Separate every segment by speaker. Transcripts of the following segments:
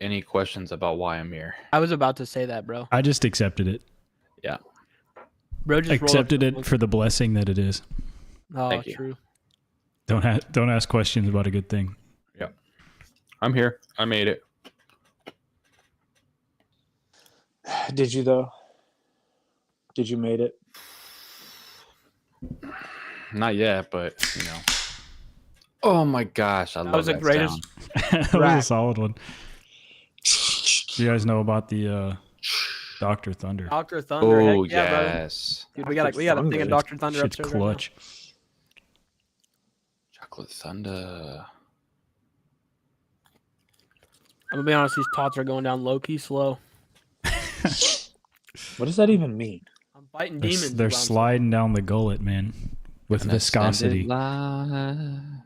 Speaker 1: any questions about why I'm here.
Speaker 2: I was about to say that, bro.
Speaker 3: I just accepted it.
Speaker 1: Yeah.
Speaker 2: Bro just rolled up
Speaker 3: Accepted
Speaker 2: to
Speaker 3: it for the blessing that it is.
Speaker 2: Oh,
Speaker 1: Thank you.
Speaker 2: true.
Speaker 3: Don't ask questions about a good thing.
Speaker 1: Yep. I'm here. I made it.
Speaker 4: Did you though? Did you made it?
Speaker 1: Not yet, but Oh my gosh, I love
Speaker 2: was the
Speaker 1: that
Speaker 2: greatest-
Speaker 1: sound.
Speaker 3: That was a solid one. You guys know about the Dr. Thunder?
Speaker 2: Dr. Thunder.
Speaker 1: Oh
Speaker 2: Heck yeah, brother.
Speaker 1: yes.
Speaker 2: Dude, we got a thing of
Speaker 4: Thunder.
Speaker 2: Dr. Thunder
Speaker 3: Shit's
Speaker 2: upstairs
Speaker 3: clutch.
Speaker 1: Chocolate Thunder.
Speaker 2: I'm gonna be honest, these tots are going down low key slow.
Speaker 4: What does that even mean?
Speaker 2: I'm fighting
Speaker 3: They're,
Speaker 2: demons.
Speaker 3: they're
Speaker 2: is what I'm
Speaker 3: sliding down the gullet, man, with
Speaker 1: An
Speaker 3: viscosity.
Speaker 1: extended life.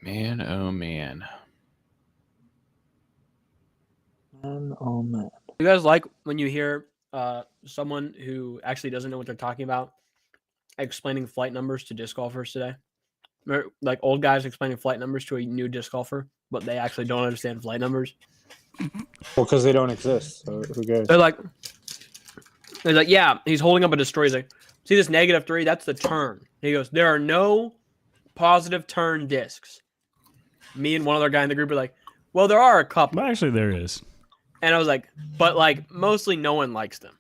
Speaker 1: Man, oh man.
Speaker 4: Man, oh man.
Speaker 2: saying. You guys like when you hear someone who actually doesn't know what they're talking about explaining flight numbers to disc golfers today? Like old guys explaining flight numbers to a new disc golfer, but they actually don't understand flight numbers.
Speaker 4: Well, because they don't exist. So who cares?
Speaker 2: They're like, yeah, he's holding up a destroyer. He's like, see this -3? That's the turn. He goes, there are no positive turn discs. Me and one other guy in the group are like, well, there are a couple.
Speaker 3: But actually, there is.
Speaker 2: And I was like, but like mostly no one likes them.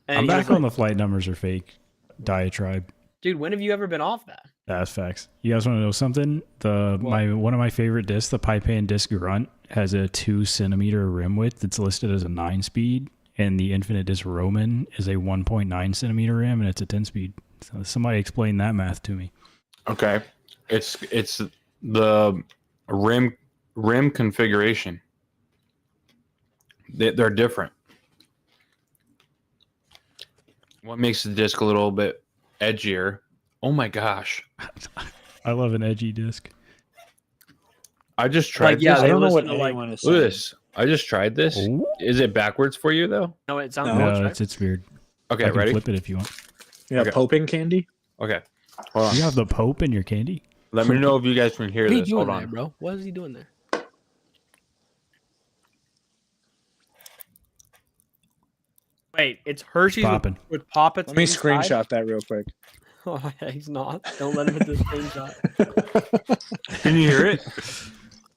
Speaker 2: And
Speaker 3: I'm
Speaker 2: he was
Speaker 3: back on
Speaker 2: like,
Speaker 3: the flight numbers are fake diatribe.
Speaker 2: dude, when have you ever been off that?
Speaker 3: That's facts. You guys want to know something? One of my favorite discs, the Paipan Disc Grunt, has a 2 centimeter rim width. It's listed as a 9-speed, and the Infinite Disc Roman is a 1.9 centimeter rim, and it's a 10-speed. So somebody explain that math to me.
Speaker 1: Okay. It's the rim configuration. They're different. What makes the disc a little bit edgier? Oh my gosh.
Speaker 3: I love an edgy disc.
Speaker 1: I just tried
Speaker 2: Like, yeah,
Speaker 1: this.
Speaker 4: I don't know
Speaker 2: listen
Speaker 4: what
Speaker 2: to, like,
Speaker 4: anyone is
Speaker 1: Look at
Speaker 4: saying.
Speaker 1: this. I just tried this.
Speaker 3: Ooh.
Speaker 1: Is it backwards for you though?
Speaker 2: No, it sounds
Speaker 4: No,
Speaker 2: much,
Speaker 3: No,
Speaker 2: right?
Speaker 3: it's weird.
Speaker 1: Okay,
Speaker 3: I can
Speaker 1: ready?
Speaker 3: flip it if you want.
Speaker 4: Yeah,
Speaker 1: Okay.
Speaker 4: poping candy.
Speaker 1: Okay. Hold on.
Speaker 3: You have the Pope in your candy?
Speaker 1: Let me know if you guys can hear
Speaker 2: What are you
Speaker 1: this.
Speaker 2: doing
Speaker 1: Hold
Speaker 2: there,
Speaker 1: on.
Speaker 2: bro? What is he doing there? Wait, it's Hershey's
Speaker 3: Popping.
Speaker 2: with Poppets.
Speaker 4: Let me
Speaker 2: inside?
Speaker 4: screenshot that real quick.
Speaker 2: Oh, yeah, he's not. Don't let him hit the screenshot.
Speaker 1: Can you hear it?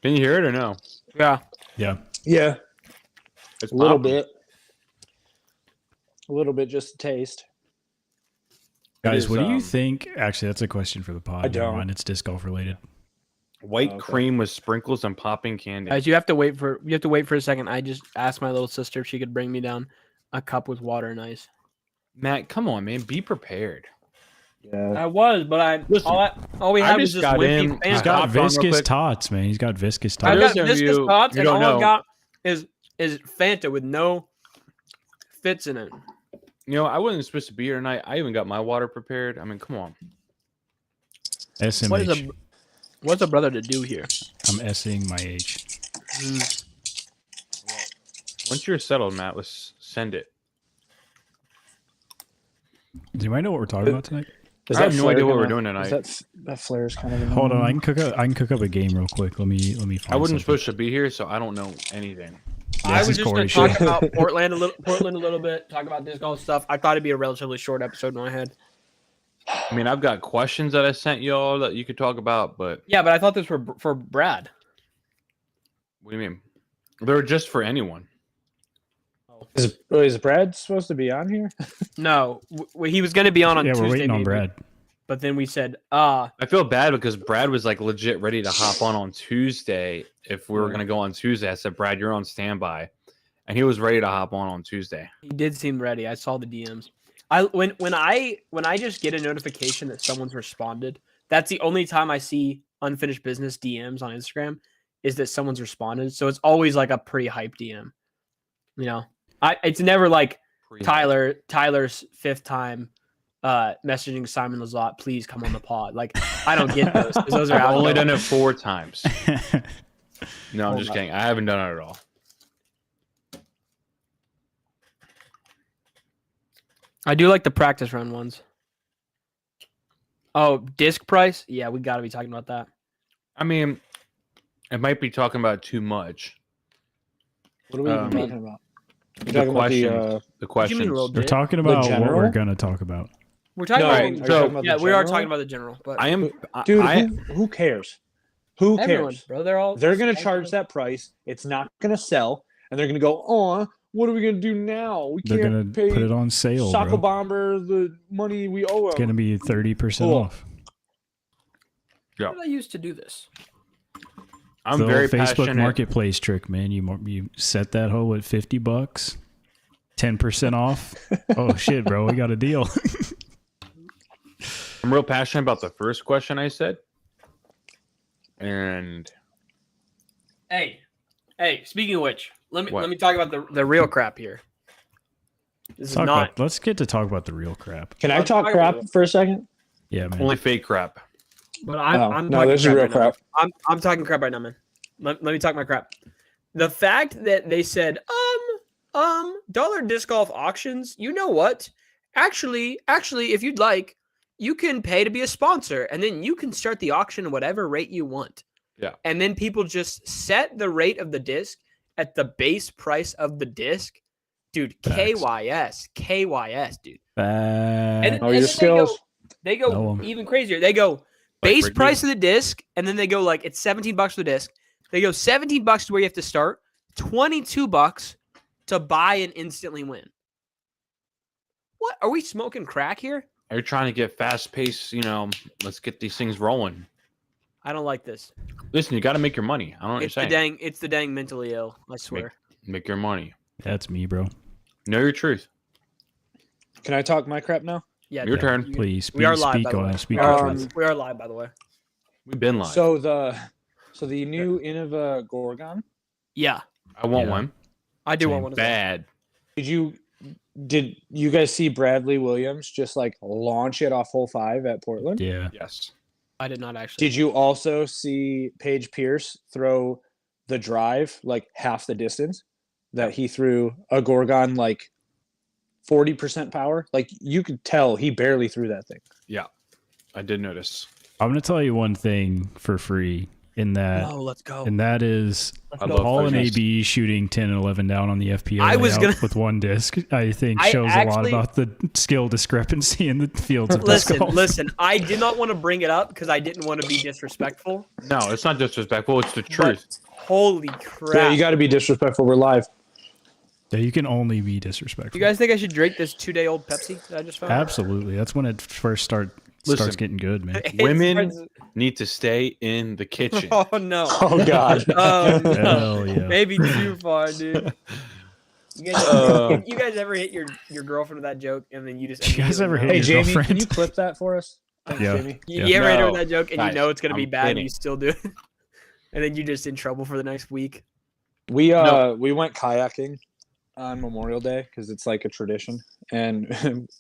Speaker 1: Can you hear it or no?
Speaker 2: Yeah.
Speaker 3: Yeah.
Speaker 4: Yeah,
Speaker 1: It's
Speaker 4: a little
Speaker 1: popping.
Speaker 4: bit. A little bit, just a taste.
Speaker 3: Guys,
Speaker 1: is,
Speaker 3: what do you think? Actually, that's a question for the pod.
Speaker 4: I
Speaker 3: Never
Speaker 4: don't.
Speaker 3: mind, it's disc golf related.
Speaker 1: White
Speaker 4: Okay.
Speaker 1: cream with sprinkles and popping candy.
Speaker 2: Guys, you have to wait for a second. I just asked my little sister if she could bring me down a cup with water and ice.
Speaker 1: Matt, come on, man. Be prepared.
Speaker 4: Yeah.
Speaker 2: I was, but
Speaker 1: Listen,
Speaker 2: all we
Speaker 1: I
Speaker 2: had was
Speaker 1: just
Speaker 2: this
Speaker 1: got
Speaker 2: wimpy
Speaker 1: in.
Speaker 2: fan.
Speaker 3: He's got
Speaker 1: hopped on real
Speaker 3: viscous
Speaker 1: quick.
Speaker 3: tots, man. He's got viscous
Speaker 2: I've
Speaker 3: tots.
Speaker 2: got
Speaker 1: those of
Speaker 2: viscous
Speaker 1: you
Speaker 2: tots,
Speaker 1: who
Speaker 2: and
Speaker 1: don't
Speaker 2: all
Speaker 1: know-
Speaker 2: I've got is Fanta with no fits in it.
Speaker 1: You know, I wasn't supposed to be here tonight. I even got my water prepared. I mean, come on.
Speaker 3: SMH.
Speaker 2: What's a brother to do here?
Speaker 3: I'm S-ing my age.
Speaker 1: Once you're settled, Matt, let's send it.
Speaker 3: Do you mind know what we're talking about tonight?
Speaker 4: Is
Speaker 1: I have
Speaker 4: that
Speaker 1: no
Speaker 4: flare
Speaker 1: idea what we're
Speaker 4: gonna-
Speaker 1: doing tonight.
Speaker 4: is that flare's kind of
Speaker 3: Hold on, I
Speaker 4: annoying?
Speaker 3: can cook up a game real quick. Let me find
Speaker 1: I wasn't
Speaker 3: something.
Speaker 1: supposed to be here, so I don't know anything.
Speaker 2: I
Speaker 3: This
Speaker 2: was
Speaker 3: is
Speaker 2: just going
Speaker 3: Corey
Speaker 2: to talk
Speaker 3: shit.
Speaker 2: about Portland a little bit, talk about disc golf stuff. I thought it'd be a relatively short episode in my head.
Speaker 1: I mean, I've got questions that I sent y'all that you could talk about, but
Speaker 2: Yeah, but I thought this were for Brad.
Speaker 1: what do you mean? They're just for anyone.
Speaker 4: Is Brad supposed to be on here?
Speaker 2: No, he was going to be on
Speaker 3: Yeah,
Speaker 2: Tuesday.
Speaker 3: we're waiting on
Speaker 2: maybe,
Speaker 3: Brad.
Speaker 2: But then we said,
Speaker 1: I feel bad because Brad was like legit ready to hop on Tuesday. If we were going to go on Tuesday, I said, Brad, you're on standby. And he was ready to hop on Tuesday.
Speaker 2: he did seem ready. I saw the DMs. When I just get a notification that someone's responded, that's the only time I see unfinished business DMs on Instagram is that someone's responded. So it's always like a pretty hype DM. You know, it's never like Tyler's 5th time messaging Simon Lizotte, please come on the pod. Like, I don't get those. 'Cause those are
Speaker 1: I've only
Speaker 2: outgoing.
Speaker 1: done it 4 times. No, I'm
Speaker 2: Hold
Speaker 1: just
Speaker 2: up.
Speaker 1: kidding. I haven't done it at all.
Speaker 2: I do like the practice run ones. Oh, disc price? Yeah, we got to be talking about that.
Speaker 1: I mean, it might be talking about too much.
Speaker 4: What are we even
Speaker 1: Um,
Speaker 4: talking about? We're
Speaker 1: The
Speaker 4: talking about
Speaker 1: questions. The
Speaker 2: What do you mean,
Speaker 1: questions.
Speaker 2: little
Speaker 3: We're
Speaker 2: dick?
Speaker 3: talking about what
Speaker 4: general?
Speaker 3: we're gonna talk about.
Speaker 2: We're talking
Speaker 4: No,
Speaker 2: about.
Speaker 4: I mean, are you
Speaker 1: so-
Speaker 4: talking about the
Speaker 2: Yeah, we are
Speaker 4: general?
Speaker 2: talking about the general, but
Speaker 1: I am.
Speaker 4: Dude,
Speaker 1: I,
Speaker 4: who cares? Who
Speaker 2: everyone,
Speaker 4: cares?
Speaker 2: bro, they're all.
Speaker 4: They're gonna charge that price. It's not gonna sell, and they're gonna go, "Oh, what are we gonna do now? We
Speaker 3: They're
Speaker 4: can't
Speaker 3: gonna
Speaker 4: pay
Speaker 3: put it on sale,
Speaker 4: Soccer
Speaker 3: bro.
Speaker 4: Bomber the money we owe
Speaker 3: It's
Speaker 4: him."
Speaker 3: gonna be 30%
Speaker 4: Cool.
Speaker 3: off.
Speaker 2: What did I use to do this?
Speaker 1: I'm
Speaker 3: The
Speaker 1: very
Speaker 3: old Facebook
Speaker 1: passionate.
Speaker 3: Marketplace trick, man. You set that hoe at $50, 10% off. Oh shit, bro, we got a deal.
Speaker 1: I'm real passionate about the first question I said, and
Speaker 2: Hey, speaking of which, let
Speaker 1: What?
Speaker 2: me talk about the real crap here. This is not.
Speaker 3: Let's get to talk about the real crap.
Speaker 4: Can I
Speaker 2: Let's
Speaker 4: talk
Speaker 2: talk
Speaker 4: crap
Speaker 2: about it.
Speaker 4: for a second?
Speaker 3: Yeah, man.
Speaker 1: only fake crap.
Speaker 2: But I'm
Speaker 4: no,
Speaker 2: talking
Speaker 4: this is real
Speaker 2: right now.
Speaker 4: crap.
Speaker 2: I'm talking crap right now, man. Let me talk my crap. The fact that they said, dollar disc golf auctions, you know what? Actually, if you'd like, you can pay to be a sponsor, and then you can start the auction at whatever rate you want.
Speaker 1: Yeah.
Speaker 2: And then people just set the rate of the disc at the base price of the disc. Dude,
Speaker 3: Facts.
Speaker 2: KYS, dude.
Speaker 3: Bad.
Speaker 2: And
Speaker 4: Know your
Speaker 2: then
Speaker 4: skills.
Speaker 2: They go
Speaker 3: Know 'em.
Speaker 2: even crazier. They go base
Speaker 1: Ricky.
Speaker 2: price of the disc, and then they go like it's $17 for the disc. They go $17 to where you have to start, $22 to buy and instantly win. What are we smoking crack here?
Speaker 1: Are you trying to get fast pace? Let's get these things rolling.
Speaker 2: I don't like this.
Speaker 1: Listen, you got to make your money. I don't know what you're saying.
Speaker 2: It's the dang mentally ill. I swear.
Speaker 1: Make your money.
Speaker 3: That's me, bro.
Speaker 1: Know your truth.
Speaker 4: Can I talk my crap now?
Speaker 2: Yeah,
Speaker 1: Your
Speaker 2: dude,
Speaker 1: turn.
Speaker 2: you-
Speaker 3: Please
Speaker 2: We are
Speaker 3: speak,
Speaker 2: live,
Speaker 3: speak
Speaker 2: by the way.
Speaker 3: on speak
Speaker 2: We
Speaker 3: on
Speaker 2: are-
Speaker 3: truth.
Speaker 2: we are live, by the way.
Speaker 1: We've been live.
Speaker 4: So the new Innova Gorgon.
Speaker 2: Yeah,
Speaker 1: I want
Speaker 3: Yeah.
Speaker 1: one.
Speaker 2: I do want one. As well.
Speaker 1: Bad.
Speaker 4: Did you guys see Bradley Williams just like launch it off hole 5 at Portland?
Speaker 3: Yeah.
Speaker 1: Yes.
Speaker 2: I did not actually.
Speaker 4: Did you also see Paige Pierce throw the drive like half the distance that he threw a Gorgon like 40% power? Like you could tell he barely threw that thing.
Speaker 1: I did notice.
Speaker 3: I'm gonna tell you one thing for free in that,
Speaker 2: No, let's go.
Speaker 3: and that is
Speaker 2: Let's
Speaker 1: I
Speaker 2: go.
Speaker 1: love
Speaker 3: Paul and
Speaker 1: fuzzies.
Speaker 3: AB shooting 10 and 11 down on the FPO
Speaker 2: I was
Speaker 3: layout
Speaker 2: gonna-
Speaker 3: with one disc. I think
Speaker 2: I
Speaker 3: shows
Speaker 2: actually-
Speaker 3: a lot about the skill discrepancy in the fields of disc
Speaker 2: Listen,
Speaker 3: golf.
Speaker 2: listen. I did not want to bring it up because I didn't want to be disrespectful.
Speaker 1: No, it's not disrespectful. It's the truth.
Speaker 2: Holy crap!
Speaker 4: Yeah, you got to be disrespectful. We're live.
Speaker 3: Yeah, you can only be disrespectful.
Speaker 2: You guys think I should drink this 2-day-old Pepsi that I just found?
Speaker 3: Absolutely. That's when it first starts
Speaker 1: Listen.
Speaker 3: getting good, man.
Speaker 2: It
Speaker 1: Women
Speaker 2: starts-
Speaker 1: need to stay in the kitchen.
Speaker 2: Oh no!
Speaker 4: Oh God.
Speaker 2: Oh no!
Speaker 3: Hell yeah.
Speaker 2: Maybe too far, dude. You guys,
Speaker 1: Uh,
Speaker 2: you guys ever hit your girlfriend with that joke and then you just
Speaker 3: You guys ever hit
Speaker 4: Hey
Speaker 3: your
Speaker 4: Jamie, can
Speaker 3: girlfriend?
Speaker 4: you clip that for us? Thanks,
Speaker 3: Yeah.
Speaker 4: Jamie.
Speaker 2: You,
Speaker 3: Yeah.
Speaker 2: you ever hit her with
Speaker 1: No.
Speaker 2: that joke and
Speaker 1: Guys,
Speaker 2: you know it's gonna be
Speaker 1: I'm
Speaker 2: bad and
Speaker 1: kidding.
Speaker 2: you still do it, and then you're just in trouble for the next week?
Speaker 4: We
Speaker 1: No.
Speaker 4: we went kayaking on Memorial Day because it's like a tradition, and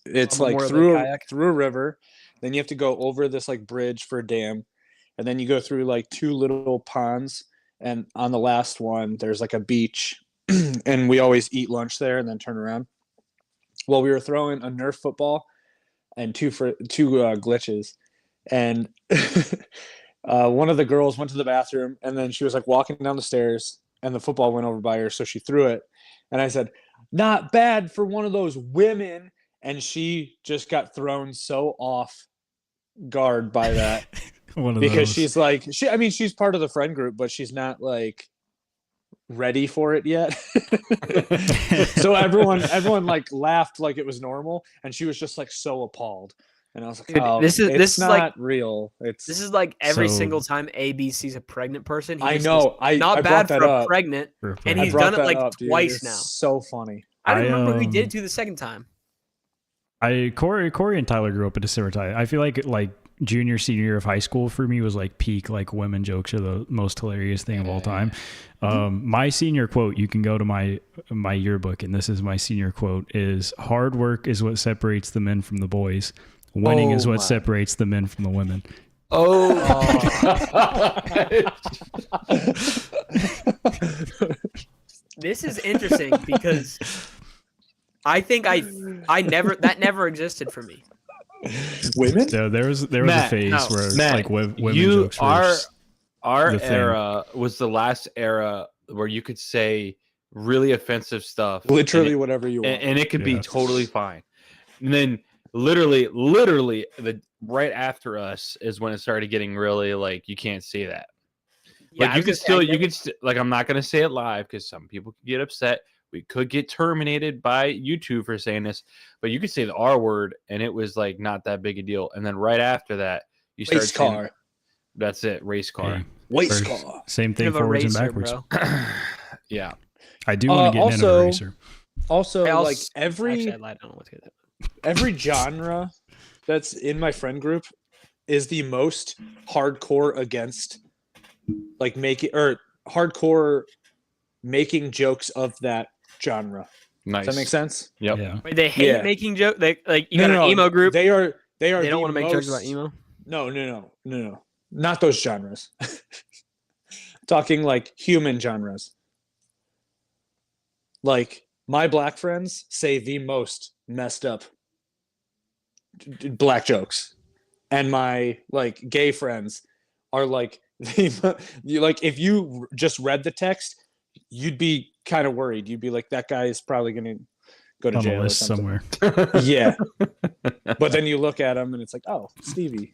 Speaker 4: it's
Speaker 2: On
Speaker 4: like
Speaker 2: Memorial Day
Speaker 4: through
Speaker 2: kayak?
Speaker 4: through a river. Then you have to go over this like bridge for a dam, and then you go through like 2 little ponds, and on the last one there's like a beach, and we always eat lunch there and then turn around. Well, we were throwing a Nerf football and two glitches, and one of the girls went to the bathroom, and then she was like walking down the stairs, and the football went over by her, so she threw it, and I said, "Not bad for one of those women," and she just got thrown so off guard by that
Speaker 3: One of
Speaker 4: because
Speaker 3: those.
Speaker 4: she's like she's part of the friend group, but she's not like ready for it yet. So everyone like laughed like it was normal, and she was just like so appalled, and I was like,
Speaker 2: Dude,
Speaker 4: "Oh,
Speaker 2: this is
Speaker 4: it's
Speaker 2: like-
Speaker 4: not real. It's
Speaker 2: This is like every
Speaker 3: So-
Speaker 2: single time AB sees a pregnant person. He
Speaker 4: I
Speaker 2: just
Speaker 4: know.
Speaker 2: says, not
Speaker 4: I
Speaker 2: bad
Speaker 4: brought
Speaker 2: for
Speaker 4: that
Speaker 2: a
Speaker 4: up.
Speaker 2: pregnant. And
Speaker 4: I
Speaker 2: he's
Speaker 4: brought
Speaker 2: done it
Speaker 4: that
Speaker 2: like
Speaker 4: up, dude.
Speaker 2: twice
Speaker 4: It's
Speaker 2: now.
Speaker 4: So funny.
Speaker 2: I don't remember who he
Speaker 3: um,
Speaker 2: did it to the second time.
Speaker 3: Corey and Tyler grew up at a similar time. I feel like junior, senior year of high school for me was like peak, like women jokes are the most hilarious thing of all time. My senior quote, you can go to my yearbook, and this is my senior quote, is hard work is what separates the men from the boys. Winning is
Speaker 4: Oh
Speaker 3: what
Speaker 4: my.
Speaker 3: separates the men from the women.
Speaker 2: This is interesting because I think I never existed for me.
Speaker 4: Women?
Speaker 3: So there was
Speaker 1: Matt,
Speaker 3: a phase
Speaker 2: no.
Speaker 3: where
Speaker 1: Matt,
Speaker 3: like women
Speaker 1: you
Speaker 3: jokes were
Speaker 1: are
Speaker 3: s-
Speaker 1: our
Speaker 3: the thing.
Speaker 1: era was the last era where you could say really offensive stuff,
Speaker 4: Literally
Speaker 1: and
Speaker 4: whatever you want.
Speaker 1: and it could be
Speaker 3: Yeah.
Speaker 1: totally fine. And then literally the right after us is when it started getting really like you can't say that.
Speaker 2: Yeah,
Speaker 1: Like
Speaker 2: I
Speaker 1: you
Speaker 2: was
Speaker 1: can
Speaker 2: gonna say,
Speaker 1: still
Speaker 2: I
Speaker 1: you
Speaker 2: never-
Speaker 1: can like I'm not gonna say it live because some people could get upset. We could get terminated by YouTube for saying this, but you could say the R word and it was like not that big a deal. And then right after that, you start
Speaker 4: Race
Speaker 1: saying,
Speaker 4: car.
Speaker 1: that's it, race car.
Speaker 3: Hey,
Speaker 4: Race
Speaker 3: first-
Speaker 4: car.
Speaker 3: same thing
Speaker 2: Kind of a
Speaker 3: forwards and
Speaker 2: racer,
Speaker 3: backwards.
Speaker 2: bro.
Speaker 1: Yeah.
Speaker 3: I do want to get into
Speaker 4: also-
Speaker 3: a racer.
Speaker 4: Also,
Speaker 2: I
Speaker 4: like
Speaker 2: also-
Speaker 4: every
Speaker 2: Actually, I lied. I don't know what to get.
Speaker 4: every genre that's in my friend group is the most hardcore against like making or hardcore making jokes of that genre.
Speaker 1: Nice.
Speaker 4: Does that make sense?
Speaker 1: Yep.
Speaker 3: Yeah.
Speaker 2: Wait, they hate
Speaker 4: Yeah.
Speaker 2: making jokes. They like you got an emo group.
Speaker 4: They are
Speaker 2: They
Speaker 4: the
Speaker 2: don't want to make jokes about
Speaker 4: most-
Speaker 2: emo.
Speaker 4: No. Not those genres. Talking like human genres. Like my black friends say the most messed up black jokes. And my like gay friends are like you like if you just read the text, you'd be kind of worried. You'd be like, that guy is probably gonna go to
Speaker 3: On the
Speaker 4: jail or
Speaker 3: list
Speaker 4: something.
Speaker 3: somewhere.
Speaker 4: Yeah. But then you look at him and it's like, oh, Stevie.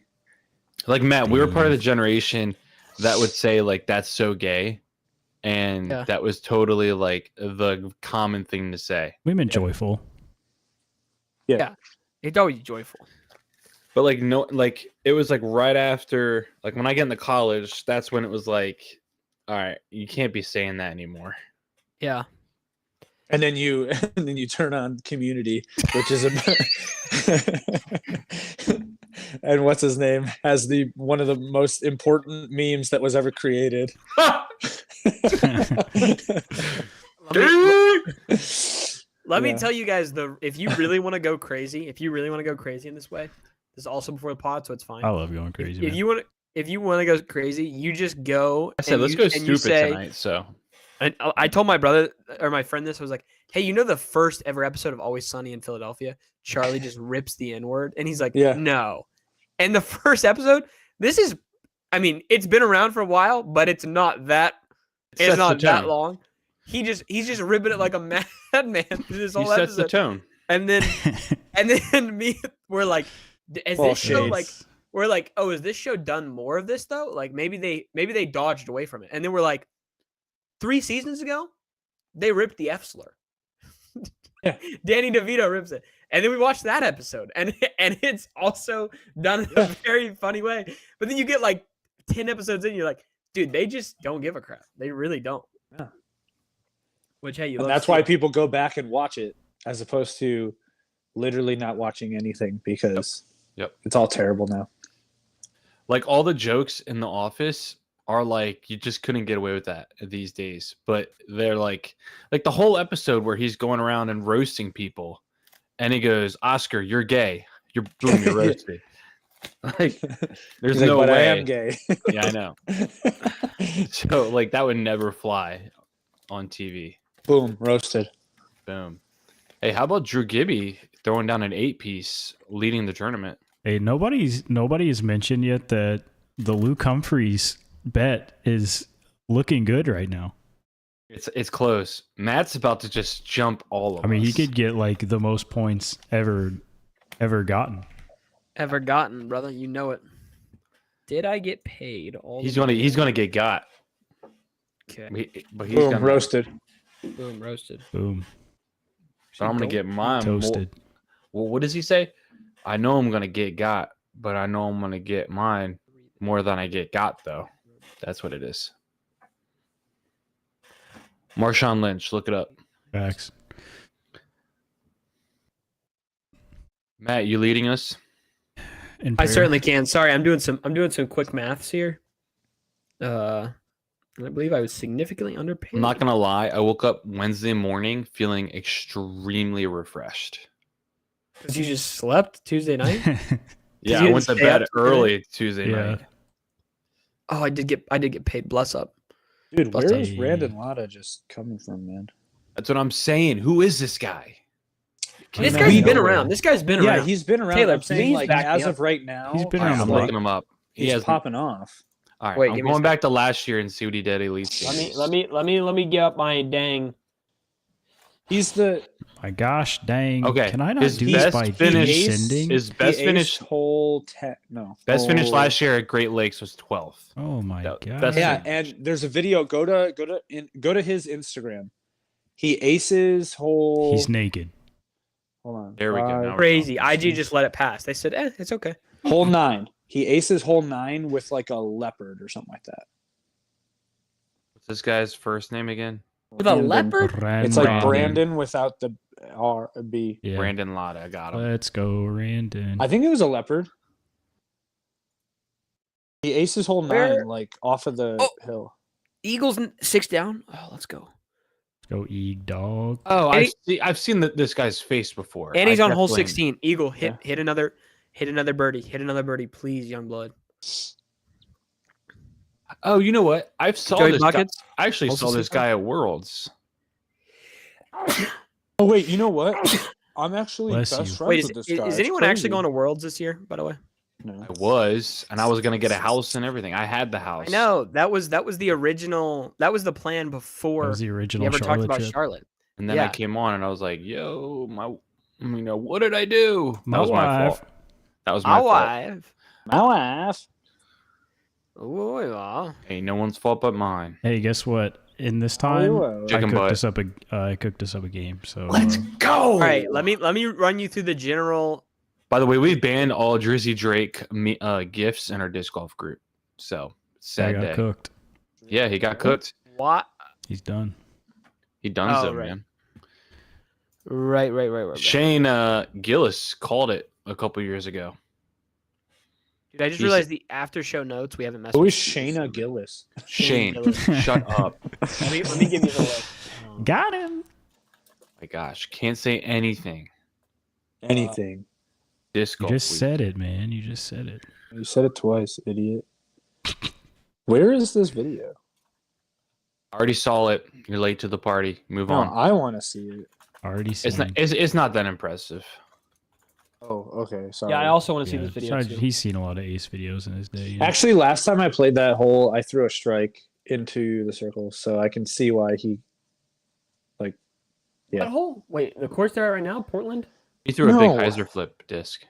Speaker 1: Like Matt, we were part of the generation that would say like that's so gay, and
Speaker 2: Yeah.
Speaker 1: that was totally like the common thing to say.
Speaker 3: We meant joyful.
Speaker 2: It's always joyful.
Speaker 1: But like no, like it was like right after like when I get into college, that's when it was like, all right, you can't be saying that anymore.
Speaker 2: Yeah.
Speaker 4: And then you turn on Community, which is a and what's his name has the one of the most important memes that was ever created.
Speaker 2: Let me
Speaker 4: Yeah.
Speaker 2: tell you guys if you really want to go crazy, in this way, this is also before the pod, so it's fine.
Speaker 3: I love going crazy.
Speaker 2: If
Speaker 3: man.
Speaker 2: you want to go crazy, you just go.
Speaker 1: I said,
Speaker 2: and
Speaker 1: let's
Speaker 2: you-
Speaker 1: go
Speaker 2: and you
Speaker 1: stupid
Speaker 2: say-
Speaker 1: tonight. So
Speaker 2: And I told my brother or my friend this. I was like, "Hey, you know the first ever episode of Always Sunny in Philadelphia? Charlie just rips the N word," and he's like,
Speaker 4: Yeah.
Speaker 2: "No." And the first episode, I mean, it's been around for a while, but it's not that.
Speaker 1: it
Speaker 2: It's
Speaker 1: sets
Speaker 2: not
Speaker 1: the
Speaker 2: that
Speaker 1: tone.
Speaker 2: long. He's just ripping it like a madman through this
Speaker 1: He
Speaker 2: whole
Speaker 1: sets the
Speaker 2: episode.
Speaker 1: tone.
Speaker 2: And then me, we're like, is
Speaker 4: All
Speaker 2: this show
Speaker 4: shades.
Speaker 2: like? We're like, oh, is this show done more of this though? Like maybe they dodged away from it. And then we're like, 3 seasons ago, they ripped the F slur.
Speaker 4: Yeah.
Speaker 2: Danny DeVito rips it. And then we watched that episode. And it's also done in a very funny way. But then you get like 10 episodes in, you're like, dude, they just don't give a crap. They really don't.
Speaker 4: Yeah.
Speaker 2: Which hey, you
Speaker 4: And
Speaker 2: love
Speaker 4: that's
Speaker 2: to
Speaker 4: why
Speaker 2: see.
Speaker 4: people go back and watch it as opposed to literally not watching anything because
Speaker 1: Yep.
Speaker 4: it's all terrible now.
Speaker 1: Like all the jokes in The Office are like you just couldn't get away with that these days. But they're like the whole episode where he's going around and roasting people, and he goes, "Oscar, you're gay. You're boom, you're roasted." Like there's
Speaker 4: He's like,
Speaker 1: no
Speaker 4: but
Speaker 1: way.
Speaker 4: I am gay.
Speaker 1: Yeah, I know. So like that would never fly on TV.
Speaker 4: Boom, roasted.
Speaker 1: Boom. Hey, how about Drew Gibby throwing down an 8-piece leading the tournament?
Speaker 3: Hey, nobody has mentioned yet that the Luke Humphreys bet is looking good right now.
Speaker 1: It's close. Matt's about to just jump all of
Speaker 3: I mean, he
Speaker 1: us.
Speaker 3: could get like the most points ever gotten.
Speaker 2: Ever gotten, brother. You know it. Did I get paid all
Speaker 1: He's
Speaker 2: the
Speaker 1: gonna
Speaker 2: money?
Speaker 1: get got.
Speaker 2: Okay.
Speaker 1: But he's
Speaker 4: Boom,
Speaker 1: gonna
Speaker 4: roasted.
Speaker 2: Boom, roasted.
Speaker 3: Boom,
Speaker 1: So I'm gonna
Speaker 2: Don't-
Speaker 1: get mine.
Speaker 3: toasted.
Speaker 1: Well, what does he say? I know I'm gonna get got, but I know I'm gonna get mine more than I get got, though. That's what it is. Marshawn Lynch, look it up.
Speaker 3: Facts.
Speaker 1: Matt, you leading us?
Speaker 3: In
Speaker 2: I
Speaker 3: prayer.
Speaker 2: certainly can. Sorry, I'm doing some quick maths here. I believe I was significantly underpaid.
Speaker 1: I'm not gonna lie. I woke up Wednesday morning feeling extremely refreshed.
Speaker 2: because you just slept Tuesday night.
Speaker 1: Yeah,
Speaker 2: you
Speaker 1: I went to
Speaker 2: stay up
Speaker 1: bed
Speaker 2: till midnight?
Speaker 1: early Tuesday
Speaker 3: Yeah.
Speaker 1: night.
Speaker 2: Oh, I did get paid. Bless up.
Speaker 4: Dude,
Speaker 2: Plus
Speaker 4: where is
Speaker 3: a-
Speaker 4: Brandon Lotta just coming from, man?
Speaker 1: That's what I'm saying. Who is this guy?
Speaker 2: This
Speaker 1: Came
Speaker 2: guy's
Speaker 1: out of
Speaker 2: been
Speaker 1: nowhere.
Speaker 2: around. This guy's been
Speaker 4: Yeah,
Speaker 2: around.
Speaker 4: he's been around.
Speaker 2: Taylor,
Speaker 4: I'm saying
Speaker 2: please
Speaker 4: like
Speaker 2: back me
Speaker 4: as
Speaker 2: up.
Speaker 4: of right now,
Speaker 3: He's been
Speaker 1: All right,
Speaker 3: around
Speaker 1: I'm
Speaker 3: the block.
Speaker 1: looking him up. He
Speaker 4: he's
Speaker 1: has.
Speaker 4: popping off.
Speaker 1: All right,
Speaker 2: Wait,
Speaker 1: I'm
Speaker 2: give me a
Speaker 1: going
Speaker 2: second.
Speaker 1: back to last year and see what he did at Elite Series.
Speaker 2: Let me get up my dang.
Speaker 4: He's the
Speaker 3: My gosh, dang.
Speaker 1: Okay,
Speaker 3: Can I not
Speaker 1: his
Speaker 3: do this
Speaker 1: best
Speaker 3: by
Speaker 1: finish
Speaker 3: descending?
Speaker 1: His best finish. Best finish
Speaker 4: Oh.
Speaker 1: last year at Great Lakes was 12th.
Speaker 3: Oh my
Speaker 1: That-
Speaker 3: god.
Speaker 1: that's-
Speaker 4: Yeah, and there's a video. Go to his Instagram. He aces hole.
Speaker 3: He's naked.
Speaker 4: Hold on.
Speaker 1: There we go, now we're
Speaker 2: Crazy. IG just let it pass. They said, it's okay.
Speaker 4: Hole 9. He aces hole 9 with like a leopard or something like that.
Speaker 1: What's this guy's first name again?
Speaker 2: With a leopard?
Speaker 4: It's like
Speaker 3: Brandon.
Speaker 4: Brandon without the R B.
Speaker 3: Yeah.
Speaker 1: Brandon Lotta. I got him.
Speaker 3: Let's go, Brandon.
Speaker 4: I think it was a leopard. He aces hole 9
Speaker 2: Where-
Speaker 4: like off of the
Speaker 2: Oh.
Speaker 4: hill.
Speaker 2: Eagles 6 down. Oh, let's go.
Speaker 3: Let's go, Eag dog.
Speaker 1: Oh,
Speaker 2: And
Speaker 1: I've seen this guy's face before.
Speaker 2: And he's
Speaker 1: I
Speaker 2: on hole
Speaker 1: definitely-
Speaker 2: 16. Eagle hit another birdie. Hit another birdie, please, young blood.
Speaker 1: Oh, you know what? I saw
Speaker 2: Joey
Speaker 1: this guy.
Speaker 2: Buckets.
Speaker 1: I actually
Speaker 2: Also
Speaker 1: saw this
Speaker 2: super.
Speaker 1: guy at Worlds.
Speaker 4: Oh wait, you know what? I'm actually
Speaker 3: Bless
Speaker 4: best
Speaker 3: you.
Speaker 4: friends
Speaker 2: Wait,
Speaker 4: with this guy.
Speaker 2: is
Speaker 4: It's
Speaker 2: anyone actually
Speaker 4: crazy.
Speaker 2: going to Worlds this year, by the way?
Speaker 4: No.
Speaker 1: I was, and I was gonna get a house and everything. I had the house.
Speaker 2: I know. That was the original. That was the plan
Speaker 3: That
Speaker 2: before
Speaker 3: was the
Speaker 2: we
Speaker 3: original
Speaker 2: ever talked
Speaker 3: Charlotte
Speaker 2: about
Speaker 3: trip.
Speaker 2: Charlotte.
Speaker 1: And then I
Speaker 2: Yeah.
Speaker 1: came on, and I was like, "Yo, what did I do?" That
Speaker 3: My
Speaker 1: was my
Speaker 3: wife.
Speaker 1: fault. That was my
Speaker 2: My
Speaker 1: fault.
Speaker 2: wife.
Speaker 4: My wife.
Speaker 2: Oh, yeah.
Speaker 1: Ain't no one's fault but mine.
Speaker 3: Hey, guess what? In this time,
Speaker 4: Oh,
Speaker 3: I
Speaker 1: Chicken
Speaker 3: cooked
Speaker 1: butt.
Speaker 3: us up a game. So
Speaker 1: go.
Speaker 2: All right, let me run you through the general.
Speaker 1: By the way, we banned all Drizzy Drake gifts in our disc golf group. So
Speaker 3: I
Speaker 1: sad
Speaker 3: got
Speaker 1: day.
Speaker 3: cooked.
Speaker 1: Yeah, he got cooked.
Speaker 2: What?
Speaker 3: He's done.
Speaker 1: He done
Speaker 2: Oh,
Speaker 1: so,
Speaker 2: right.
Speaker 1: man.
Speaker 2: Right.
Speaker 1: Shane Gillis called it a couple years ago.
Speaker 2: Dude, I just
Speaker 1: He's-
Speaker 2: realized the after show notes we haven't messed
Speaker 4: Who
Speaker 2: with.
Speaker 4: is Shayna Gillis?
Speaker 1: Shane,
Speaker 2: Gillis.
Speaker 1: shut up.
Speaker 2: Let me give you the list.
Speaker 3: Got him.
Speaker 1: My gosh, can't say anything.
Speaker 4: Anything.
Speaker 1: Disc
Speaker 3: You
Speaker 1: golf.
Speaker 3: just
Speaker 1: week.
Speaker 3: said it, man. You just said it.
Speaker 4: You said it twice, idiot. Where is this video?
Speaker 1: Already saw it. You're late to the party. Move
Speaker 4: No,
Speaker 1: on.
Speaker 4: I want to see it.
Speaker 3: Already seen.
Speaker 1: It's not. It's not that impressive.
Speaker 4: Oh, okay. Sorry.
Speaker 2: Yeah, I also want to see
Speaker 3: Yeah,
Speaker 2: this video
Speaker 3: sorry,
Speaker 2: too.
Speaker 3: he's seen a lot of Ace videos in his day. you know.
Speaker 4: Actually, last time I played that hole, I threw a strike into the circle, so I can see why he. Yeah.
Speaker 2: What hole? Wait, the course they're at right now, Portland.
Speaker 1: He threw a big
Speaker 4: No.
Speaker 1: hyzer flip disc.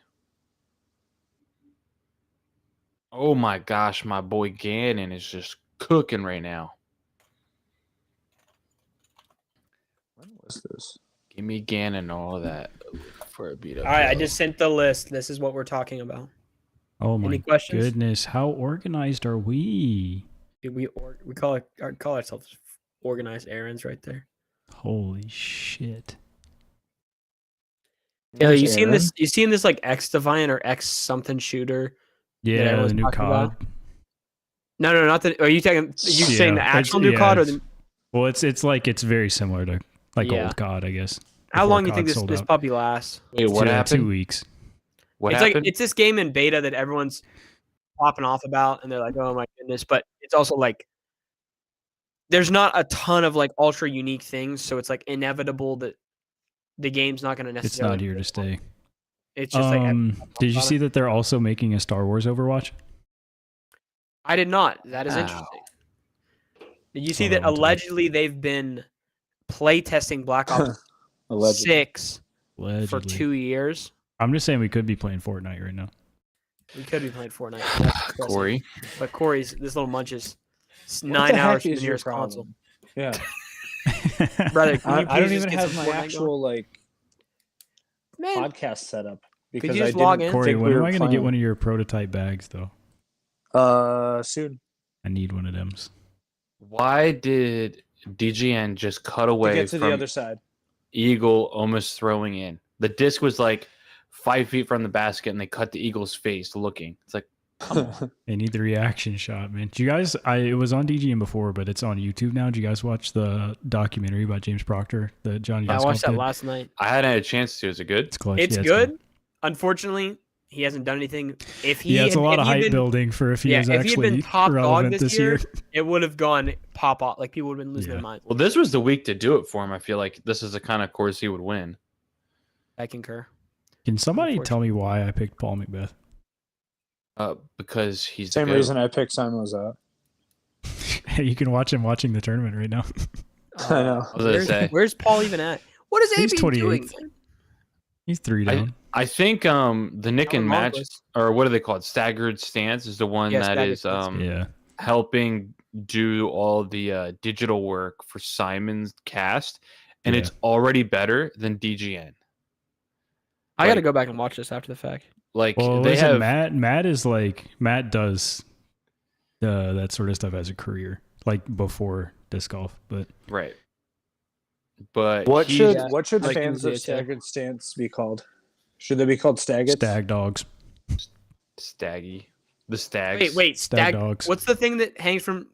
Speaker 1: Oh my gosh, my boy Gannon is just cooking right now.
Speaker 4: When was this?
Speaker 1: Give me Gannon all that for a beat up.
Speaker 2: All right, I just sent the list. This is what we're talking about.
Speaker 3: Oh my
Speaker 2: Any questions?
Speaker 3: goodness, how organized are we?
Speaker 2: Dude, we call ourselves organized errands right there.
Speaker 3: Holy shit!
Speaker 2: Yeah,
Speaker 4: Which
Speaker 2: you seen
Speaker 4: Aaron?
Speaker 2: this? You seen this like X Defiant or X something shooter?
Speaker 3: Yeah,
Speaker 2: everyone's
Speaker 3: the new
Speaker 2: talking
Speaker 3: COD.
Speaker 2: about? No, not the. Are you taking? Are you saying the
Speaker 3: it's-
Speaker 2: actual new
Speaker 3: yeah,
Speaker 2: COD or
Speaker 3: it's-
Speaker 2: the?
Speaker 3: Well, it's very similar to like
Speaker 2: Yeah.
Speaker 3: old COD, I guess.
Speaker 2: How
Speaker 3: before
Speaker 2: long you
Speaker 3: COD
Speaker 2: think this
Speaker 3: sold out.
Speaker 2: puppy lasts?
Speaker 1: Wait, what happened?
Speaker 3: 2 weeks.
Speaker 1: What
Speaker 2: it's
Speaker 1: happened?
Speaker 2: like it's this game in beta that everyone's popping off about, and they're like, "Oh my goodness!" But it's also like there's not a ton of like ultra unique things, so it's like inevitable that the game's not going to
Speaker 3: It's
Speaker 2: necessarily.
Speaker 3: not here to stay.
Speaker 2: It's just like
Speaker 3: Did you
Speaker 2: about
Speaker 3: see that they're also making a Star Wars Overwatch?
Speaker 2: I did not. That is
Speaker 1: Wow.
Speaker 2: interesting. Did you see
Speaker 3: Oh,
Speaker 2: that
Speaker 3: I'm done.
Speaker 2: allegedly they've been play testing Black Ops
Speaker 4: Allegedly.
Speaker 2: 6 for
Speaker 3: Allegedly.
Speaker 2: 2 years?
Speaker 3: I'm just saying we could be playing Fortnite right now.
Speaker 2: We could be playing Fortnite. That's impressive.
Speaker 1: Corey.
Speaker 2: But Corey's this little munch is
Speaker 4: What
Speaker 2: 9
Speaker 4: the
Speaker 2: hours
Speaker 4: heck
Speaker 2: from the
Speaker 4: is your
Speaker 2: nearest console.
Speaker 4: problem? Yeah.
Speaker 2: Brother, can you
Speaker 4: I don't
Speaker 2: please
Speaker 4: even
Speaker 2: just get
Speaker 4: have
Speaker 2: some
Speaker 4: my
Speaker 2: Fortnite going?
Speaker 4: actual like
Speaker 2: Man,
Speaker 4: podcast setup because
Speaker 2: you
Speaker 4: I
Speaker 2: just log
Speaker 4: didn't
Speaker 2: in?
Speaker 3: Corey,
Speaker 4: think
Speaker 3: when
Speaker 4: we
Speaker 3: am
Speaker 4: were
Speaker 3: I going to get
Speaker 4: playing.
Speaker 3: one of your prototype bags though?
Speaker 4: Soon.
Speaker 3: I need one of them.
Speaker 1: Why did DGN just cut
Speaker 4: To
Speaker 1: away
Speaker 4: get to
Speaker 1: from
Speaker 4: the other side.
Speaker 1: Eagle almost throwing in? The disc was like 5 feet from the basket, and they cut the Eagle's face looking. It's like,
Speaker 3: They need the reaction shot, man. Do you guys? It was on DGN before, but it's on YouTube now. Did you guys watch the documentary about James Proctor that Johnny?
Speaker 2: I
Speaker 3: Disc
Speaker 2: watched
Speaker 3: Golf
Speaker 2: that
Speaker 3: did?
Speaker 2: last night.
Speaker 1: I hadn't had a chance to. Is it good?
Speaker 3: It's clutch.
Speaker 2: It's
Speaker 3: Yeah,
Speaker 2: good. Unfortunately, he hasn't done anything. If he
Speaker 3: Yeah, it's a lot of
Speaker 2: if he'd
Speaker 3: hype
Speaker 2: been-
Speaker 3: building for if he
Speaker 2: Yeah,
Speaker 3: is
Speaker 2: if he had been
Speaker 3: actually
Speaker 2: top dog
Speaker 3: relevant
Speaker 2: this
Speaker 3: this year.
Speaker 2: it would have gone pop off. Like people would have been losing
Speaker 3: Yeah.
Speaker 2: their minds.
Speaker 1: Well, this was the week to do it for him. I feel like this is the kind of course he would win.
Speaker 2: I concur.
Speaker 3: Can somebody tell me why I picked Paul Macbeth?
Speaker 1: Because he's the
Speaker 4: Same
Speaker 1: GOAT.
Speaker 4: reason I picked Simon Lizotte.
Speaker 3: You can watch him watching the tournament right now.
Speaker 4: I know.
Speaker 1: I was gonna say.
Speaker 2: Where's Paul even at? What is
Speaker 3: He's
Speaker 2: AB doing?
Speaker 3: 28th. He's 3 down.
Speaker 1: I think the Nick and Match,
Speaker 2: Mongols.
Speaker 1: or what do they call it? Staggered Stance is the one
Speaker 2: Yeah,
Speaker 1: that
Speaker 2: Staggered
Speaker 1: is
Speaker 2: Stance.
Speaker 3: Yeah.
Speaker 1: helping do all the digital work for Simon's cast, and
Speaker 3: Yeah.
Speaker 1: it's already better than DGN.
Speaker 2: I got to
Speaker 1: Like-
Speaker 2: go back and watch this after the fact.
Speaker 1: Like
Speaker 3: Well,
Speaker 1: they
Speaker 3: listen,
Speaker 1: have
Speaker 3: Matt is like Matt does that sort of stuff as a career, like before disc golf. But
Speaker 1: right, but
Speaker 4: What
Speaker 1: he-
Speaker 4: should
Speaker 2: Yeah,
Speaker 4: what should
Speaker 2: like
Speaker 4: fans of
Speaker 2: Zia, too.
Speaker 4: Staggered Stance be called? Should they be called Staggets?
Speaker 3: stag dogs,
Speaker 1: Staggy, the Stags,
Speaker 2: Wait,
Speaker 3: Stag
Speaker 2: stag.
Speaker 3: dogs.
Speaker 2: What's the thing that hangs from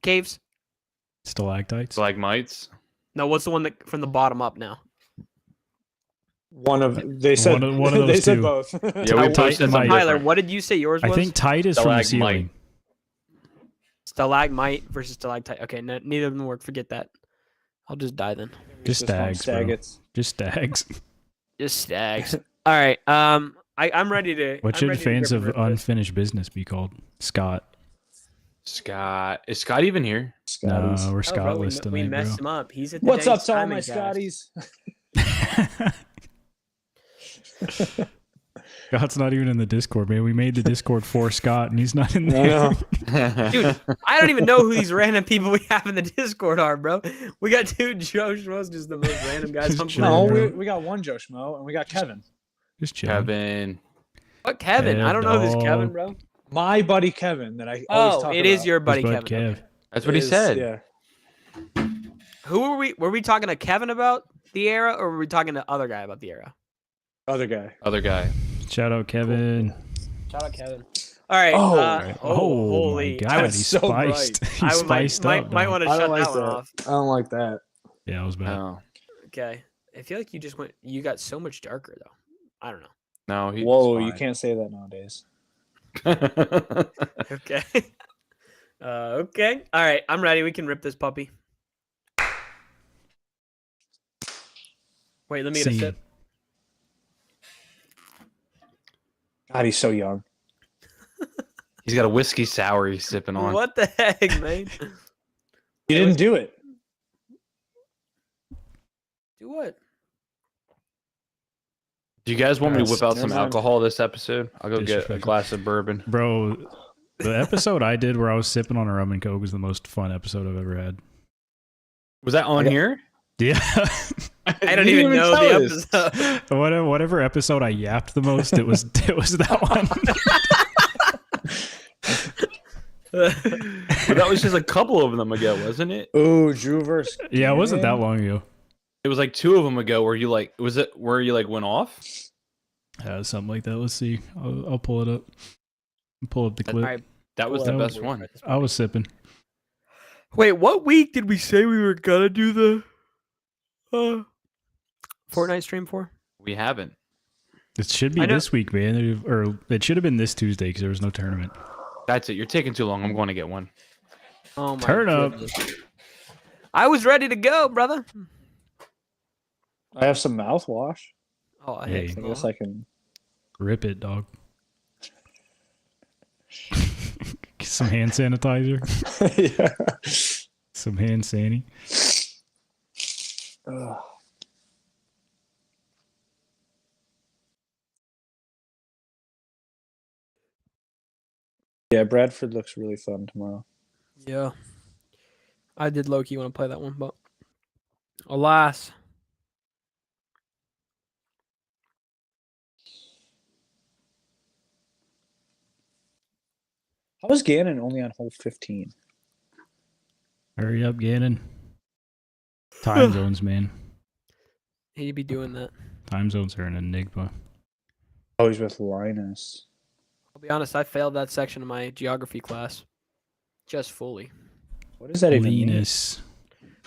Speaker 2: caves?
Speaker 3: stalactites.
Speaker 1: Stalagmites.
Speaker 2: No, what's the one that from the bottom up now?
Speaker 4: One of they said
Speaker 3: One of
Speaker 4: they
Speaker 3: those
Speaker 4: said
Speaker 3: two.
Speaker 4: both.
Speaker 1: Yeah, we
Speaker 3: Tight
Speaker 1: posted
Speaker 3: might.
Speaker 1: some
Speaker 2: Tyler,
Speaker 1: different.
Speaker 2: what did you say yours
Speaker 3: I
Speaker 2: was?
Speaker 3: think tight is from the
Speaker 1: Stalagmite.
Speaker 3: ceiling.
Speaker 2: Stalagmite versus stalactite. Okay, neither of them work. Forget that. I'll just die then.
Speaker 3: Just
Speaker 4: call them
Speaker 3: stags, bro.
Speaker 4: Staggets.
Speaker 3: Just stags.
Speaker 2: Just stags. All right. I'm ready to.
Speaker 3: What
Speaker 2: I'm
Speaker 3: should
Speaker 2: ready to
Speaker 3: fans
Speaker 2: rip
Speaker 3: of
Speaker 2: and rip this.
Speaker 3: unfinished business be called? Scott.
Speaker 1: Scott, is Scott even here?
Speaker 4: Scotties.
Speaker 3: No, we're
Speaker 2: Oh, bro,
Speaker 3: Scottless
Speaker 2: we
Speaker 3: tonight,
Speaker 2: messed
Speaker 3: bro.
Speaker 2: him up. He's at the
Speaker 4: What's up
Speaker 2: Dang
Speaker 4: to all
Speaker 2: Simon
Speaker 4: my
Speaker 2: cast.
Speaker 4: Scotties?
Speaker 3: Scott's not even in the Discord, man. We made the Discord for Scott, and he's not in
Speaker 4: I
Speaker 3: there.
Speaker 4: know.
Speaker 2: Dude, I don't even know who these random people we have in the Discord are, bro. We got two Joe Schmoes, just the most random guys
Speaker 3: Just
Speaker 2: on
Speaker 3: chilling,
Speaker 4: No,
Speaker 3: bro.
Speaker 4: we got one Joe Schmo and we got Kevin.
Speaker 3: Just chilling.
Speaker 1: Kevin.
Speaker 2: What Kevin? I don't know this
Speaker 3: Dog.
Speaker 2: Kevin, bro.
Speaker 4: My buddy Kevin that I always
Speaker 2: Oh,
Speaker 4: talk
Speaker 2: it is
Speaker 4: about.
Speaker 2: your
Speaker 3: His
Speaker 2: buddy
Speaker 3: bud
Speaker 2: Kevin.
Speaker 3: Kev.
Speaker 2: Okay.
Speaker 1: That's what he
Speaker 4: Is-
Speaker 1: said.
Speaker 4: Yeah.
Speaker 2: Who were we? Were we talking to Kevin about the era, or were we talking to other guy about the era?
Speaker 4: Other guy.
Speaker 1: Other guy.
Speaker 3: Shout out Kevin.
Speaker 2: Shout out Kevin. All right.
Speaker 4: Oh,
Speaker 3: Right.
Speaker 2: holy!
Speaker 3: my God,
Speaker 4: I was
Speaker 3: he's
Speaker 4: so
Speaker 3: spiced. He's
Speaker 2: I
Speaker 3: spiced
Speaker 2: might
Speaker 3: up.
Speaker 2: might
Speaker 3: dog.
Speaker 2: want to
Speaker 4: I
Speaker 2: shut
Speaker 4: don't like
Speaker 2: that one
Speaker 4: that.
Speaker 2: off.
Speaker 4: I don't like that.
Speaker 3: Yeah, it was bad.
Speaker 1: No,
Speaker 2: Okay. I feel like you just went. You got so much darker though. I don't know.
Speaker 1: no. He's
Speaker 4: Whoa, you
Speaker 1: fine.
Speaker 4: can't say that nowadays.
Speaker 2: Okay. Okay. All right. I'm ready. We can rip this puppy. Wait, let me get a
Speaker 3: Scene.
Speaker 2: sip.
Speaker 4: God, he's so young.
Speaker 1: He's got a whiskey sour he's sipping on.
Speaker 2: What the heck, man?
Speaker 4: You didn't do it.
Speaker 2: Do what?
Speaker 1: Do you guys want me to
Speaker 3: Yes,
Speaker 1: whip out some
Speaker 4: never mind.
Speaker 1: alcohol this episode? I'll go get a
Speaker 3: Disrespectful.
Speaker 1: glass of bourbon.
Speaker 3: Bro, the episode I did where I was sipping on a rum and coke was the most fun episode I've ever had.
Speaker 1: Was that on
Speaker 4: Okay.
Speaker 1: here?
Speaker 3: Yeah.
Speaker 2: I don't
Speaker 1: You
Speaker 2: even
Speaker 1: didn't
Speaker 2: know
Speaker 1: tell
Speaker 2: the
Speaker 1: us.
Speaker 2: episode.
Speaker 3: Whatever episode I yapped the most, it was that one.
Speaker 1: But that was just a couple of them ago, wasn't it?
Speaker 4: Ooh, Drew versus.
Speaker 3: Yeah, it wasn't that
Speaker 4: Kieran.
Speaker 3: long ago.
Speaker 1: It was like two of them ago where you like was it where you like went off?
Speaker 3: Something like that. Let's see. I'll pull it up. Pull up the clip.
Speaker 2: All right.
Speaker 1: That was
Speaker 2: Pull
Speaker 1: the
Speaker 2: out
Speaker 1: best
Speaker 2: the-
Speaker 1: one.
Speaker 3: I was sipping.
Speaker 2: Wait, what week did we say we were gonna do the Fortnite stream for?
Speaker 1: We haven't.
Speaker 3: It should be
Speaker 2: I know-
Speaker 3: this week, man. Or it should have been this Tuesday because there was no tournament.
Speaker 1: That's it. You're taking too long. I'm going to get one.
Speaker 2: Oh my
Speaker 3: Turn up.
Speaker 2: goodness. I was ready to go, brother.
Speaker 4: I have some mouthwash.
Speaker 2: Oh, I
Speaker 3: Hey.
Speaker 2: hate
Speaker 4: I guess I can.
Speaker 3: Rip it, dog. Get some hand sanitizer.
Speaker 4: Yeah.
Speaker 3: Some hand sanny.
Speaker 4: Ugh. Yeah, Bradford looks really fun tomorrow.
Speaker 2: Yeah. I did low key want to play that one, but alas.
Speaker 4: How is Gannon only on hole 15?
Speaker 3: Hurry up, Gannon. Time zones, man.
Speaker 2: He'd be doing that.
Speaker 3: Time zones are an enigma.
Speaker 4: Oh, he's with Linus.
Speaker 2: I'll be honest, I failed that section of my geography class. Just fully.
Speaker 4: What does that even mean?
Speaker 3: Linus.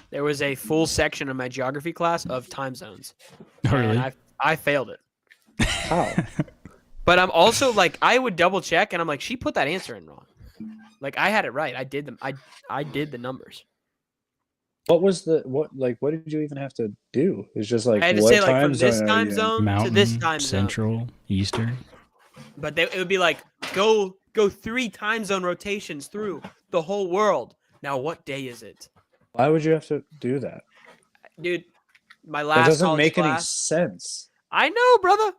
Speaker 2: There was a full section of my geography class of time zones.
Speaker 3: Oh, really?
Speaker 2: And I failed it.
Speaker 4: How?
Speaker 2: But I'm also like, I would double check and I'm like, she put that answer in wrong. Like I had it right. I did them. I did the numbers.
Speaker 4: What was what did you even have to do? It's just like
Speaker 2: I had to
Speaker 4: what
Speaker 2: say like from
Speaker 4: time
Speaker 2: this
Speaker 4: zone are
Speaker 2: time
Speaker 4: you in?
Speaker 2: zone to
Speaker 3: Mountain,
Speaker 2: this time zone.
Speaker 3: Central, Eastern.
Speaker 2: But it would be like go 3 time zone rotations through the whole world. Now what day is it,
Speaker 4: Why would you have to do that?
Speaker 2: dude? My
Speaker 4: That
Speaker 2: last
Speaker 4: doesn't
Speaker 2: college
Speaker 4: make any
Speaker 2: class.
Speaker 4: sense.
Speaker 2: I know, brother.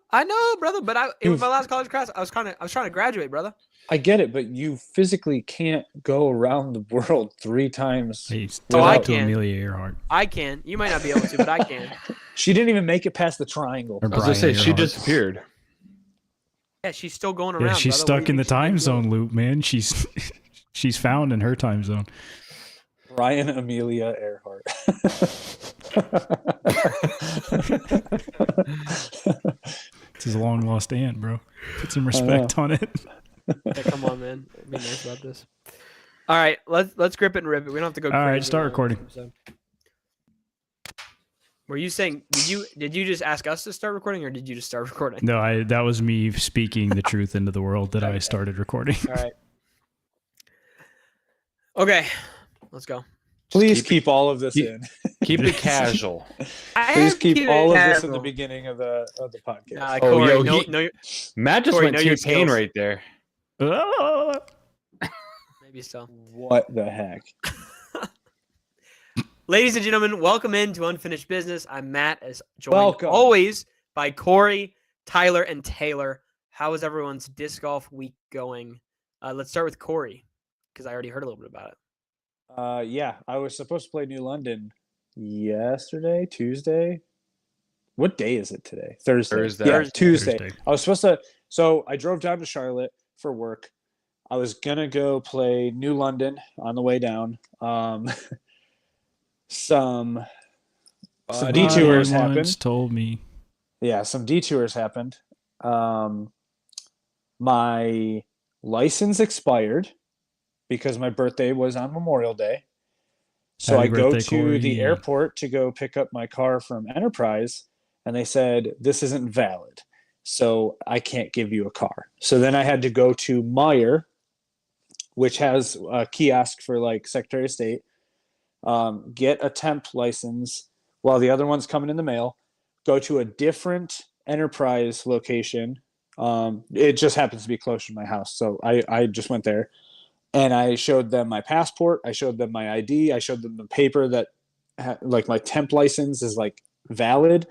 Speaker 2: But it was
Speaker 4: Dude.
Speaker 2: my last college class. I was trying to graduate, brother.
Speaker 4: I get it, but you physically can't go around the world 3 times.
Speaker 3: Hey,
Speaker 2: Oh, I
Speaker 3: talk to
Speaker 2: can.
Speaker 3: Amelia Earhart.
Speaker 2: I can. You might not be able to, but I can.
Speaker 4: She didn't even make it past the triangle.
Speaker 3: Or
Speaker 1: I was gonna say
Speaker 3: Brian
Speaker 1: she
Speaker 3: Earhart.
Speaker 1: disappeared.
Speaker 2: Yeah, she's still going around.
Speaker 3: Yeah, she's
Speaker 2: brother. What
Speaker 3: stuck
Speaker 2: do
Speaker 3: in
Speaker 2: you
Speaker 3: the
Speaker 2: think she's
Speaker 3: time
Speaker 2: gonna
Speaker 3: zone
Speaker 2: do?
Speaker 3: loop, man. She's found in her time zone.
Speaker 4: Brian Amelia Earhart.
Speaker 3: It's his long lost aunt, bro. Put some respect on it.
Speaker 2: Yeah, come on, man. Be nice about this. All right, let's grip it and rip it. We don't have to go.
Speaker 3: All right,
Speaker 2: crazy
Speaker 3: start
Speaker 2: long
Speaker 3: recording.
Speaker 2: this episode. Were you saying did you just ask us to start recording, or did you just start recording?
Speaker 3: No, that was me speaking the truth into the world that I started recording.
Speaker 2: All right. Okay, let's go.
Speaker 4: Please
Speaker 1: keep
Speaker 4: keep all of this
Speaker 1: keep-
Speaker 4: in.
Speaker 1: Keep it casual.
Speaker 4: Please keep all of this in the
Speaker 2: casual.
Speaker 4: beginning of the podcast.
Speaker 2: Nah,
Speaker 1: Oh,
Speaker 2: Corey,
Speaker 1: yo,
Speaker 2: no,
Speaker 1: he-
Speaker 2: no,
Speaker 1: Matt just
Speaker 2: Corey,
Speaker 1: went
Speaker 2: know your
Speaker 1: T-Pain
Speaker 2: skills.
Speaker 1: right there.
Speaker 2: maybe so.
Speaker 4: What the heck?
Speaker 2: Ladies and gentlemen, welcome into Unfinished Business. I'm Matt, as joined
Speaker 4: Welcome.
Speaker 2: always by Corey, Tyler, and Taylor. How is everyone's disc golf week going? Let's start with Corey, because I already heard a little bit about it.
Speaker 4: Yeah, I was supposed to play New London yesterday, Tuesday. What day is it today? Thursday.
Speaker 1: Thursday.
Speaker 4: Yeah,
Speaker 2: Thursday.
Speaker 4: Tuesday.
Speaker 3: Thursday.
Speaker 4: I was supposed to. So I drove down to Charlotte for work. I was gonna go play New London on the way down. Some detours
Speaker 3: Somebody
Speaker 4: happened.
Speaker 3: once told me.
Speaker 4: Yeah, some detours happened. My license expired because my birthday was on Memorial Day. So
Speaker 3: Happy
Speaker 4: I go
Speaker 3: birthday,
Speaker 4: to the
Speaker 3: Corey.
Speaker 4: airport to go pick up my car from Enterprise, and they said, this isn't valid. So I can't give you a car. So then I had to go to Meyer, which has a kiosk for like Secretary of State, get a temp license while the other one's coming in the mail, go to a different Enterprise location. It just happens to be close to my house. So I just went there and I showed them my passport. I showed them my ID. I showed them the paper that like my temp license is like valid.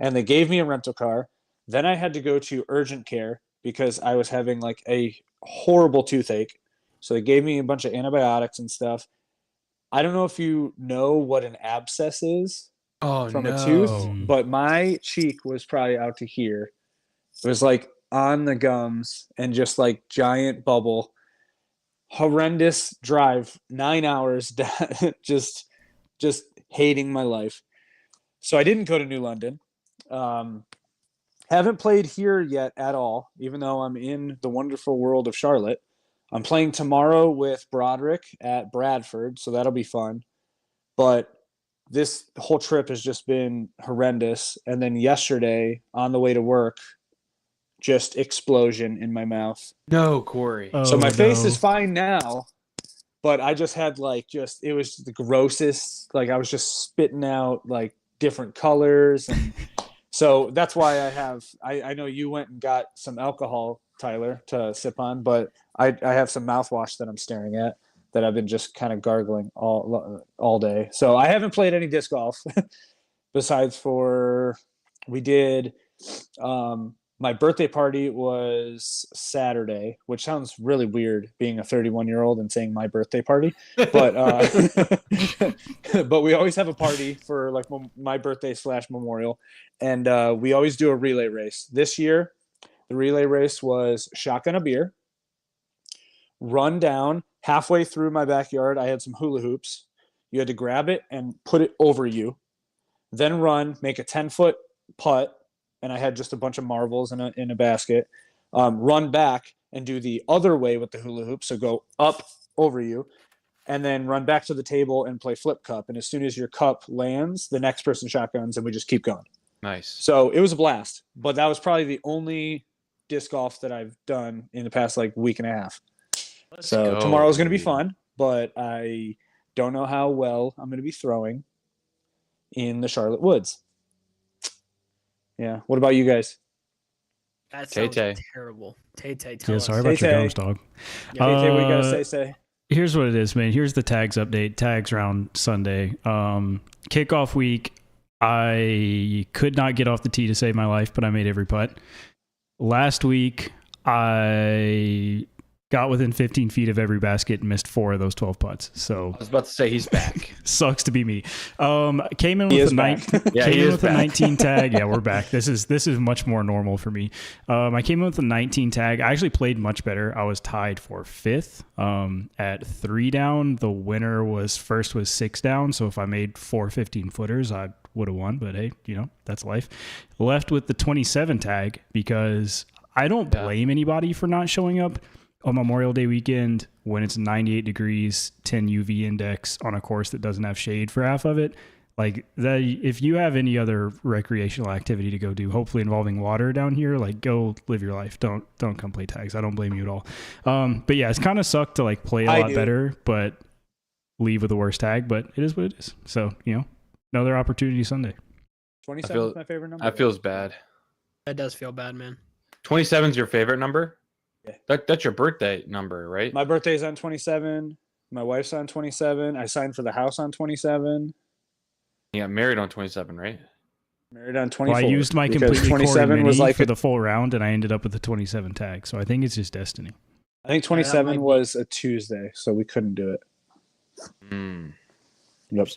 Speaker 4: And they gave me a rental car. Then I had to go to urgent care because I was having like a horrible toothache. So they gave me a bunch of antibiotics and stuff. I don't know if you know what an abscess is
Speaker 1: Oh
Speaker 4: from
Speaker 1: no.
Speaker 4: a tooth, but my cheek was probably out to here. It was like on the gums and just like giant bubble. Horrendous drive, 9 hours, just hating my life. So I didn't go to New London. Haven't played here yet at all, even though I'm in the wonderful world of Charlotte. I'm playing tomorrow with Broderick at Bradford, so that'll be fun. But this whole trip has just been horrendous. And then yesterday, on the way to work, just explosion in my mouth.
Speaker 1: No, Corey.
Speaker 4: So my face
Speaker 3: no.
Speaker 4: is fine now, but I just had it was the grossest. Like I was just spitting out like different colors. And so that's why I know you went and got some alcohol, Tyler, to sip on, but I have some mouthwash that I'm staring at that I've been just kind of gargling all day. So I haven't played any disc golf besides we did, my birthday party was Saturday, which sounds really weird being a 31-year-old and saying my birthday party, but but we always have a party for like my birthday / memorial, and we always do a relay race. This year, the relay race was shotgun a beer, run down halfway through my backyard. I had some hula hoops. You had to grab it and put it over you, then run, make a 10-foot putt. And I had just a bunch of marbles in a basket, run back and do the other way with the hula hoop. So go up over you and then run back to the table and play flip cup. And as soon as your cup lands, the next person shotguns and we just keep going.
Speaker 1: Nice.
Speaker 4: So it was a blast, but that was probably the only disc golf that I've done in the past like week and a half.
Speaker 1: Let's
Speaker 4: So
Speaker 1: go.
Speaker 4: tomorrow's going to be fun, but I don't know how well I'm going to be throwing in the Charlotte Woods. Yeah. What about you guys?
Speaker 2: That sounds
Speaker 1: Tay-Tay.
Speaker 2: terrible. Tay-Tay, tell
Speaker 3: Yeah,
Speaker 2: us.
Speaker 3: sorry about your
Speaker 4: Tay-Tay.
Speaker 3: ghost dog.
Speaker 2: Yeah.
Speaker 4: Tay-Tay, what you got
Speaker 3: Uh,
Speaker 4: to say?
Speaker 3: Here's what it is, man. Here's the tags update. Tags round Sunday. Kickoff week. I could not get off the tee to save my life, but I made every putt. Last week, I got within 15 feet of every basket and missed 4 of those 12 putts. So
Speaker 1: I was about to say he's back.
Speaker 3: sucks to be me. Came in
Speaker 4: He
Speaker 3: with
Speaker 4: is
Speaker 3: a
Speaker 4: back.
Speaker 1: Yeah,
Speaker 3: came
Speaker 1: he
Speaker 3: in
Speaker 1: is
Speaker 3: with a
Speaker 1: back.
Speaker 3: 19 tag. Yeah, we're back. This is much more normal for me. I came in with a 19 tag. I actually played much better. I was tied for 5th at 3 down. The winner was 6 down. So if I made 4 15-footers, I would have won. But hey, that's life. Left with the 27 tag because I don't blame anybody for not showing up on Memorial Day weekend when it's 98 degrees, 10 UV index on a course that doesn't have shade for half of it. Like that, if you have any other recreational activity to go do, hopefully involving water down here, like go live your life. Don't come play tags. I don't blame you at all. But yeah, it's kind of sucked to like play a
Speaker 4: I
Speaker 3: lot
Speaker 4: do.
Speaker 3: better, but leave with the worst tag. But it is what it is. So another opportunity Sunday.
Speaker 4: 27 is my favorite number.
Speaker 1: That feels bad.
Speaker 2: That does feel bad, man.
Speaker 1: 27 is your favorite number?
Speaker 4: Yeah.
Speaker 1: That's your birthday number, right?
Speaker 4: My birthday's on 27. My wife's on 27. I signed for the house on 27.
Speaker 1: You got married on 27, right?
Speaker 4: Married on 24.
Speaker 3: Well, I used my
Speaker 4: because
Speaker 3: completely
Speaker 4: 27
Speaker 3: mini
Speaker 4: was like
Speaker 3: for the full round, and I ended up with the 27 tag. So I think it's just destiny.
Speaker 4: I think
Speaker 2: might
Speaker 4: 27
Speaker 2: be-
Speaker 4: was a Tuesday, so we couldn't do it.
Speaker 1: Hmm.
Speaker 4: Yep.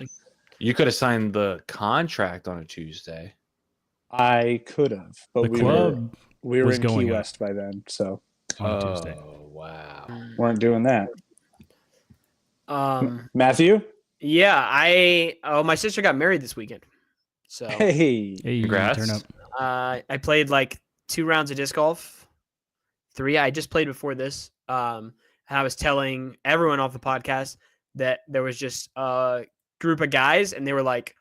Speaker 1: You could have signed the contract on a Tuesday.
Speaker 4: I could have, but
Speaker 3: The
Speaker 4: we
Speaker 3: club
Speaker 4: were
Speaker 3: was
Speaker 4: in
Speaker 3: going
Speaker 4: Key
Speaker 3: up.
Speaker 4: West by then, so
Speaker 3: on a Tuesday.
Speaker 1: Oh, wow.
Speaker 4: weren't doing that. Matthew,
Speaker 2: Yeah, my sister got married this weekend. So
Speaker 4: hey,
Speaker 3: Hey,
Speaker 1: Congrats.
Speaker 3: turn up.
Speaker 2: I played like 2 rounds of disc golf. 3 I just played before this. And I was telling everyone off the podcast that there was just a group of guys, and they were like,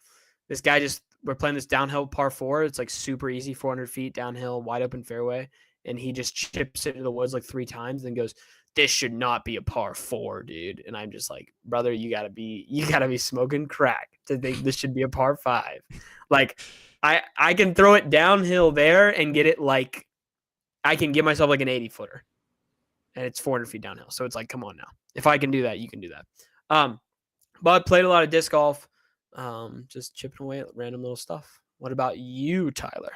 Speaker 2: this guy we're playing this downhill par 4. It's like super easy, 400 feet downhill, wide open fairway. And he just chips it into the woods like 3 times and goes, this should not be a par 4, dude. And I'm just like, brother, you gotta be smoking crack to think this should be a par 5. Like I can throw it downhill there and get it like, I can give myself like an 80-footer, and it's 400 feet downhill. So it's like, come on now. If I can do that, you can do that. But played a lot of disc golf, just chipping away at random little stuff. What about you, Tyler?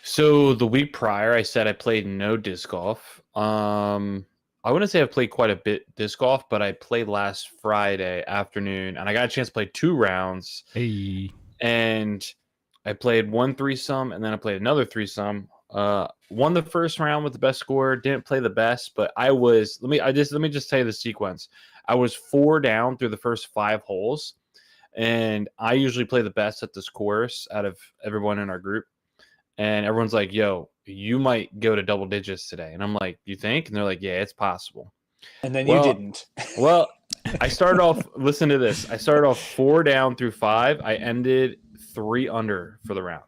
Speaker 1: So the week prior, I said I played no disc golf. I wouldn't say I've played quite a bit disc golf, but I played last Friday afternoon, and I got a chance to play 2 rounds.
Speaker 3: Hey,
Speaker 1: And I played 1 threesome, and then I played another threesome. Won the first round with the best score. Didn't play the best, but I was. Let me just tell you the sequence. I was 4 down through the first 5 holes, and I usually play the best at this course out of everyone in our group. And everyone's like, "Yo, you might go to double digits today," and I'm like, "You think?" And they're like, "Yeah, it's possible."
Speaker 4: and then
Speaker 1: Well,
Speaker 4: you didn't.
Speaker 1: Well, I started off. Listen to this. I started off 4 down through 5. I ended 3 under for the round.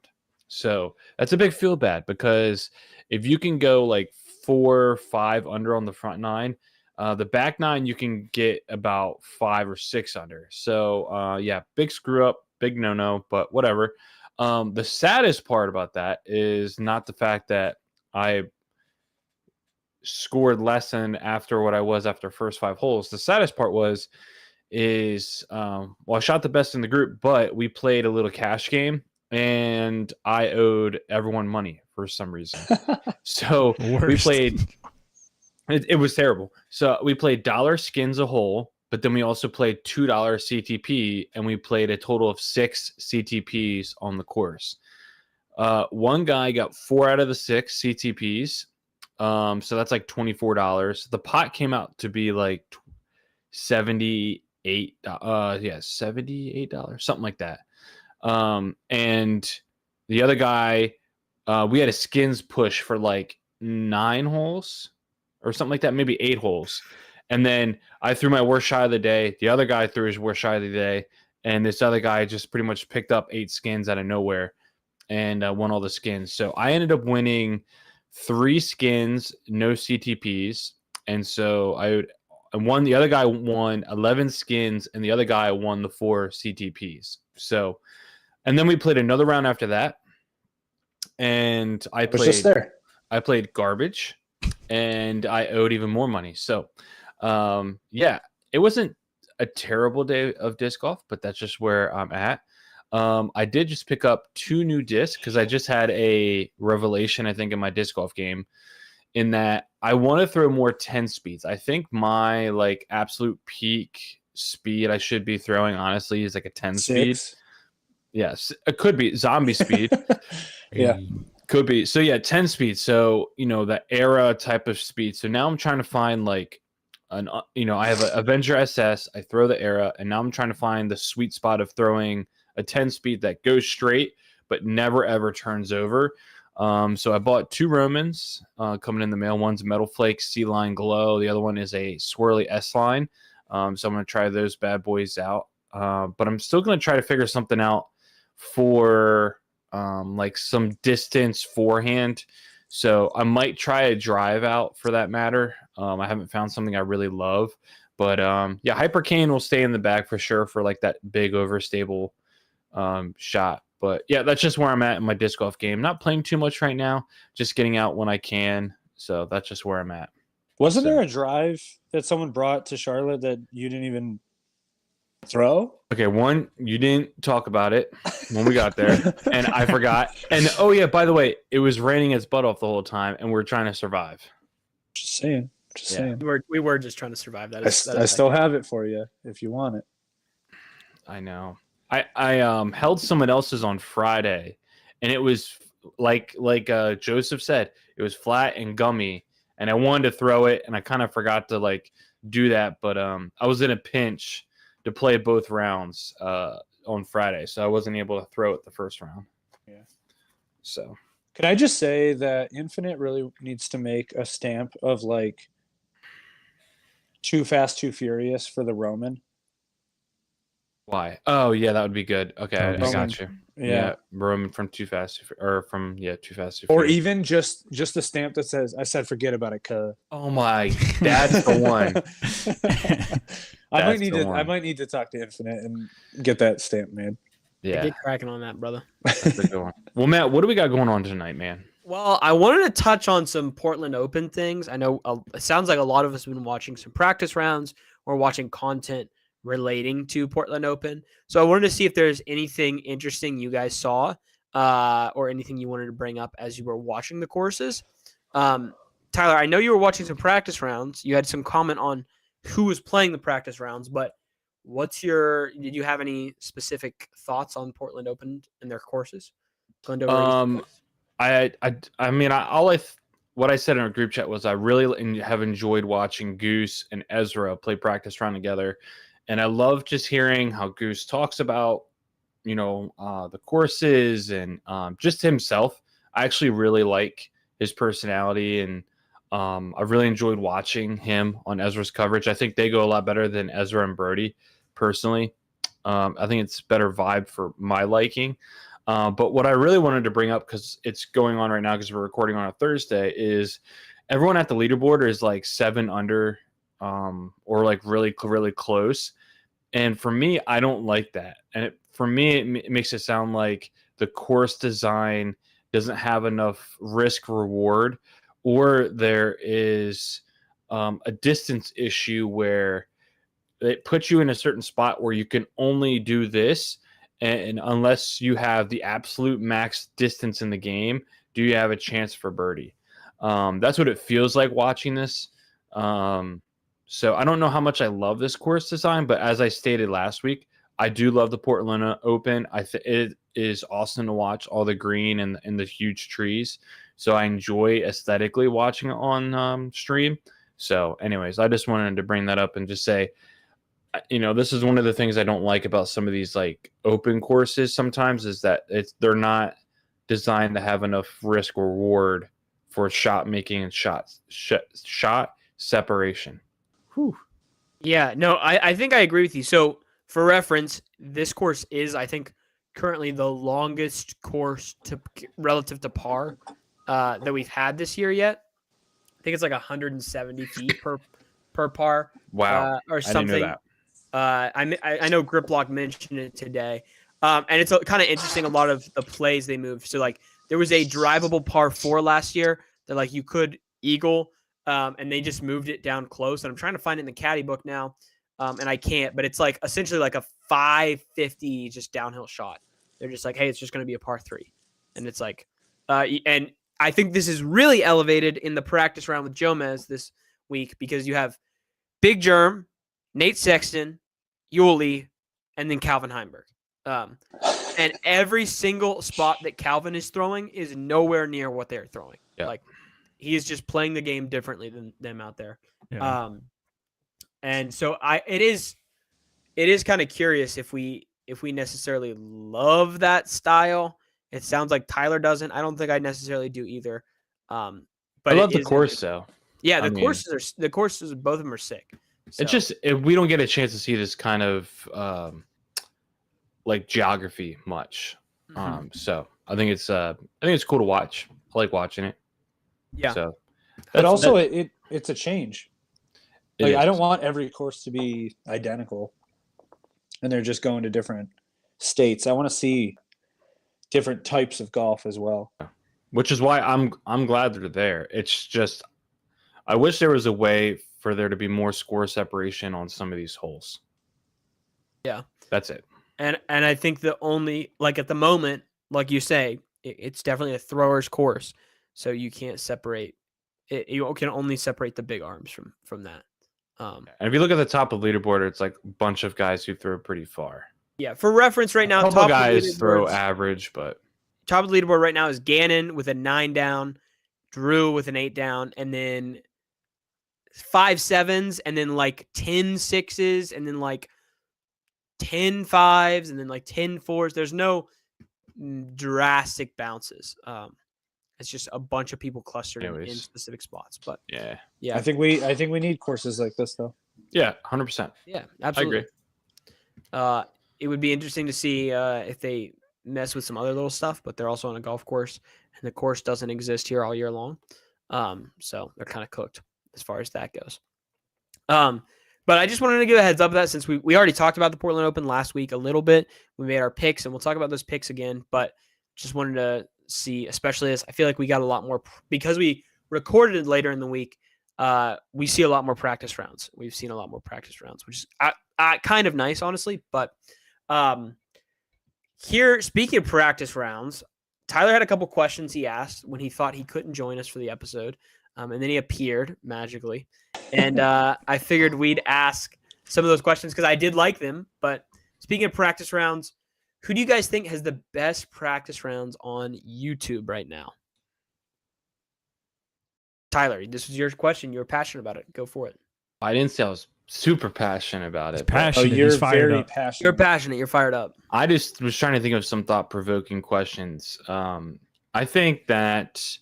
Speaker 1: So that's a big feel bad, because if you can go like 4, 5 under on the front 9, the back 9 you can get about 5 or 6 under. So yeah, big screw up, big no. But whatever. The saddest part about that is not the fact that I scored less than after what I was after first 5 holes. The saddest part is well, I shot the best in the group, but we played a little cash game, and I owed everyone money for some reason. So we
Speaker 3: worst.
Speaker 1: played. It was terrible. So we played dollar skins a hole, but then we also played $2 CTP, and we played a total of 6 CTPs on the course. One guy got 4 out of the 6 CTPs. So that's like $24. The pot came out to be like $78. $78, something like that. And the other guy, we had a skins push for like 9 holes or something like that, maybe 8 holes. And then I threw my worst shot of the day. The other guy threw his worst shot of the day. And this other guy just pretty much picked up 8 skins out of nowhere and won all the skins. So I ended up winning 3 skins, no CTPs. And so I owed and the other guy won 11 skins, and the other guy won the 4 CTPs. So, and then we played another round after that, and
Speaker 4: I was just there.
Speaker 1: I played garbage, and I owed even more money. So, yeah, it wasn't a terrible day of disc golf, but that's just where I'm at. I did just pick up 2 new discs because I just had a revelation, I think, in my disc golf game, in that I want to throw more 10 speeds. I think my like absolute peak speed I should be throwing, honestly, is like a 10 speed. Yes, it could be zombie speed.
Speaker 4: Yeah.
Speaker 1: Could be. So yeah, 10 speed. So, the era type of speed. So now I'm trying to find like I have an Avenger SS, I throw the era, and now I'm trying to find the sweet spot of throwing a 10 speed that goes straight but never ever turns over. So I bought 2 Romans coming in the mail. One's Metal Flake C-Line Glow. The other one is a Swirly S-Line. So I'm going to try those bad boys out. But I'm still going to try to figure something out for like some distance forehand. So I might try a drive out for that matter. I haven't found something I really love. But yeah, Hypercane will stay in the bag for sure for like that big overstable shot. But yeah, that's just where I'm at in my disc golf game. Not playing too much right now, just getting out when I can. So that's just where I'm at.
Speaker 4: Wasn't there a drive that someone brought to Charlotte that you didn't even throw?
Speaker 1: Okay, one, you didn't talk about it when we got there, and I forgot. And oh yeah, by the way, it was raining its butt off the whole time, and we're trying to survive.
Speaker 4: Just saying. Saying.
Speaker 2: We were just trying to survive. That
Speaker 4: I
Speaker 2: is
Speaker 4: still have it for you if you want it.
Speaker 1: I know. I held someone else's on Friday, and it was like Joseph said, it was flat and gummy, and I wanted to throw it, and I kind of forgot to like do that, but I was in a pinch to play both rounds on Friday, so I wasn't able to throw it the first round.
Speaker 4: Yeah.
Speaker 1: So
Speaker 4: could I just say that Infinite really needs to make a stamp of like Too Fast, Too Furious for the Roman?
Speaker 1: why? Oh yeah, that would be good. Okay, I
Speaker 4: Roman.
Speaker 1: got you.
Speaker 4: Yeah.
Speaker 1: Roman from Too Fast, or from Too Fast.
Speaker 4: Or even just a stamp that says, "I said forget about it, cuz."
Speaker 1: Oh my, that's the one.
Speaker 4: I might need to talk to Infinite and get that stamp made.
Speaker 1: Yeah,
Speaker 2: Get cracking on that, brother.
Speaker 1: that's a good one. Well, Matt, what do we got going on tonight, man?
Speaker 2: Well, I wanted to touch on some Portland Open things. I know it sounds like a lot of us have been watching some practice rounds or watching content relating to Portland Open. So I wanted to see if there's anything interesting you guys saw or anything you wanted to bring up as you were watching the courses. Tyler, I know you were watching some practice rounds. You had some comment on who was playing the practice rounds, but did you have any specific thoughts on Portland Open and their courses?
Speaker 1: What I said in our group chat was I really have enjoyed watching Goose and Ezra play practice round together. And I love just hearing how Goose talks about, the courses and just himself. I actually really like his personality, and I really enjoyed watching him on Ezra's coverage. I think they go a lot better than Ezra and Brody, personally. I think it's better vibe for my liking. But what I really wanted to bring up, because it's going on right now because we're recording on a Thursday, is everyone at the leaderboard is like 7 under or like really, really close. And for me, I don't like that. And for me, it makes it sound like the course design doesn't have enough risk reward, or there is a distance issue where it puts you in a certain spot where you can only do this. And unless you have the absolute max distance in the game, do you have a chance for birdie? That's what it feels like watching this. So I don't know how much I love this course design, but as I stated last week, I do love the Portland Open. It is awesome to watch all the green and the huge trees. So I enjoy aesthetically watching it on stream. So anyways, I just wanted to bring that up and just say, this is one of the things I don't like about some of these like open courses sometimes, is that they're not designed to have enough risk reward for shot making and shot separation. Whew.
Speaker 2: Yeah, no, I think I agree with you. So for reference, this course is, I think, currently the longest course relative to par that we've had this year yet. I think it's like 170 feet per par.
Speaker 1: Wow.
Speaker 2: or
Speaker 1: I didn't
Speaker 2: something.
Speaker 1: know that.
Speaker 2: I know Griplock mentioned it today, and it's kind of interesting. A lot of the plays they moved. So like there was a drivable par 4 last year that like you could eagle, and they just moved it down close. And I'm trying to find it in the caddy book now, and I can't. But it's like essentially like a 550 just downhill shot. They're just like, hey, it's just going to be a par 3, and it's like, and I think this is really elevated in the practice round with Jomez this week because you have Big Germ, Nate Sexton, Yuli, and then Calvin Heimberg. And every single spot that Calvin is throwing is nowhere near what they're throwing.
Speaker 1: Yeah.
Speaker 2: Like he is just playing the game differently than them out there.
Speaker 3: Yeah.
Speaker 2: And so it is kind of curious if we necessarily love that style. It sounds like Tyler doesn't. I don't think I necessarily do either. But
Speaker 1: I love the course though.
Speaker 2: Yeah,
Speaker 1: I mean,
Speaker 2: the courses, both of them are sick. So.
Speaker 1: It's just we don't get a chance to see this kind of like geography much. So I think it's cool to watch. I like watching it.
Speaker 2: Yeah.
Speaker 1: So,
Speaker 4: But also it's a change. Like I
Speaker 1: is.
Speaker 4: don't want every course to be identical, and they're just going to different states. I want to see different types of golf as well.
Speaker 1: Which is why I'm glad they're there. It's just I wish there was a way for there to be more score separation on some of these holes.
Speaker 2: Yeah.
Speaker 1: That's it.
Speaker 2: And I think the only like at the moment, like you say, it's definitely a thrower's course, so you can't separate it. You can only separate the big arms from that.
Speaker 1: And if you look at the top of the leaderboard, it's like a bunch of guys who throw pretty far.
Speaker 2: Yeah. For reference, right now,
Speaker 1: A couple
Speaker 2: top
Speaker 1: guys
Speaker 2: of the
Speaker 1: throw
Speaker 2: leaderboards-
Speaker 1: average, but
Speaker 2: top of the leaderboard right now is Gannon with a 9 down, Drew with an 8 down, and then 5 7s, and then like 10 6s, and then like 10 5s, and then like 10 4s. There's no drastic bounces. It's just a bunch of people clustered in specific spots. But
Speaker 1: yeah.
Speaker 4: I think we need courses like this though.
Speaker 1: Yeah, 100%.
Speaker 2: Yeah, absolutely.
Speaker 1: I agree.
Speaker 2: It would be interesting to see if they mess with some other little stuff, but they're also on a golf course, and the course doesn't exist here all year long. So they're kind of cooked as far as that goes. But I just wanted to give a heads up of that since we already talked about the Portland Open last week a little bit. We made our picks, and we'll talk about those picks again. But just wanted to see, especially as I feel like we got a lot more because we recorded it later in the week. We see a lot more practice rounds. We've seen a lot more practice rounds, which is kind of nice, honestly. But here, speaking of practice rounds, Tyler had a couple questions he asked when he thought he couldn't join us for the episode. And then he appeared magically. And I figured we'd ask some of those questions because I did like them. But speaking of practice rounds, who do you guys think has the best practice rounds on YouTube right now? Tyler, this was your question. You were passionate about it. Go for it.
Speaker 1: I didn't say I was super passionate about it.
Speaker 3: He's passionate.
Speaker 4: you're
Speaker 3: He's fired
Speaker 4: very
Speaker 3: up.
Speaker 4: passionate.
Speaker 2: You're passionate. You're fired up.
Speaker 1: I just was trying to think of some thought-provoking questions. I think that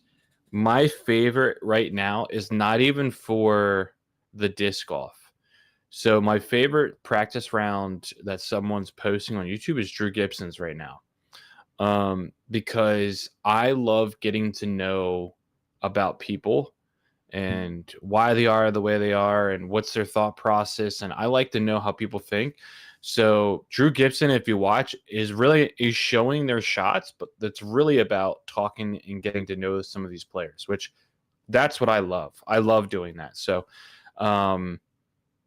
Speaker 1: my favorite right now is not even for the disc golf. So my favorite practice round that someone's posting on YouTube is Drew Gibson's right now. Because I love getting to know about people and why they are the way they are and what's their thought process. And I like to know how people think. So Drew Gibson, if you watch, is showing their shots, but that's really about talking and getting to know some of these players, which that's what I love. I love doing that. So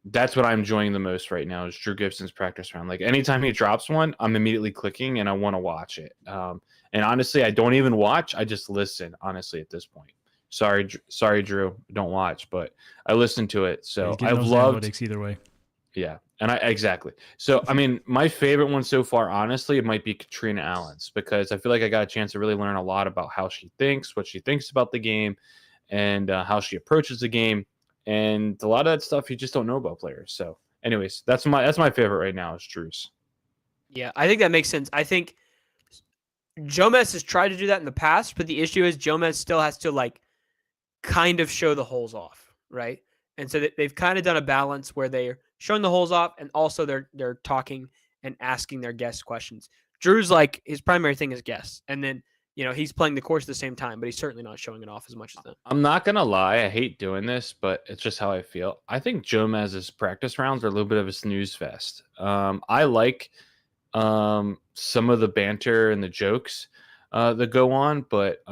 Speaker 1: that's what I'm enjoying the most right now is Drew Gibson's practice round. Like anytime he drops one, I'm immediately clicking and I want to watch it. And honestly, I don't even watch. I just listen, honestly, at this point. Sorry, Drew, don't watch, but I listen to it. So I've loved
Speaker 3: analytics either way.
Speaker 1: Yeah. And exactly. So, I mean, my favorite one so far, honestly, it might be Katrina Allen's because I feel like I got a chance to really learn a lot about how she thinks, what she thinks about the game, and how she approaches the game. And a lot of that stuff you just don't know about players. So, anyways, that's my favorite right now is Drew's.
Speaker 2: Yeah, I think that makes sense. I think Jomez has tried to do that in the past, but the issue is Jomez still has to like kind of show the holes off, right? And so they've kind of done a balance where they're showing the holes off and also they're talking and asking their guests questions. Drew's like his primary thing is guests, and then he's playing the course at the same time, but he's certainly not showing it off as much as them.
Speaker 1: I'm not gonna lie, I hate doing this, but it's just how I feel. I think Jomaz's practice rounds are a little bit of a snooze fest. I like some of the banter and the jokes that go on, but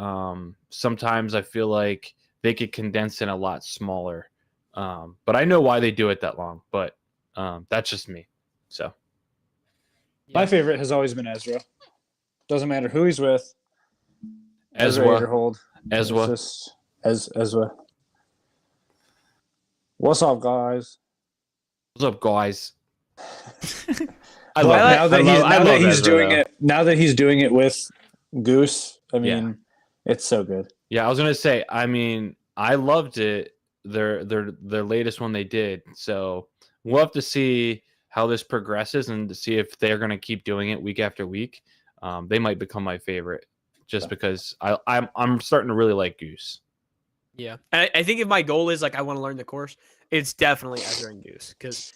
Speaker 1: sometimes I feel like they could condense in a lot smaller. But I know why they do it that long, but that's just me. So
Speaker 4: My favorite has always been Ezra. Doesn't matter who he's with. Ezra
Speaker 1: Ezra,
Speaker 4: Hold.
Speaker 1: Ezra.
Speaker 4: It's just Ezra. What's up, guys?
Speaker 1: What's up, guys?
Speaker 4: I
Speaker 1: love it.
Speaker 4: now that
Speaker 1: I love
Speaker 4: he's
Speaker 1: Ezra,
Speaker 4: doing
Speaker 1: though.
Speaker 4: it. Now that he's doing it with Goose, I mean, it's so good.
Speaker 1: Yeah, I was gonna say. I mean, I loved it. Their latest one they did. So we'll have to see how this progresses and to see if they're gonna keep doing it week after week. They might become my favorite just because I'm starting to really like Goose.
Speaker 2: Yeah, and I think if my goal is like I want to learn the course, it's definitely Ezra and Goose because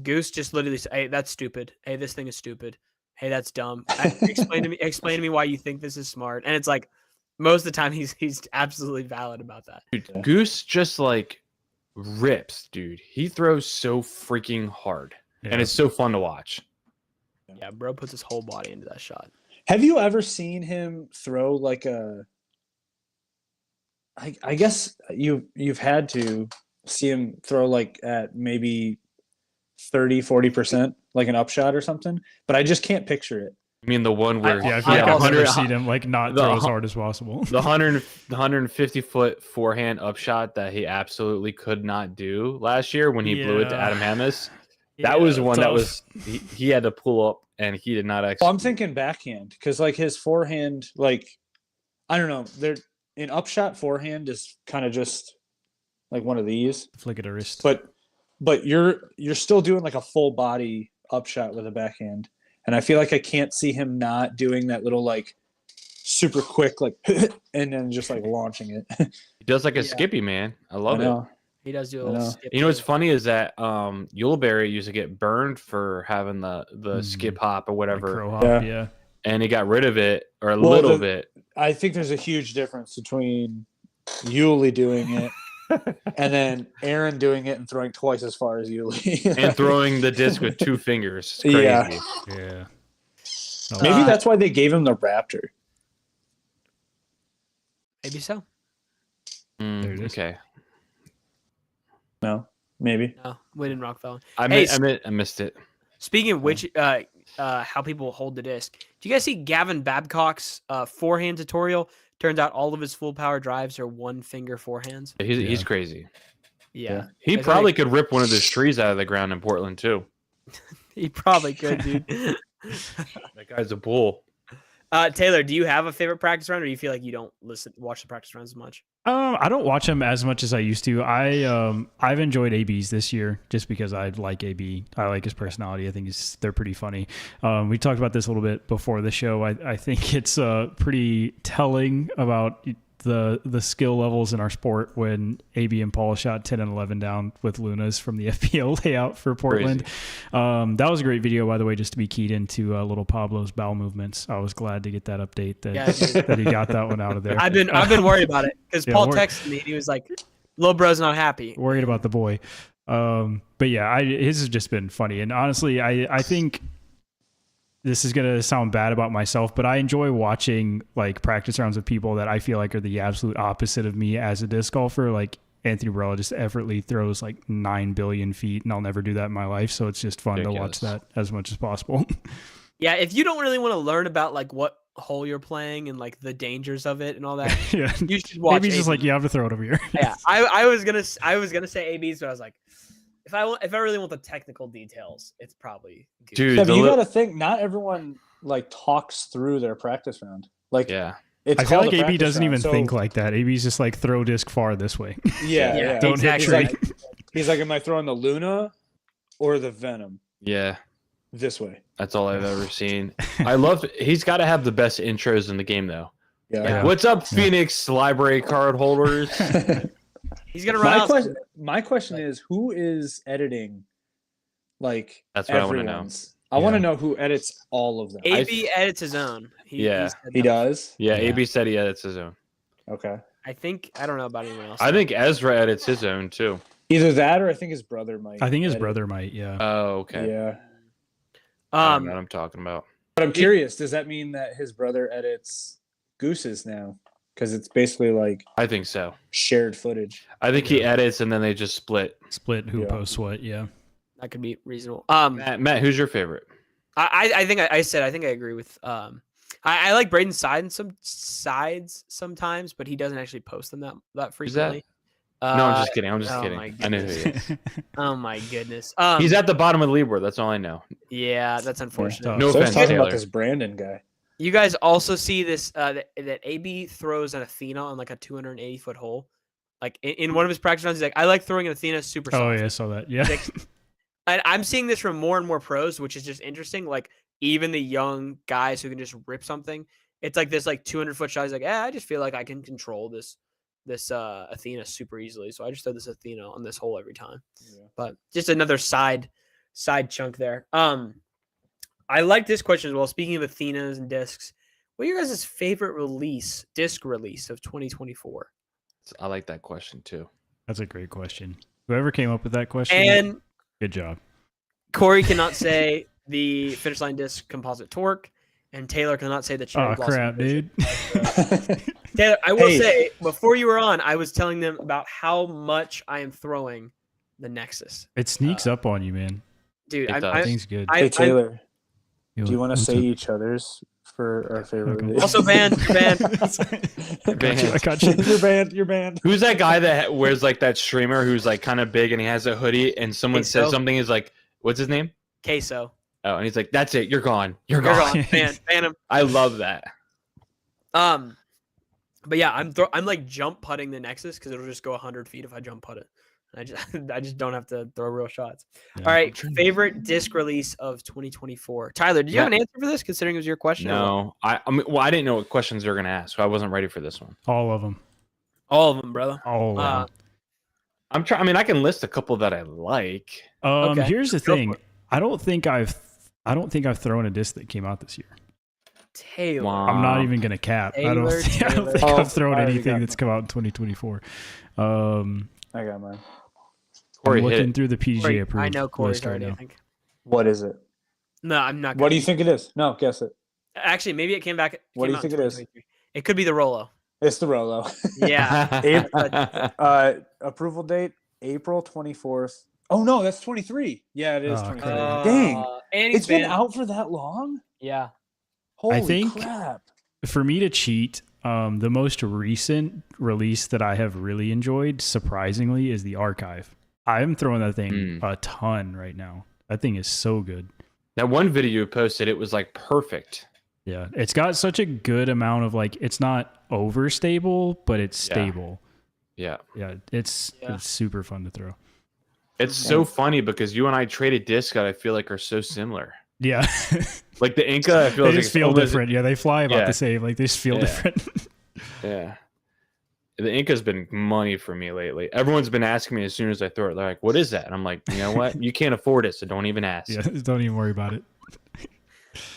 Speaker 2: Goose just literally say, "Hey, that's stupid. Hey, this thing is stupid. Hey, that's dumb. Explain to me why you think this is smart." And it's like most of the time he's absolutely valid about that.
Speaker 1: Dude, Goose just like rips, dude. He throws so freaking hard, and it's so fun to watch.
Speaker 2: Yeah, bro puts his whole body into that shot.
Speaker 4: Have you ever seen him throw like a? I guess you've had to see him throw like at maybe 30-40%, like an upshot or something, but I just can't picture it.
Speaker 1: I mean, the one where
Speaker 3: Yeah, I
Speaker 1: he
Speaker 3: feel like
Speaker 1: had
Speaker 3: I've never
Speaker 1: 100
Speaker 3: seen him like not
Speaker 1: the
Speaker 3: throw as
Speaker 1: hu-
Speaker 3: hard as possible.
Speaker 1: the 150-foot forehand upshot that he absolutely could not do last year when he blew it to
Speaker 3: Yeah.
Speaker 1: Adam Hammes. That was one that
Speaker 3: tough.
Speaker 1: was he had to pull up and he did not
Speaker 4: Well,
Speaker 1: execute.
Speaker 4: I'm thinking backhand because like his forehand, like I don't know, there an upshot forehand is kind of just like one of these,
Speaker 3: Flick of the wrist.
Speaker 4: but you're still doing like a full body upshot with a backhand, and I feel like I can't see him not doing that little like super quick like and then just like launching it.
Speaker 1: He does like a
Speaker 2: Yeah.
Speaker 1: Skippy, man. I
Speaker 4: I
Speaker 1: love it.
Speaker 4: know.
Speaker 2: He does do a
Speaker 4: I
Speaker 2: little
Speaker 4: know.
Speaker 2: skip.
Speaker 1: You know what's
Speaker 2: too.
Speaker 1: funny is that Yuleberry used to get burned for having the skip hop or
Speaker 3: Like
Speaker 1: whatever,
Speaker 3: crow hop,
Speaker 4: Yeah.
Speaker 3: yeah.
Speaker 1: and he got rid of it or a
Speaker 4: Well,
Speaker 1: little bit.
Speaker 4: I think there's a huge difference between Yuli doing it and then Aaron doing it and throwing twice as far as Yuli.
Speaker 1: And throwing the disc with 2 fingers. It's crazy.
Speaker 4: Yeah.
Speaker 3: Yeah.
Speaker 4: Maybe that's why they gave him the Raptor.
Speaker 2: Maybe so.
Speaker 3: There it is.
Speaker 1: Okay.
Speaker 4: No, maybe.
Speaker 2: No, we didn't rock felon.
Speaker 1: I missed it.
Speaker 2: Speaking of which, how people hold the disc. Do you guys see Gavin Babcock's forehand tutorial? Turns out all of his full power drives are 1-finger forehands.
Speaker 1: He's
Speaker 3: Yeah.
Speaker 1: crazy.
Speaker 2: Yeah,
Speaker 1: He
Speaker 2: I feel
Speaker 1: probably
Speaker 2: like
Speaker 1: could rip one of those trees out of the ground in Portland too.
Speaker 2: he probably could, dude.
Speaker 1: That guy's a bull.
Speaker 2: Taylor, do you have a favorite practice round, or do you feel like you don't watch the practice rounds as much?
Speaker 3: I don't watch them as much as I used to. I've enjoyed ABs this year just because I like AB. I like his personality. I think they're pretty funny. We talked about this a little bit before the show. I think it's pretty telling about the skill levels in our sport when AB and Paul shot 10 and 11 down with Lunas from the FPL layout for Portland. That was a great video, by the way, just to be keyed into little Pablo's bowel movements. I was glad to get that update that he got that one out of there.
Speaker 2: I've been worried about it because
Speaker 3: Yeah,
Speaker 2: Paul
Speaker 3: we're-
Speaker 2: texted me and he was like, "Lil bro's not happy."
Speaker 3: Worried about the boy. But yeah, his has just been funny. And honestly, I think this is going to sound bad about myself, but I enjoy watching like practice rounds of people that I feel like are the absolute opposite of me as a disc golfer. Like Anthony Barella just effortlessly throws like 9 billion feet, and I'll never do that in my life. So it's just fun to watch that as much as possible.
Speaker 2: Yeah, if you don't really want to learn about like what hole you're playing and like the dangers of it and all that,
Speaker 3: Yeah.
Speaker 2: you should watch.
Speaker 3: Maybe he's just
Speaker 2: AB.
Speaker 3: like, you have to throw it over here.
Speaker 2: Yeah, I was gonna say ABs, but I was like, if I really want the technical details, it's probably Goose.
Speaker 1: Dude,
Speaker 4: Yeah, but you got to think. Not everyone like talks through their practice round. Like,
Speaker 1: yeah.
Speaker 4: it's
Speaker 3: I feel
Speaker 4: called
Speaker 3: like
Speaker 4: a
Speaker 3: AB
Speaker 4: practice
Speaker 3: doesn't
Speaker 4: round,
Speaker 3: even
Speaker 4: so-
Speaker 3: think like that. AB's just like throw disc far this way.
Speaker 4: Yeah,
Speaker 2: Yeah,
Speaker 4: yeah.
Speaker 3: Don't
Speaker 2: exactly.
Speaker 3: hit tree.
Speaker 4: He's like, am I throwing the Luna or the Venom
Speaker 1: Yeah.
Speaker 4: this way?
Speaker 1: That's all I've ever seen. I love he's got to have the best intros in the game though.
Speaker 2: Yeah.
Speaker 1: What's up, Phoenix library card holders?
Speaker 2: He's gonna run
Speaker 4: My question is, who is editing like
Speaker 1: That's what I wanna know.
Speaker 4: everyone's? I want to
Speaker 3: Yeah.
Speaker 4: know who edits all of them.
Speaker 2: AB edits his own.
Speaker 1: Yeah.
Speaker 2: said
Speaker 4: He
Speaker 2: that.
Speaker 4: does.
Speaker 1: Yeah,
Speaker 3: Yeah.
Speaker 1: AB said he edits his own.
Speaker 4: Okay.
Speaker 2: I don't know about anyone else.
Speaker 1: I think Ezra edits his own too.
Speaker 4: Either that or I think his brother might.
Speaker 3: I think his
Speaker 4: edit.
Speaker 3: brother might. Yeah.
Speaker 1: Oh, okay.
Speaker 4: Yeah.
Speaker 1: I don't know what I'm talking about.
Speaker 4: But I'm curious. Does that mean that his brother edits Goose's now? Because it's basically like
Speaker 1: I think so.
Speaker 4: shared footage.
Speaker 1: I think he edits and then they just split.
Speaker 3: Split who
Speaker 4: Yeah.
Speaker 3: posts what. Yeah.
Speaker 2: that could be reasonable.
Speaker 1: Matt, who's your favorite?
Speaker 2: I think I think I agree with I like Braden's sides sometimes, but he doesn't actually post them that
Speaker 1: Who's that?
Speaker 2: frequently.
Speaker 1: No, I'm just kidding. I'm just
Speaker 2: oh
Speaker 1: kidding.
Speaker 2: my
Speaker 1: I know who he is.
Speaker 2: Oh my goodness.
Speaker 1: He's at the bottom of the leaderboard. That's all I know.
Speaker 2: yeah, that's unfortunate.
Speaker 3: Yeah.
Speaker 1: No
Speaker 4: so I was
Speaker 1: offense,
Speaker 4: talking
Speaker 1: Taylor.
Speaker 4: about this Brandon guy.
Speaker 2: You guys also see this that AB throws an Athena on like a 280-foot hole. Like in one of his practice rounds, he's like, I like throwing an Athena super soft.
Speaker 3: Oh yeah, I saw that. Yeah.
Speaker 2: And I'm seeing this from more and more pros, which is just interesting. Like even the young guys who can just rip something. It's like this like 200-foot shot. He's like, I just feel like I can control this Athena super easily. So I just throw this Athena on this hole every time.
Speaker 4: Yeah.
Speaker 2: But just another side chunk there. I like this question as well. Speaking of Athenas and discs, what are your guys' favorite disc release of 2024?
Speaker 1: I like that question too.
Speaker 3: That's a great question. Whoever came up with that question,
Speaker 2: And
Speaker 3: good job.
Speaker 2: Corey cannot say the Finish Line Disc Composite Torque, and Taylor cannot say the Cherry
Speaker 3: Oh
Speaker 2: Blossom
Speaker 3: crap,
Speaker 2: Vision.
Speaker 3: dude.
Speaker 2: Taylor, I will
Speaker 4: Hey.
Speaker 2: say, before you were on, I was telling them about how much I am throwing the Nexus.
Speaker 3: It sneaks up on you, man.
Speaker 2: Dude,
Speaker 1: It
Speaker 2: I'm,
Speaker 1: does.
Speaker 2: I'm,
Speaker 3: Thing's good.
Speaker 2: I-
Speaker 4: Hey Taylor,
Speaker 3: Yo,
Speaker 4: do you want to
Speaker 3: what's
Speaker 4: say
Speaker 3: up?
Speaker 4: each other's for our favorite?
Speaker 3: Okay.
Speaker 4: release?
Speaker 2: also banned. Banned.
Speaker 3: I got you. I got you.
Speaker 4: You're banned. You're banned.
Speaker 1: Who's that guy that wears like that streamer who's like kind of big and he has a hoodie and someone
Speaker 2: Queso.
Speaker 1: says something? He's like, what's his name?
Speaker 2: Queso.
Speaker 1: Oh, and he's like, that's it. You're gone. You're
Speaker 2: You're
Speaker 1: gone.
Speaker 2: gone. Ban him.
Speaker 1: I love that.
Speaker 2: But yeah, I'm like jump putting the Nexus because it'll just go 100 feet if I jump putt it. I just don't have to throw real shots.
Speaker 3: Yeah.
Speaker 2: All right, favorite disc release of 2024. Tyler, did you have an answer for this? Considering it was your question. or what?
Speaker 1: No, I mean, well, I didn't know what questions they were gonna ask, so I wasn't ready for this one.
Speaker 3: All of them.
Speaker 2: All of them, brother.
Speaker 3: All of them.
Speaker 1: I'm trying. I mean, I can list a couple that I like.
Speaker 2: okay.
Speaker 3: Here's the
Speaker 2: Go
Speaker 3: thing.
Speaker 2: for it.
Speaker 3: I don't think I've thrown a disc that came out this year.
Speaker 2: Taylor.
Speaker 1: Wow.
Speaker 3: I'm not even gonna cap. I don't
Speaker 2: Taylor,
Speaker 3: think
Speaker 2: Taylor.
Speaker 4: Oh,
Speaker 3: I've thrown
Speaker 4: I already
Speaker 3: anything
Speaker 4: got
Speaker 3: that's come out in 2024.
Speaker 4: I got mine.
Speaker 1: Corey,
Speaker 3: I'm
Speaker 1: hit
Speaker 3: looking
Speaker 1: it.
Speaker 3: through the PGA
Speaker 2: Corey,
Speaker 3: approved
Speaker 2: I know Corey's
Speaker 3: list right
Speaker 2: already. I
Speaker 3: now.
Speaker 2: think.
Speaker 4: What is it?
Speaker 2: No, I'm not.
Speaker 4: What do you think it is? No, guess it.
Speaker 2: Actually, maybe it came back.
Speaker 4: What do you
Speaker 2: came out in
Speaker 4: think it is?
Speaker 2: 2023. It could be the Rolo.
Speaker 4: It's the Rolo.
Speaker 2: Yeah.
Speaker 4: Approval date April 24th. Oh no, that's 23. Yeah, it is
Speaker 3: Oh,
Speaker 4: 23.
Speaker 3: crap.
Speaker 4: Dang,
Speaker 2: And he's
Speaker 4: it's been
Speaker 2: banned.
Speaker 4: out for that long.
Speaker 2: Yeah.
Speaker 4: Holy
Speaker 3: think-
Speaker 4: crap!
Speaker 3: For me to cheat, the most recent release that I have really enjoyed, surprisingly, is the Archive. I'm throwing that thing a ton right now. That thing is so good.
Speaker 1: That one video you posted, it was like perfect.
Speaker 3: Yeah, it's got such a good amount of like, it's not overstable, but it's
Speaker 1: Yeah.
Speaker 3: stable.
Speaker 1: Yeah.
Speaker 3: Yeah, it's super fun to throw.
Speaker 1: It's so funny because you and I traded discs that I feel like are so similar.
Speaker 3: Yeah,
Speaker 1: Like the Inca, I feel
Speaker 3: they
Speaker 1: like
Speaker 3: just
Speaker 1: it's
Speaker 3: feel
Speaker 1: almost-
Speaker 3: different. Yeah, they fly about
Speaker 1: Yeah.
Speaker 3: the same. Like they just feel
Speaker 1: Yeah.
Speaker 3: different.
Speaker 1: Yeah. The Inca's been money for me lately. Everyone's been asking me as soon as I throw it. They're like, what is that? And I'm like, you know what? You can't afford it, so don't even ask.
Speaker 3: Yeah, don't even worry about it.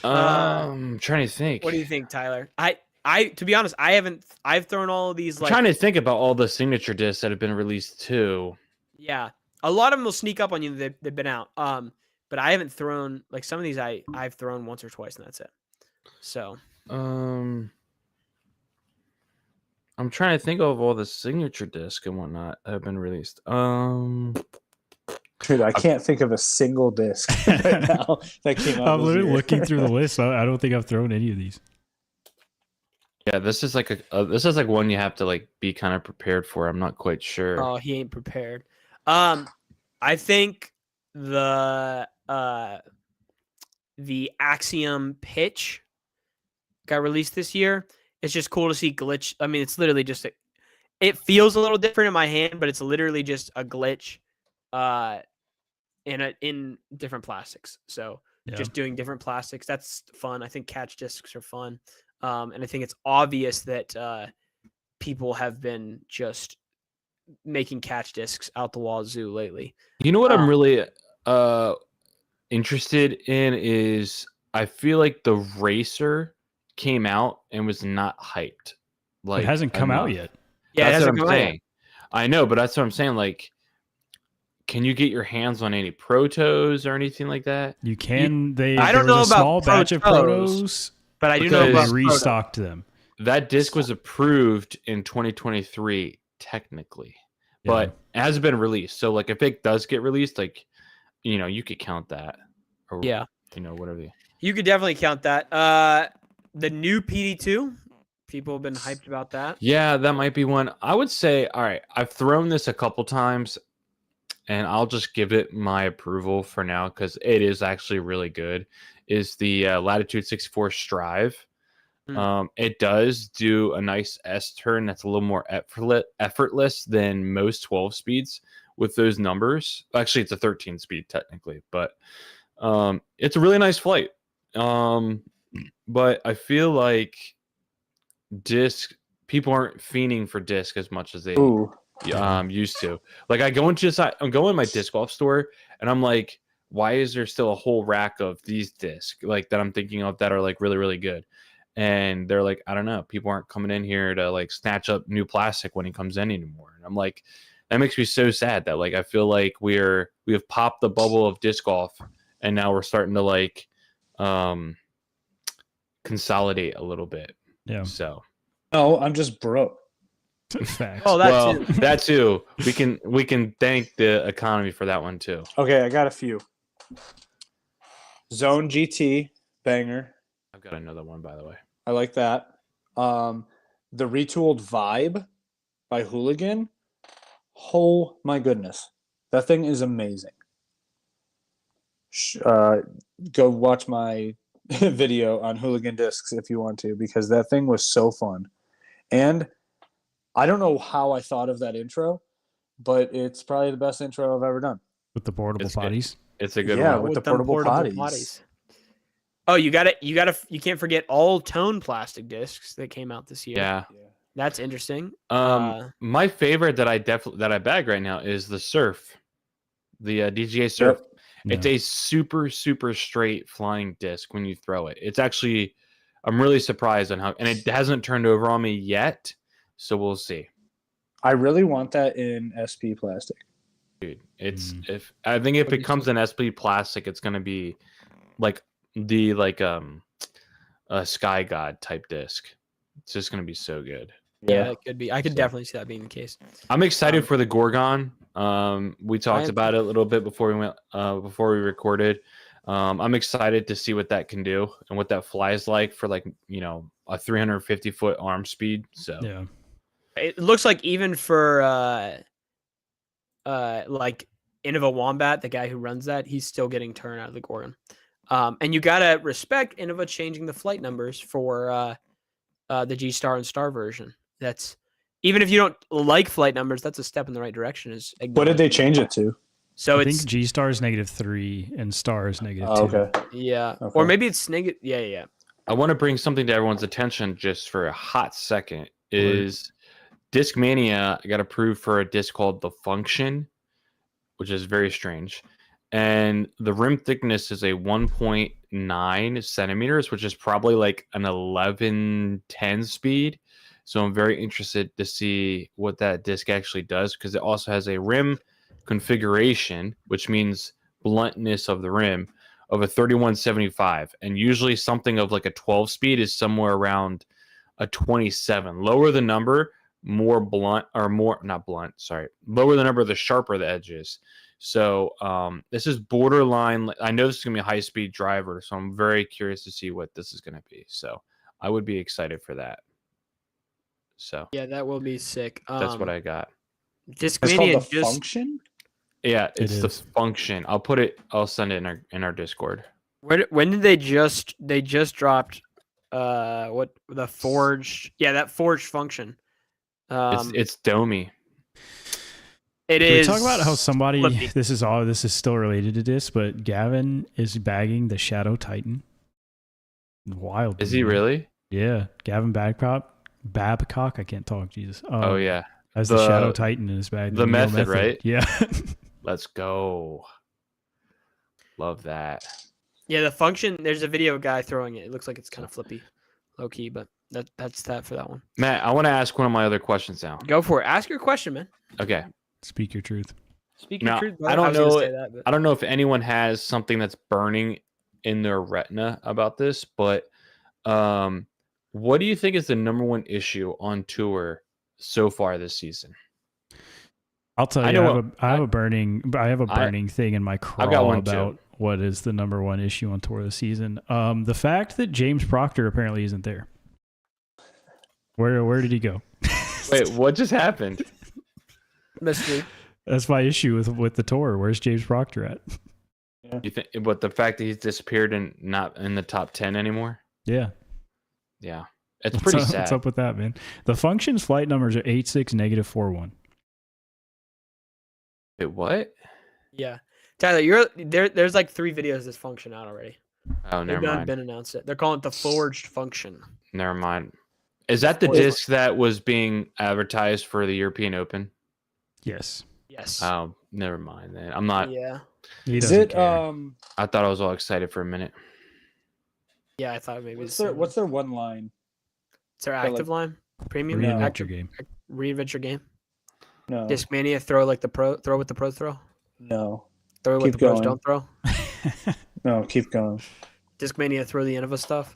Speaker 1: I'm trying to think.
Speaker 2: What do you think, Tyler? I to be honest, I've thrown all of these
Speaker 1: I'm
Speaker 2: like
Speaker 1: trying to think about all the signature discs that have been released too.
Speaker 2: yeah. A lot of them will sneak up on you. They've been out. But I haven't thrown like some of these. I've thrown once or twice, and that's it. So
Speaker 1: I'm trying to think of all the signature discs and whatnot that have been released.
Speaker 4: Dude, I can't think of a single disc right now that came out.
Speaker 3: I'm
Speaker 4: this
Speaker 3: literally
Speaker 4: year.
Speaker 3: looking through the list. I don't think I've thrown any of these.
Speaker 1: Yeah, this is like this is like one you have to like be kind of prepared for. I'm not quite sure.
Speaker 2: oh, he ain't prepared. I think the Axiom pitch got released this year. It's just cool to see glitch. I mean, it's literally just it feels a little different in my hand, but it's literally just a glitch in different plastics. So
Speaker 3: Yeah.
Speaker 2: just doing different plastics, that's fun. I think catch discs are fun. And I think it's obvious that people have been just making catch discs out the wazoo lately.
Speaker 1: You know what I'm really interested in is I feel like the Racer came out and was not hyped. Like
Speaker 3: It hasn't come out
Speaker 1: enough.
Speaker 3: yet.
Speaker 2: Yeah, it
Speaker 1: That's what
Speaker 2: hasn't
Speaker 1: I'm
Speaker 2: come out yet.
Speaker 1: saying. I know, but that's what I'm saying. Like, can you get your hands on any protos or anything like that?
Speaker 3: You can.
Speaker 2: I don't
Speaker 3: there
Speaker 2: know
Speaker 3: was a
Speaker 2: about
Speaker 3: small batch of
Speaker 2: protos,
Speaker 3: protos.
Speaker 2: But I do know
Speaker 1: Because
Speaker 2: about
Speaker 3: They
Speaker 2: Proto.
Speaker 3: restocked them.
Speaker 1: That disc was approved in 2023, technically,
Speaker 3: Yeah.
Speaker 1: but it hasn't been released. So, like, if it does get released, like, you could count that, or
Speaker 2: Yeah,
Speaker 1: whatever.
Speaker 2: you could definitely count that. The new PD2, people have been hyped about that.
Speaker 1: Yeah, that might be one. I would say, all right, I've thrown this a couple times, and I'll just give it my approval for now because it is actually really good. Is the Latitude 64 Strive. It does do a nice S turn that's a little more effortless than most 12 speeds with those numbers. Actually, it's a 13 speed technically, but it's a really nice flight. But I feel like people aren't fiending for disc as much as they
Speaker 4: Ooh.
Speaker 1: used to. Like I'm going to my disc golf store and I'm like, why is there still a whole rack of these discs like that I'm thinking of that are like really, really good? And they're like, I don't know, people aren't coming in here to like snatch up new plastic when he comes in anymore. And I'm like, that makes me so sad that like I feel like we have popped the bubble of disc golf and now we're starting to like consolidate a little bit.
Speaker 3: Yeah.
Speaker 1: So
Speaker 4: No, I'm just broke.
Speaker 3: Facts.
Speaker 2: Oh,
Speaker 1: well,
Speaker 2: too.
Speaker 1: that too. We can thank the economy for that one too.
Speaker 4: Okay, I got a few. Zone GT banger.
Speaker 1: I've got another one by the way.
Speaker 4: I like that. The retooled Vibe by Hooligan. Oh my goodness, that thing is amazing. Go watch my video on Hooligan discs if you want to, because that thing was so fun. And I don't know how I thought of that intro, but it's probably the best intro I've ever done.
Speaker 3: With the portable
Speaker 1: It's good.
Speaker 3: potties.
Speaker 1: It's a good
Speaker 4: Yeah,
Speaker 1: one.
Speaker 4: with the
Speaker 2: them
Speaker 4: portable potties.
Speaker 2: Oh, you can't forget all tone plastic discs that came out this year.
Speaker 1: Yeah.
Speaker 2: That's interesting.
Speaker 1: My favorite that I bag right now is the Surf, the DGA Surf.
Speaker 4: Yep.
Speaker 1: It's a super, super straight flying disc when you throw it. It's actually, I'm really surprised on how, and it hasn't turned over on me yet. So we'll see.
Speaker 4: I really want that in SP plastic.
Speaker 1: Dude, if it comes in SP plastic, it's gonna be like the a Sky God type disc. It's just gonna be so good.
Speaker 2: Yeah, it could be. I could definitely see that being the case.
Speaker 1: I'm excited for the Gorgon. We talked
Speaker 2: I-
Speaker 1: about it a little bit before we recorded. I'm excited to see what that can do and what that flies like for like a 350 foot arm speed. So
Speaker 3: Yeah.
Speaker 2: It looks like even for like Innova Wombat, the guy who runs that, he's still getting turn out of the Gorgon. And you gotta respect Innova changing the flight numbers for the G Star and Star version. That's even if you don't like flight numbers, that's a step in the right direction.
Speaker 4: What did they change it to?
Speaker 2: So
Speaker 3: I
Speaker 2: it's
Speaker 3: think G Star is -3 and Star is -2.
Speaker 4: Oh, okay.
Speaker 2: yeah,
Speaker 4: Okay.
Speaker 2: or maybe it's negative. Yeah.
Speaker 1: I want to bring something to everyone's attention just for a hot second. Is Discmania got approved for a disc called the Function, which is very strange. And the rim thickness is a 1.9 centimeters, which is probably like an 1110 speed. So I'm very interested to see what that disc actually does, because it also has a rim configuration, which means bluntness of the rim of a 3175. And usually something of like a 12 speed is somewhere around a 27. Lower the number, more blunt, or more, not blunt, sorry. Lower the number, the sharper the edge is. So this is borderline. I know this is going to be a high-speed driver, so I'm very curious to see what this is going to be. So I would be excited for that. So
Speaker 2: Yeah, that will be sick.
Speaker 1: that's what I got.
Speaker 4: It's called
Speaker 2: Discmania
Speaker 4: the Function.
Speaker 1: Yeah, it's the
Speaker 3: is.
Speaker 1: Function. I'll send it in our Discord.
Speaker 2: when did they just dropped what the forged? Yeah, that forged function.
Speaker 1: It's Domi.
Speaker 2: It
Speaker 3: Can we
Speaker 2: is.
Speaker 3: talk about how somebody
Speaker 2: flippy.
Speaker 3: this is still related to this, but Gavin is bagging the Shadow Titan. Wild.
Speaker 1: Is he really?
Speaker 3: Yeah. Gavin Babcock, I can't talk, Jesus.
Speaker 1: Oh yeah.
Speaker 3: As the Shadow Titan in his bag.
Speaker 1: the
Speaker 3: Neo
Speaker 1: method, right?
Speaker 3: Yeah.
Speaker 1: Let's go. Love that.
Speaker 2: Yeah, the function. There's a video guy throwing it. It looks like it's kind of flippy, low key, but that's that for that one.
Speaker 1: Matt, I want to ask one of my other questions now.
Speaker 2: Go for it. Ask your question, man.
Speaker 1: Okay.
Speaker 3: Speak your truth.
Speaker 2: Speak
Speaker 1: Now,
Speaker 2: your truth.
Speaker 1: I don't
Speaker 2: was gonna
Speaker 1: know-
Speaker 2: say that, but-
Speaker 1: I don't know if anyone has something that's burning in their retina about this, but what do you think is the number one issue on tour so far this season?
Speaker 3: I'll tell
Speaker 1: I
Speaker 3: you,
Speaker 1: know
Speaker 3: I have a burning thing in my craw
Speaker 1: got one too.
Speaker 3: about what is the number one issue on tour this season. The fact that James Proctor apparently isn't there. Where did he go?
Speaker 1: Wait, what just happened?
Speaker 2: mystery.
Speaker 3: That's my issue with the tour. Where's James Proctor at?
Speaker 1: You think, but the fact that he's disappeared and not in the top 10 anymore?
Speaker 3: Yeah.
Speaker 1: Yeah, it's pretty sad.
Speaker 3: What's up with that, man? The function's flight numbers are 86 -41.
Speaker 1: Wait, what?
Speaker 2: Yeah, Tyler, you're there. There's like 3 videos of this function out already.
Speaker 1: Oh,
Speaker 2: They've
Speaker 1: never mind.
Speaker 2: been announced it. They're calling it the forged function.
Speaker 1: Never mind. Is that the
Speaker 2: Forged.
Speaker 1: disc that was being advertised for the European Open?
Speaker 3: Yes.
Speaker 2: Yes.
Speaker 1: Oh, never mind then. I'm not.
Speaker 2: Yeah.
Speaker 3: He
Speaker 4: Is
Speaker 3: doesn't
Speaker 4: it?
Speaker 3: care.
Speaker 1: I thought I was all excited for a minute.
Speaker 2: Yeah, I thought maybe
Speaker 4: What's their one line?
Speaker 2: it's their
Speaker 4: like-
Speaker 2: active line, premium
Speaker 4: No.
Speaker 3: Reinvent
Speaker 2: active
Speaker 3: your game.
Speaker 2: reinvent your game.
Speaker 4: No,
Speaker 2: Discmania throw like the pro throw with the pros throw.
Speaker 4: no,
Speaker 2: Throw what
Speaker 4: Keep
Speaker 2: the pros
Speaker 4: going.
Speaker 2: don't throw.
Speaker 4: no. Keep going.
Speaker 2: Discmania throw the Innova stuff.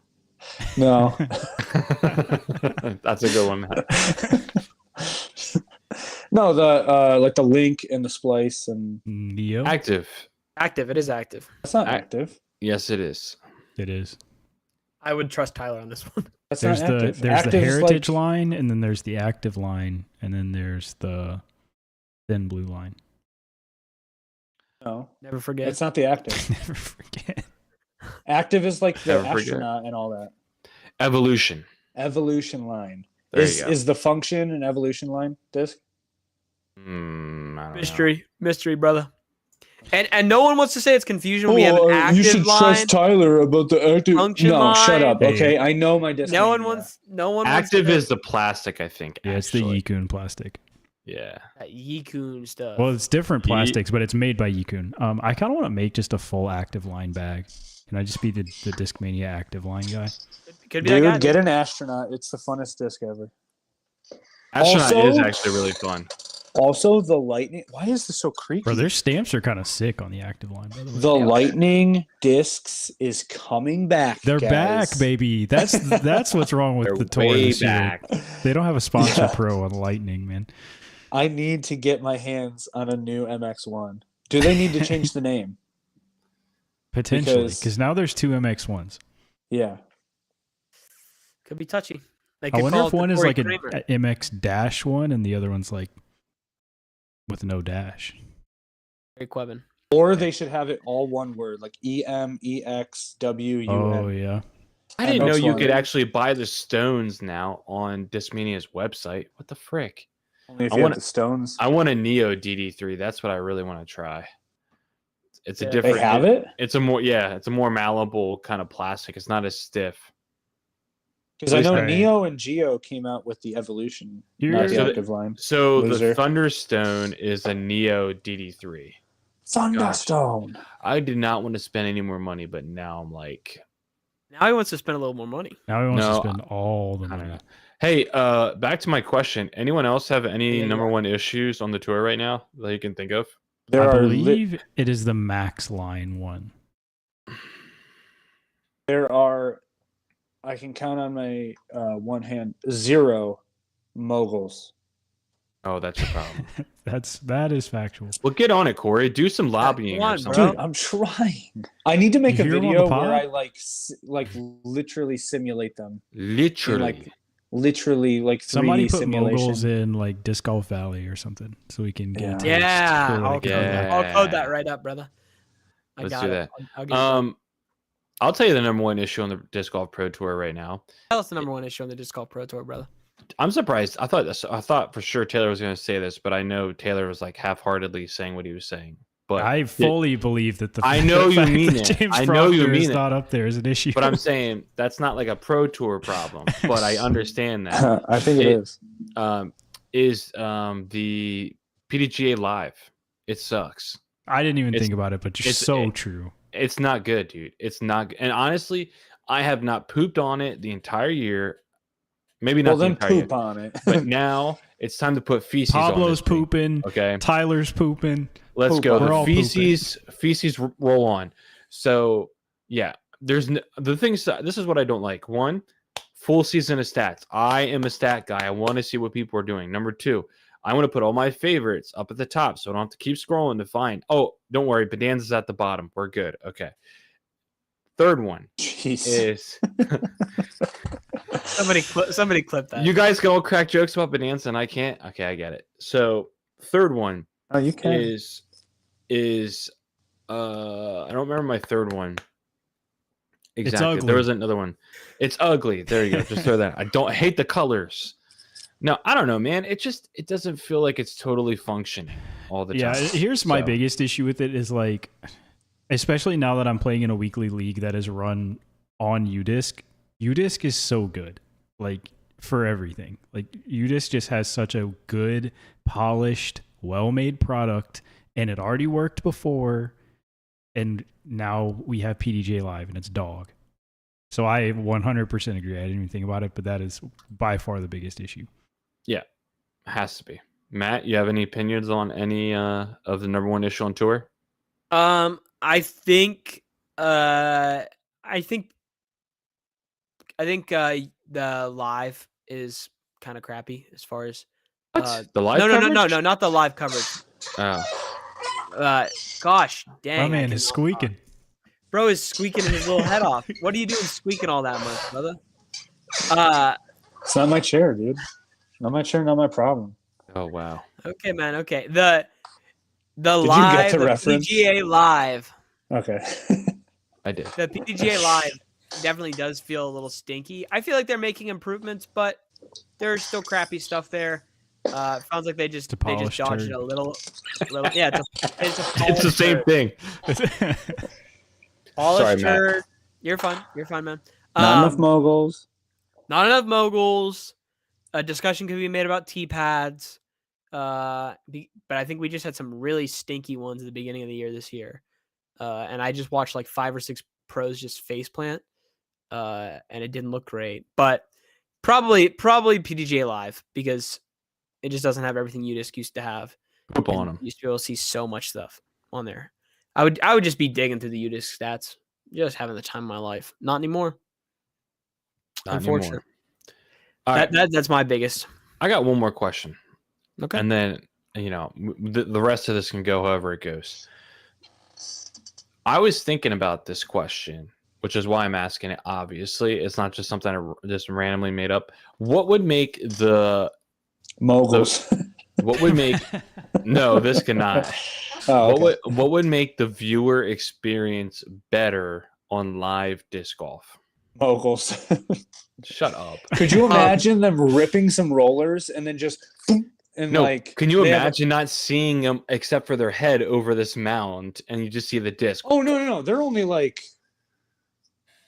Speaker 4: No.
Speaker 1: That's a good one, Matt.
Speaker 4: No, the like the link and the splice and
Speaker 3: Neo.
Speaker 1: Active.
Speaker 2: Active. It is active.
Speaker 4: that's not
Speaker 1: I-
Speaker 4: active.
Speaker 1: Yes, it is.
Speaker 3: It is.
Speaker 2: I would trust Tyler on this one.
Speaker 4: That's
Speaker 3: There's
Speaker 4: not
Speaker 3: the
Speaker 4: active.
Speaker 3: there's
Speaker 4: Active
Speaker 3: the
Speaker 4: is
Speaker 3: heritage
Speaker 4: like,
Speaker 3: line, and then there's the active line, and then there's the thin blue line.
Speaker 4: no,
Speaker 2: Never forget.
Speaker 4: it's not the active.
Speaker 3: Never forget.
Speaker 4: Active is like the
Speaker 1: Never forget.
Speaker 4: astronaut and all that.
Speaker 1: Evolution.
Speaker 4: Evolution line
Speaker 1: There
Speaker 4: is
Speaker 1: you go.
Speaker 4: is the function an evolution line disc?
Speaker 1: I don't know.
Speaker 2: Mystery, brother. And no one wants to say it's confusion. We have an active
Speaker 4: you should
Speaker 2: line.
Speaker 4: trust Tyler about the active.
Speaker 2: Function
Speaker 4: No, shut
Speaker 2: line.
Speaker 4: up. Okay, I know my disc.
Speaker 2: No one wants. No one.
Speaker 1: Active
Speaker 2: wants
Speaker 1: is the plastic, I think.
Speaker 3: Yeah, it's the
Speaker 1: actually.
Speaker 3: Yikun plastic.
Speaker 1: Yeah.
Speaker 2: that Yikun stuff.
Speaker 3: Well, it's different
Speaker 1: Ye-
Speaker 3: plastics, but it's made by Yikun. I kind of want to make just a full active line bag. Can I just be the Discmania active line guy?
Speaker 2: Could be that guy.
Speaker 4: Dude, get an astronaut. It's the funnest disc ever.
Speaker 1: Astronaut
Speaker 4: Also-
Speaker 1: is actually really fun.
Speaker 4: Also, the lightning. Why is this so creepy?
Speaker 3: Bro, their stamps are kind of sick on the active line, by the way.
Speaker 4: The lightning discs is coming back.
Speaker 3: They're
Speaker 4: guys.
Speaker 3: back, baby. That's what's wrong with
Speaker 1: They're
Speaker 3: the tour
Speaker 1: way
Speaker 3: this year.
Speaker 1: back.
Speaker 3: They don't have a sponsor
Speaker 4: Yeah.
Speaker 3: pro on Lightning, man.
Speaker 4: I need to get my hands on a new MX1. Do they need to change the name?
Speaker 3: Potentially,
Speaker 4: Because-
Speaker 3: because now there's 2 MX1s.
Speaker 4: Yeah.
Speaker 2: Could be touchy. They
Speaker 3: I
Speaker 2: could
Speaker 3: wonder
Speaker 2: call
Speaker 3: if
Speaker 2: it the
Speaker 3: one is
Speaker 2: Corey
Speaker 3: like an
Speaker 2: Kramer.
Speaker 3: MX-1 and the other one's like with no dash.
Speaker 2: Corey Quevin.
Speaker 4: Or they should have it all one word, like EMEXWUN.
Speaker 3: Oh yeah.
Speaker 1: I didn't know
Speaker 4: MX1.
Speaker 1: you could actually buy the stones now on Discmania's website. What the frick?
Speaker 4: Only if
Speaker 1: I
Speaker 4: you
Speaker 1: wanna-
Speaker 4: have the stones.
Speaker 1: I want a Neo DD3. That's what I really want to try. It's a
Speaker 2: Yeah. They
Speaker 1: different.
Speaker 4: They have it?
Speaker 1: It's a more malleable kind of plastic. It's not as stiff.
Speaker 4: Because I know
Speaker 3: Sorry.
Speaker 4: Neo and Geo came out with the Evolution,
Speaker 3: You're-
Speaker 4: not the
Speaker 1: So the-
Speaker 4: active line.
Speaker 1: So
Speaker 4: Loser.
Speaker 1: the Thunderstone is a Neo DD3.
Speaker 4: Thunderstone.
Speaker 1: I did not want to spend any more money, but now I'm like,
Speaker 2: Now he wants to spend a little more money.
Speaker 3: Now he wants
Speaker 1: No,
Speaker 3: to spend all the
Speaker 1: I don't
Speaker 3: money.
Speaker 1: know. Hey, back to my question. Anyone else have any
Speaker 2: Yeah,
Speaker 1: number
Speaker 2: yeah.
Speaker 1: one issues on the tour right now that you can think of?
Speaker 4: There
Speaker 3: I
Speaker 4: are
Speaker 3: believe it is the Max line one.
Speaker 4: there are. I can count on my one hand 0 moguls.
Speaker 1: Oh, that's your problem.
Speaker 3: That is factual.
Speaker 1: Well, get on it, Corey. Do some lobbying
Speaker 2: come
Speaker 1: or
Speaker 2: on,
Speaker 1: something.
Speaker 2: bro.
Speaker 4: Dude, I'm trying. I need to make
Speaker 3: You
Speaker 4: a
Speaker 3: hear him on
Speaker 4: video
Speaker 3: the pod?
Speaker 4: where I like literally simulate them.
Speaker 1: Literally.
Speaker 4: Like literally like 3D
Speaker 3: Somebody put
Speaker 4: simulation.
Speaker 3: moguls in like Disc Golf Valley or something so we can get
Speaker 4: Yeah.
Speaker 3: a taste
Speaker 2: Yeah,
Speaker 3: for what
Speaker 2: I'll
Speaker 3: it could
Speaker 2: code
Speaker 3: be.
Speaker 2: that. I'll code that right up, brother. I
Speaker 1: Let's
Speaker 2: got
Speaker 1: do
Speaker 2: it.
Speaker 1: that.
Speaker 2: I'll get it done.
Speaker 1: I'll tell you the number one issue on the Disc Golf Pro Tour right now.
Speaker 2: Tell us the number one issue on the Disc Golf Pro Tour, brother.
Speaker 1: I'm surprised. I thought for sure Taylor was going to say this, but I know Taylor was like half-heartedly saying what he was saying. But
Speaker 3: I fully believe that the
Speaker 1: I know
Speaker 3: the
Speaker 1: you
Speaker 3: fact
Speaker 1: mean
Speaker 3: that
Speaker 1: it.
Speaker 3: James
Speaker 1: I know you
Speaker 3: Proctor is
Speaker 1: mean it.
Speaker 3: not up there is an issue.
Speaker 1: but I'm saying that's not like a Pro Tour problem. But I understand that.
Speaker 4: I think it
Speaker 1: It-
Speaker 4: is.
Speaker 1: The PDGA Live. It sucks.
Speaker 3: I didn't even
Speaker 1: it's-
Speaker 3: think about it, but you're
Speaker 1: it's-
Speaker 3: so
Speaker 1: it-
Speaker 3: true.
Speaker 1: It's not good, dude. It's not. And honestly, I have not pooped on it the entire year. Maybe not
Speaker 4: Well,
Speaker 1: the
Speaker 4: then
Speaker 1: entire year.
Speaker 4: poop on it.
Speaker 1: But now it's time to put feces on
Speaker 3: Pablo's
Speaker 1: this thing,
Speaker 3: pooping.
Speaker 1: okay,
Speaker 3: Tyler's pooping.
Speaker 1: let's
Speaker 4: Poop
Speaker 1: go.
Speaker 4: on.
Speaker 3: We're
Speaker 1: The
Speaker 3: all
Speaker 1: feces roll on. So yeah, the things. This is what I don't like. One, full season of stats. I am a stat guy. I want to see what people are doing. Number two, I want to put all my favorites up at the top, so I don't have to keep scrolling to find. Oh, don't worry, Bedanza's at the bottom. We're good. Okay. Third one
Speaker 4: Jeez.
Speaker 1: is
Speaker 2: Somebody clip that.
Speaker 1: you guys can all crack jokes about Bonanza and I can't. Okay, I get it. So third one
Speaker 4: Oh, you can.
Speaker 1: is I don't remember my third one exactly.
Speaker 3: ugly.
Speaker 1: There was another one. It's ugly. There you go. Just throw that. I hate the colors. No, I don't know, man. It doesn't feel like it's totally functioning all the
Speaker 3: Yeah,
Speaker 1: time.
Speaker 3: here's my
Speaker 1: So,
Speaker 3: biggest issue with it is like, especially now that I'm playing in a weekly league that is run on UDisc. UDisc is so good, like for everything. Like UDisc just has such a good, polished, well-made product, and it already worked before. And now we have PDJ Live, and it's dog. So I 100% agree. I didn't even think about it, but that is by far the biggest issue.
Speaker 1: has to be. Matt, you have any opinions on any of the number one issue on tour?
Speaker 2: I think the live is kind of crappy as far as
Speaker 1: The live
Speaker 2: no,
Speaker 1: coverage?
Speaker 2: not the live coverage.
Speaker 1: Oh.
Speaker 2: Gosh, dang,
Speaker 3: My
Speaker 2: I
Speaker 3: man
Speaker 2: can-
Speaker 3: is squeaking.
Speaker 2: Bro is squeaking his little head off. What are you doing squeaking all that much, brother?
Speaker 4: It's not my chair, dude. Not my chair, not my problem.
Speaker 1: Oh wow.
Speaker 2: Okay, man. Okay, the
Speaker 4: you get
Speaker 2: live,
Speaker 4: the
Speaker 2: the
Speaker 4: reference?
Speaker 2: PGA live,
Speaker 4: Okay.
Speaker 1: I did.
Speaker 2: the PGA live definitely does feel a little stinky. I feel like they're making improvements, but there's still crappy stuff there. Sounds like they just
Speaker 3: polished
Speaker 2: dodged it
Speaker 3: turd.
Speaker 2: a little. Yeah, it's a
Speaker 1: It's the
Speaker 2: polished
Speaker 1: same
Speaker 2: turd.
Speaker 1: thing.
Speaker 2: Polished
Speaker 1: Sorry, Matt.
Speaker 2: turd. You're fine, man.
Speaker 4: Not enough moguls.
Speaker 2: Not enough moguls. A discussion could be made about T-pads. But I think we just had some really stinky ones at the beginning of the year this year. And I just watched like 5 or 6 pros just faceplant. And it didn't look great. But probably PDGA Live because it just doesn't have everything UDisc used to have.
Speaker 1: Poop on
Speaker 2: And
Speaker 1: them.
Speaker 2: you used to be able to see so much stuff on there. I would just be digging through the UDisc stats, just having the time of my life. Not anymore. Unfortunate.
Speaker 1: All right.
Speaker 2: That's my biggest.
Speaker 1: I got one more question.
Speaker 2: Okay.
Speaker 1: And then, the rest of this can go however it goes. I was thinking about this question, which is why I'm asking it. Obviously, it's not just something I just randomly made up. What would make
Speaker 4: Moguls.
Speaker 1: what would make no, this cannot.
Speaker 4: Oh, okay.
Speaker 1: What would make the viewer experience better on live disc golf?
Speaker 4: Moguls.
Speaker 1: Shut up.
Speaker 4: Could you imagine them ripping some rollers and then just and
Speaker 1: No,
Speaker 4: like?
Speaker 1: can you
Speaker 4: they have a-
Speaker 1: imagine not seeing them except for their head over this mound, and you just see the disc?
Speaker 4: Oh no! They're only like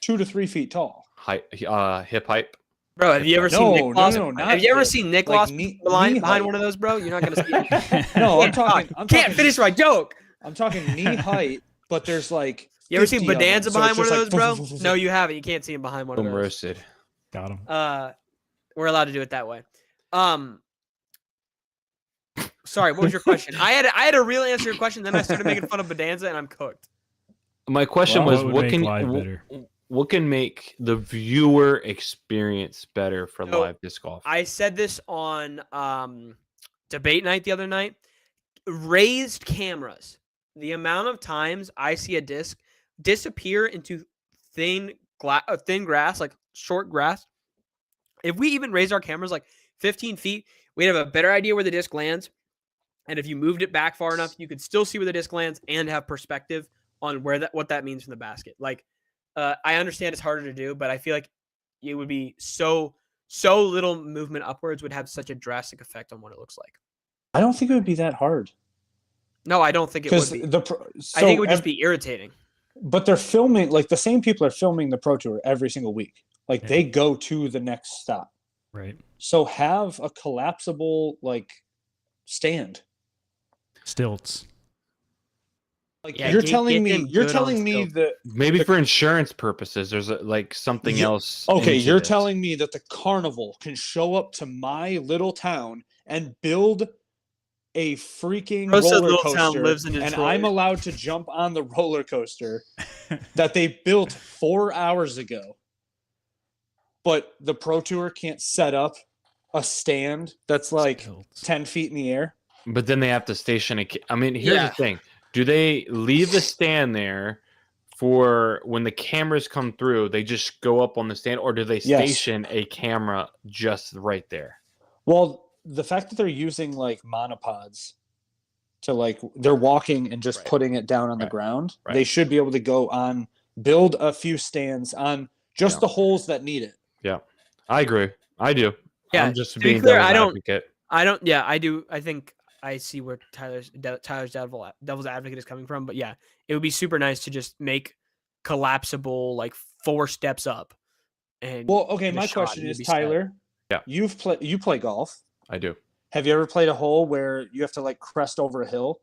Speaker 4: 2 to 3 feet tall.
Speaker 1: Hip hype.
Speaker 2: Bro, have you ever seen
Speaker 4: No,
Speaker 2: Nick Loss?
Speaker 4: no, not
Speaker 2: have you ever
Speaker 4: hip.
Speaker 2: seen Nick
Speaker 4: Like
Speaker 2: Loss
Speaker 4: knee
Speaker 2: behind
Speaker 4: height.
Speaker 2: one of those, bro? You're not gonna see it.
Speaker 4: No, I'm
Speaker 2: Can't
Speaker 4: talking.
Speaker 2: talk.
Speaker 4: I'm
Speaker 2: Can't
Speaker 4: talking,
Speaker 2: finish my joke.
Speaker 4: I'm talking knee height, but there's like.
Speaker 2: You ever seen
Speaker 4: 50 of them,
Speaker 2: Bedanza
Speaker 4: so
Speaker 2: behind
Speaker 4: it's
Speaker 2: one of
Speaker 4: just
Speaker 2: those,
Speaker 4: like,
Speaker 2: bro? No, you haven't. You can't see him behind one of
Speaker 1: Boom
Speaker 2: those.
Speaker 1: roasted.
Speaker 3: Got him.
Speaker 2: We're allowed to do it that way. Sorry, what was your question? I had a real answer to your question, then I started making fun of Bedanza, and I'm cooked.
Speaker 1: My question
Speaker 3: Well,
Speaker 1: was,
Speaker 3: what would make live better?
Speaker 1: what can make the viewer experience better for
Speaker 2: So,
Speaker 1: live disc golf?
Speaker 2: I said this on debate night the other night. Raised cameras. The amount of times I see a disc disappear into thin grass, like short grass. If we even raised our cameras like 15 feet, we'd have a better idea where the disc lands. And if you moved it back far enough, you could still see where the disc lands and have perspective on what that means from the basket. Like, I understand it's harder to do, but I feel like it would be so little movement upwards would have such a drastic effect on what it looks like.
Speaker 4: I don't think it would be that hard.
Speaker 2: No, I don't think it would
Speaker 4: Because
Speaker 2: be.
Speaker 4: so
Speaker 2: I think it would just be irritating.
Speaker 4: But they're filming, like the same people are filming the Pro Tour every single week. Like
Speaker 3: Yeah.
Speaker 4: they go to the next stop.
Speaker 3: Right.
Speaker 4: So have a collapsible like stand.
Speaker 3: Stilts.
Speaker 4: Like
Speaker 2: Yeah,
Speaker 4: you're
Speaker 2: get
Speaker 4: telling
Speaker 2: them
Speaker 4: me, you're
Speaker 2: good on
Speaker 4: telling me
Speaker 2: stilts.
Speaker 4: that
Speaker 1: Maybe for insurance purposes, there's like something
Speaker 4: You-
Speaker 1: else.
Speaker 4: okay,
Speaker 1: into
Speaker 4: you're
Speaker 1: this.
Speaker 4: telling me that the carnival can show up to my little town and build a freaking
Speaker 2: Bro said
Speaker 4: roller
Speaker 2: Little Town
Speaker 4: coaster,
Speaker 2: lives in
Speaker 4: and
Speaker 2: Detroit.
Speaker 4: I'm allowed to jump on the roller coaster that they built 4 hours ago, but the Pro Tour can't set up a stand that's like
Speaker 3: Stilts.
Speaker 4: 10 feet in the air?
Speaker 1: But then they have to station a. I mean, here's
Speaker 2: Yeah.
Speaker 1: the thing: do they leave the stand there for when the cameras come through? They just go up on the stand, or do they
Speaker 4: Yes.
Speaker 1: station a camera just right there?
Speaker 4: Well, the fact that they're using like monopods to like they're walking and just
Speaker 1: Right.
Speaker 4: putting it down on the
Speaker 1: Right.
Speaker 4: ground,
Speaker 1: Right.
Speaker 4: they should be able to go on, build a few stands on just
Speaker 1: Yeah.
Speaker 4: the holes that need it.
Speaker 1: Yeah, I agree. I do.
Speaker 2: Yeah,
Speaker 1: I'm just
Speaker 2: to be
Speaker 1: being
Speaker 2: clear,
Speaker 1: devil's
Speaker 2: I don't-
Speaker 1: advocate.
Speaker 2: I don't. Yeah, I do. I think I see where Tyler's devil's advocate is coming from. But yeah, it would be super nice to just make collapsible like 4 steps up. And
Speaker 4: Well, okay,
Speaker 2: get a
Speaker 4: my
Speaker 2: shot,
Speaker 4: question
Speaker 2: and
Speaker 4: is,
Speaker 2: it'd be set.
Speaker 4: Tyler,
Speaker 1: Yeah.
Speaker 4: you play golf.
Speaker 1: I do.
Speaker 4: Have you ever played a hole where you have to like crest over a hill?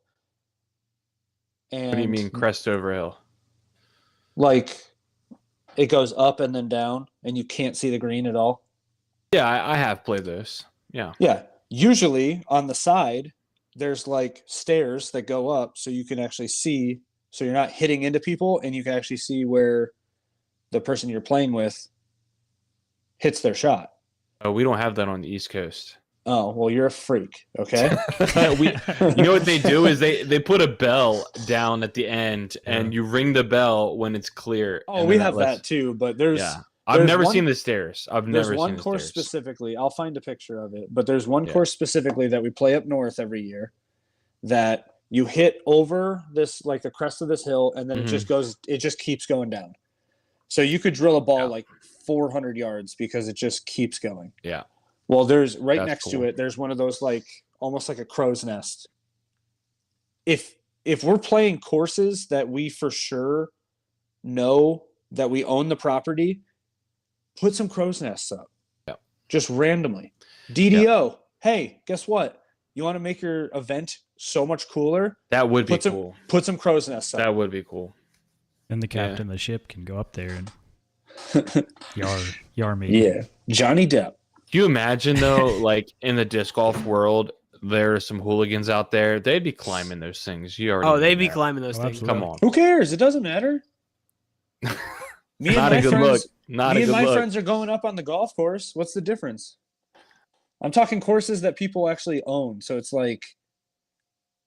Speaker 4: And
Speaker 1: What do you mean crest over hill?
Speaker 4: like it goes up and then down and you can't see the green at all?
Speaker 1: Yeah, I have played those. Yeah.
Speaker 4: Yeah. Usually on the side, there's like stairs that go up so you can actually see, so you're not hitting into people and you can actually see where the person you're playing with hits their shot.
Speaker 1: Oh, we don't have that on the East Coast.
Speaker 4: Oh, well, you're a freak. Okay.
Speaker 1: You know what they do is they put a bell down at the end, and you ring the bell when it's clear.
Speaker 4: Oh,
Speaker 1: and
Speaker 4: we
Speaker 1: then
Speaker 4: have
Speaker 1: lets-
Speaker 4: that too, but there's
Speaker 1: Yeah, I've
Speaker 4: there's
Speaker 1: never
Speaker 4: one-
Speaker 1: seen the stairs. I've
Speaker 4: there's
Speaker 1: never
Speaker 4: one
Speaker 1: seen the
Speaker 4: course
Speaker 1: stairs.
Speaker 4: specifically. I'll find a picture of it, but there's one
Speaker 1: Yeah.
Speaker 4: course specifically that we play up north every year that you hit over this like the crest of this hill, and then
Speaker 1: Mhm.
Speaker 4: it just keeps going down. So you could drill a ball
Speaker 1: Yeah.
Speaker 4: like 400 yards because it just keeps going.
Speaker 1: Yeah.
Speaker 4: Well, there's right
Speaker 1: That's
Speaker 4: next
Speaker 1: cool.
Speaker 4: to it. There's one of those like almost like a crow's nest. If we're playing courses that we for sure know that we own the property, put some crow's nests up.
Speaker 1: Yeah.
Speaker 4: Just randomly. DDO. Hey, guess what? You want to make your event so much cooler?
Speaker 1: That would be
Speaker 4: Put some
Speaker 1: cool.
Speaker 4: put some crow's nests up.
Speaker 1: That would be cool.
Speaker 3: Then the
Speaker 1: Yeah.
Speaker 3: captain of the ship can go up there and yar me.
Speaker 4: Yeah. Johnny Depp.
Speaker 1: Can you imagine though, like in the disc golf world, there are some hooligans out there. They'd be climbing those things. You already.
Speaker 2: Oh,
Speaker 1: know
Speaker 2: they'd be
Speaker 1: that.
Speaker 2: climbing those
Speaker 3: Oh,
Speaker 2: things.
Speaker 3: absolutely.
Speaker 1: Come on.
Speaker 4: Who cares? It doesn't matter. Me
Speaker 1: Not a
Speaker 4: and my
Speaker 1: good
Speaker 4: friends,
Speaker 1: look. Not
Speaker 4: me
Speaker 1: a
Speaker 4: and
Speaker 1: good
Speaker 4: my
Speaker 1: look.
Speaker 4: friends are going up on the golf course. What's the difference? I'm talking courses that people actually own. So it's like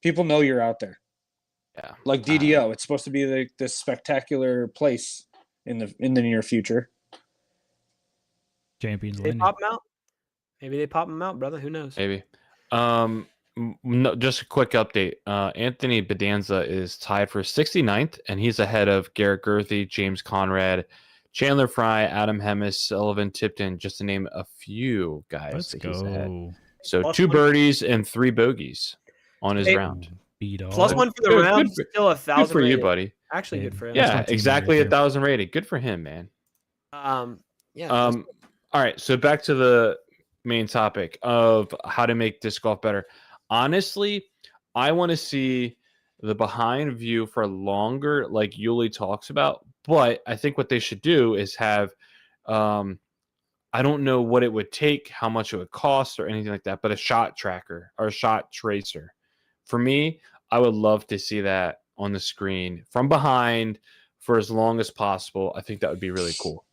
Speaker 4: people know you're out there.
Speaker 1: Yeah.
Speaker 4: Like DDO. It's supposed to be like this spectacular place in the near future.
Speaker 3: Champions
Speaker 2: They
Speaker 3: Landing.
Speaker 2: pop them out. Maybe they pop them out, brother. Who knows?
Speaker 1: Maybe. No, just a quick update. Anthony Bedanza is tied for 69th, and he's ahead of Garrett Gerthy, James Conrad, Chandler Fry, Adam Hemis, Sullivan Tipton, just to name a few guys
Speaker 3: Let's
Speaker 1: that he's ahead.
Speaker 3: go.
Speaker 1: So
Speaker 2: Plus
Speaker 1: 2
Speaker 2: one.
Speaker 1: birdies and 3 bogeys on his
Speaker 2: Hey,
Speaker 1: round.
Speaker 3: Beat all.
Speaker 2: Plus 1 for the
Speaker 1: Good-
Speaker 2: round.
Speaker 1: good for-
Speaker 2: Still 1,000.
Speaker 1: Good for you,
Speaker 2: rated.
Speaker 1: buddy.
Speaker 2: Actually,
Speaker 3: Yeah.
Speaker 2: good for him.
Speaker 1: Yeah,
Speaker 3: not too bad
Speaker 1: exactly
Speaker 3: right there.
Speaker 1: 1,000 rated. Good for him, man.
Speaker 2: Yeah.
Speaker 1: All right, so back to the main topic of how to make disc golf better. Honestly, I want to see the behind view for longer, like Yuli talks about. But I think what they should do is have, I don't know what it would take, how much it would cost, or anything like that, but a shot tracker or a shot tracer. For me, I would love to see that on the screen from behind for as long as possible. I think that would be really cool.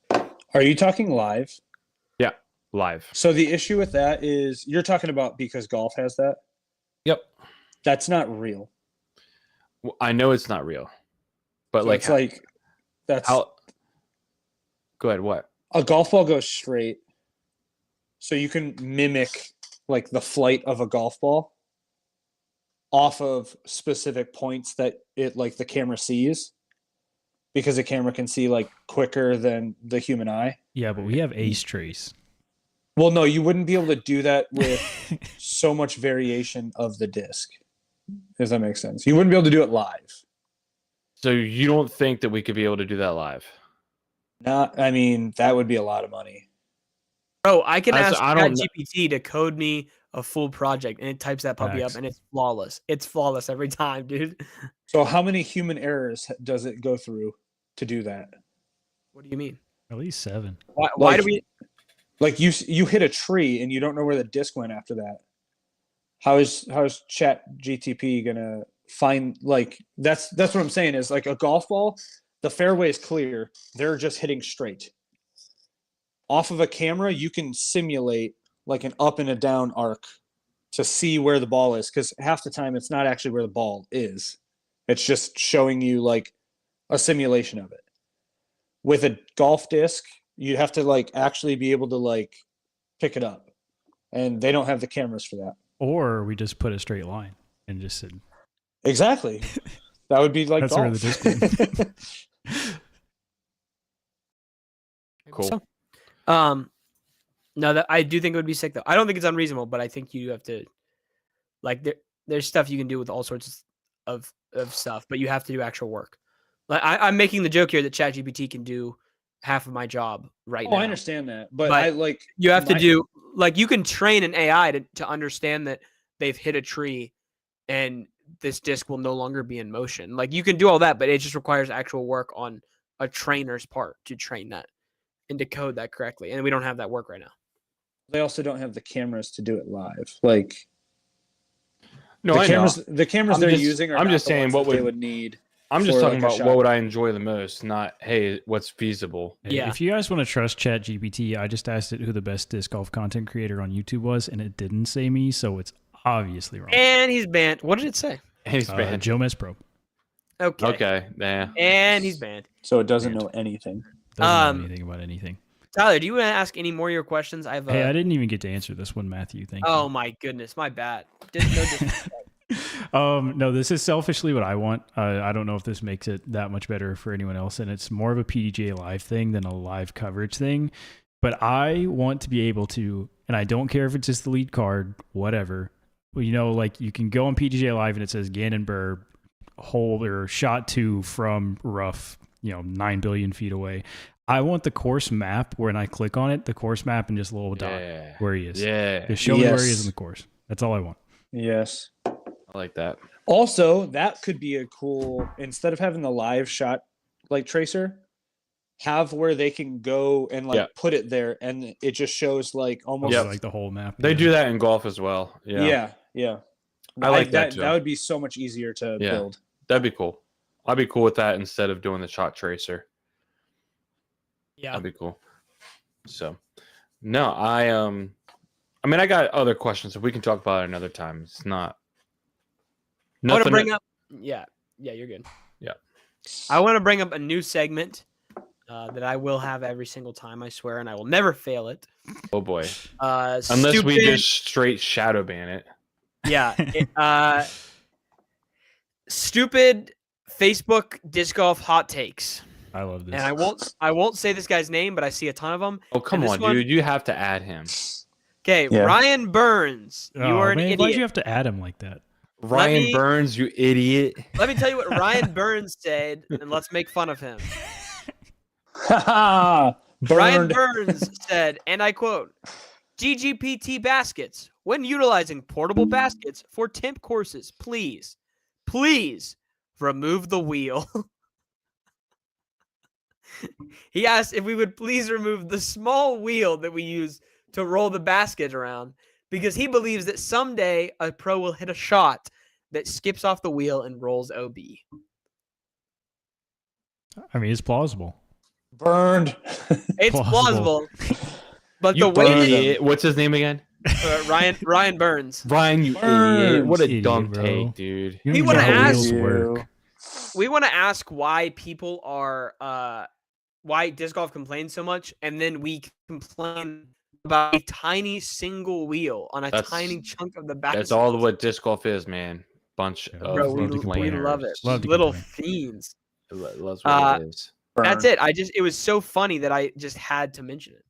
Speaker 4: Are you talking live?
Speaker 1: Live.
Speaker 4: So the issue with that is you're talking about because golf has that.
Speaker 1: Yep.
Speaker 4: That's not real.
Speaker 1: Well, I know it's not real, but
Speaker 4: So
Speaker 1: like,
Speaker 4: it's like that's
Speaker 1: how? Go ahead. What?
Speaker 4: a golf ball goes straight. So you can mimic like the flight of a golf ball off of specific points that it like the camera sees, because the camera can see like quicker than the human eye.
Speaker 3: Yeah, but we have Ace Trace.
Speaker 4: Well, no, you wouldn't be able to do that with so much variation of the disc. Does that make sense? You wouldn't be able to do it live.
Speaker 1: So you don't think that we could be able to do that live?
Speaker 4: I mean, that would be a lot of money.
Speaker 2: Bro, I can
Speaker 1: I
Speaker 2: ask
Speaker 1: don't kn-
Speaker 2: ChatGPT to code me a full project, and it types that puppy up,
Speaker 3: Facts.
Speaker 2: and it's flawless. It's flawless every time, dude.
Speaker 4: So how many human errors does it go through to do that?
Speaker 2: What do you mean?
Speaker 3: At least 7.
Speaker 2: Why do we?
Speaker 4: Like you hit a tree and you don't know where the disc went after that. How is Chat GTP gonna find like that's what I'm saying is like a golf ball, the fairway is clear. They're just hitting straight. Off of a camera, you can simulate like an up and a down arc to see where the ball is, because half the time it's not actually where the ball is. It's just showing you like a simulation of it. With a golf disc, you have to like actually be able to like pick it up, and they don't have the cameras for that.
Speaker 3: Or we just put a straight line and just said,
Speaker 4: Exactly. That would be like
Speaker 3: That's
Speaker 4: golf.
Speaker 3: where the disc went.
Speaker 1: Cool.
Speaker 2: So, no, that I do think it would be sick though. I don't think it's unreasonable, but I think you have to, like, there's stuff you can do with all sorts of stuff, but you have to do actual work. Like I'm making the joke here that ChatGPT can do half of my job right now.
Speaker 4: I understand that, but
Speaker 2: But
Speaker 4: I like
Speaker 2: You have to
Speaker 4: my-
Speaker 2: do like you can train an AI to understand that they've hit a tree and this disc will no longer be in motion. Like you can do all that, but it just requires actual work on a trainer's part to train that and decode that correctly. And we don't have that work right now.
Speaker 4: They also don't have the cameras to do it live. Like
Speaker 1: No,
Speaker 4: the
Speaker 1: I
Speaker 4: cameras,
Speaker 1: know.
Speaker 4: the cameras
Speaker 1: I'm
Speaker 4: they're
Speaker 1: just-
Speaker 4: using are
Speaker 1: I'm
Speaker 4: not
Speaker 1: just
Speaker 4: the
Speaker 1: saying
Speaker 4: ones
Speaker 1: what
Speaker 4: that they
Speaker 1: would-
Speaker 4: would need.
Speaker 1: I'm just
Speaker 4: for,
Speaker 1: talking
Speaker 4: like, a
Speaker 1: about
Speaker 4: shot.
Speaker 1: what would I enjoy the most, not hey, what's feasible.
Speaker 2: Yeah.
Speaker 3: If you guys want to trust ChatGPT, I just asked it who the best disc golf content creator on YouTube was, and it didn't say me, so it's obviously wrong.
Speaker 2: And he's banned. What did it say?
Speaker 1: He's banned.
Speaker 3: Joe Mespro.
Speaker 2: Okay.
Speaker 1: Okay, yeah.
Speaker 2: And he's banned.
Speaker 4: So it doesn't
Speaker 3: Weird.
Speaker 4: know anything.
Speaker 3: Doesn't know anything about anything.
Speaker 2: Tyler, do you want to ask any more of your questions? I have
Speaker 3: Hey, I didn't even get to answer this one, Matthew. Thank
Speaker 2: Oh
Speaker 3: you.
Speaker 2: my goodness, my bad. Didn't know this.
Speaker 3: No, this is selfishly what I want. I don't know if this makes it that much better for anyone else, and it's more of a PDGA live thing than a live coverage thing. But I want to be able to, and I don't care if it's just the lead card, whatever. Well, you know, like you can go on PDGA live and it says Gannon Burr hole or shot 2 from rough, 9 billion feet away. I want the course map when I click on it, the course map and just a little dot
Speaker 1: Yeah.
Speaker 3: where he is.
Speaker 1: Yeah.
Speaker 3: Just show me where he is
Speaker 4: Yes.
Speaker 3: in the course. That's all I want.
Speaker 4: Yes.
Speaker 1: I like that.
Speaker 4: Also, that could be a cool, instead of having the live shot like tracer, have where they can go and like
Speaker 1: Yeah.
Speaker 4: put it there and it just shows like almost
Speaker 1: Yep.
Speaker 3: Like the whole map.
Speaker 1: They do that in golf as well. Yeah.
Speaker 4: yeah.
Speaker 1: I like that too.
Speaker 4: That would be so much easier to
Speaker 1: Yeah.
Speaker 4: build.
Speaker 1: That'd be cool. I'd be cool with that instead of doing the shot tracer.
Speaker 2: Yeah.
Speaker 1: That'd be cool. So, no, I mean, I got other questions. If we can talk about it another time, it's not.
Speaker 2: I want to
Speaker 1: Nothing.
Speaker 2: bring up. Yeah, you're good.
Speaker 1: Yeah.
Speaker 2: I want to bring up a new segment that I will have every single time. I swear, and I will never fail it.
Speaker 1: Oh boy. Unless
Speaker 2: Unless
Speaker 1: we just straight shadow ban it.
Speaker 2: yeah. Stupid Facebook disc golf hot takes,
Speaker 3: I love this.
Speaker 2: and I won't say this guy's name, but I see a ton of them.
Speaker 1: Oh come
Speaker 2: this
Speaker 1: on,
Speaker 2: one-
Speaker 1: dude! You have to add him.
Speaker 2: Okay,
Speaker 4: Yeah.
Speaker 2: Ryan Burns, you are an
Speaker 3: man,
Speaker 2: idiot.
Speaker 3: why'd you have to add him like that?
Speaker 1: Ryan
Speaker 2: me-
Speaker 1: Burns, you idiot.
Speaker 2: Let me tell you what Ryan Burns said, and let's make fun of him.
Speaker 4: Ryan
Speaker 2: Ryan Burns said, and I quote, GGPT baskets. When utilizing portable baskets for temp courses, please remove the wheel. He asked if we would please remove the small wheel that we use to roll the basket around because he believes that someday a pro will hit a shot that skips off the wheel and rolls OB.
Speaker 3: I mean, it's plausible.
Speaker 4: Burned.
Speaker 2: It's
Speaker 3: Plausible.
Speaker 2: plausible. But
Speaker 1: You
Speaker 2: the way that
Speaker 1: idiot. What's his name again?
Speaker 2: Ryan Burns.
Speaker 1: Ryan, you idiot.
Speaker 4: Burns.
Speaker 1: What a
Speaker 3: Idiot,
Speaker 1: dumb
Speaker 3: bro.
Speaker 1: take, dude.
Speaker 3: You don't
Speaker 2: He
Speaker 3: even
Speaker 2: wanna
Speaker 3: know how
Speaker 2: ask
Speaker 3: wheels
Speaker 4: you.
Speaker 3: work.
Speaker 2: We want to ask why people are why disc golf complains so much, and then we complain about a tiny single wheel on a
Speaker 1: That's-
Speaker 2: tiny chunk of the back.
Speaker 1: That's all what disc golf is, man. Bunch
Speaker 3: Yeah,
Speaker 1: of
Speaker 2: Bro, we
Speaker 3: love to complain.
Speaker 2: love it.
Speaker 3: Love to
Speaker 2: Little
Speaker 3: complain.
Speaker 2: fiends.
Speaker 1: That's what it is.
Speaker 2: That's it. It was so funny that I just had to mention it.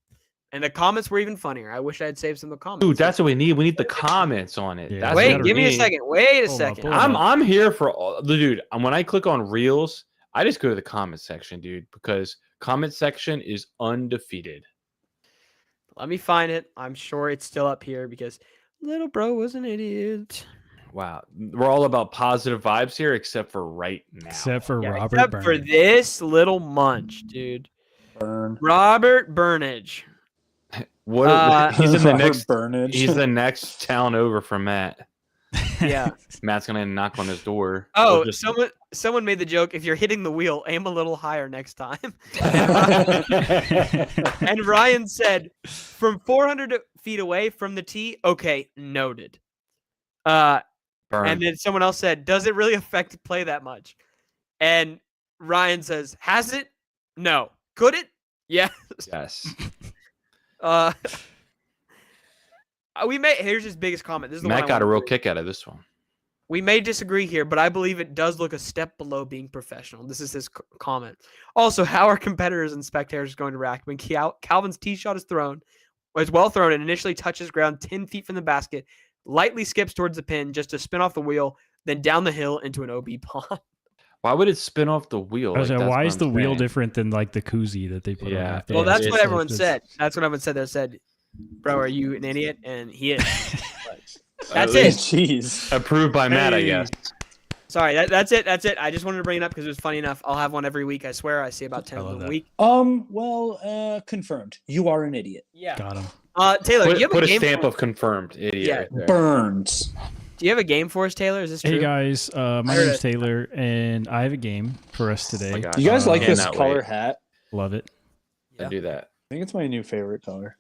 Speaker 2: And the comments were even funnier. I wish I had saved some of the comments.
Speaker 1: Dude, that's what we need. We need the comments on it.
Speaker 3: Yeah.
Speaker 1: That's
Speaker 2: Wait,
Speaker 1: what
Speaker 2: give
Speaker 1: we
Speaker 2: me a
Speaker 1: need.
Speaker 2: second. Wait a
Speaker 3: Pull 'em up,
Speaker 2: second.
Speaker 3: pull 'em up.
Speaker 1: I'm here for all dude. When I click on Reels, I just go to the comment section, dude, because comment section is undefeated.
Speaker 2: Let me find it. I'm sure it's still up here because Little bro was an idiot.
Speaker 1: Wow, we're all about positive vibes here, except for right now.
Speaker 3: Except for
Speaker 2: Yeah,
Speaker 3: Robert
Speaker 2: except
Speaker 3: Burnett.
Speaker 2: for this little munch, dude.
Speaker 4: Burn.
Speaker 2: Robert Burnage.
Speaker 1: what? He's in the
Speaker 4: Robert
Speaker 1: next.
Speaker 4: Burnage.
Speaker 1: He's the next town over from Matt.
Speaker 2: Yeah.
Speaker 1: Matt's gonna knock on his door.
Speaker 2: Oh,
Speaker 1: Or just-
Speaker 2: someone made the joke. If you're hitting the wheel, aim a little higher next time. And Ryan said, from 400 feet away from the tee. Okay, noted.
Speaker 1: Burn.
Speaker 2: And then someone else said, does it really affect play that much? And Ryan says, has it? No. Could it? Yeah.
Speaker 1: Yes.
Speaker 2: Here's his biggest comment. This is the one
Speaker 1: Matt
Speaker 2: I
Speaker 1: got a
Speaker 2: wanna
Speaker 1: real
Speaker 2: read.
Speaker 1: kick out of this one.
Speaker 2: We may disagree here, but I believe it does look a step below being professional. This is his comment. Also, how are competitors and spectators going to react when Calvin's tee shot is well thrown, and initially touches ground 10 feet from the basket, lightly skips towards the pin just to spin off the wheel, then down the hill into an OB pond?
Speaker 1: Why would it spin off the wheel?
Speaker 3: I was like,
Speaker 1: that's
Speaker 3: why
Speaker 1: what
Speaker 3: is
Speaker 1: I'm
Speaker 3: the wheel
Speaker 1: saying.
Speaker 3: different than like the koozie that they put on
Speaker 1: Yeah.
Speaker 3: after?
Speaker 2: Well, that's
Speaker 1: it's-
Speaker 2: what everyone
Speaker 3: it's-
Speaker 2: said. That's what everyone said. They said, bro, are you an idiot? And he is.
Speaker 1: At
Speaker 2: That's it.
Speaker 1: least
Speaker 4: Jeez.
Speaker 1: Approved by Matt, I
Speaker 3: Hey.
Speaker 1: guess.
Speaker 2: Sorry, that's it. That's it. I just wanted to bring it up because it was funny enough. I'll have one every week. I swear. I see about 10
Speaker 3: I
Speaker 2: of
Speaker 3: love
Speaker 2: them a
Speaker 3: that.
Speaker 2: week.
Speaker 4: Well, confirmed. You are an idiot.
Speaker 2: Yeah.
Speaker 3: Got him.
Speaker 2: Taylor, do you have
Speaker 1: Put
Speaker 2: a
Speaker 1: a
Speaker 2: game
Speaker 1: stamp
Speaker 2: for
Speaker 1: of confirmed idiot.
Speaker 2: Yeah.
Speaker 1: Right there.
Speaker 4: Burns.
Speaker 2: Do you have a game for us, Taylor? Is this true?
Speaker 3: Hey guys, my
Speaker 2: I heard
Speaker 3: name's
Speaker 2: it.
Speaker 3: Taylor, and I have a game for us today.
Speaker 1: Oh my gosh.
Speaker 4: You guys like this
Speaker 1: Cannot
Speaker 4: color
Speaker 1: wait.
Speaker 4: hat?
Speaker 3: Love it.
Speaker 1: I do that.
Speaker 4: I think it's my new favorite color.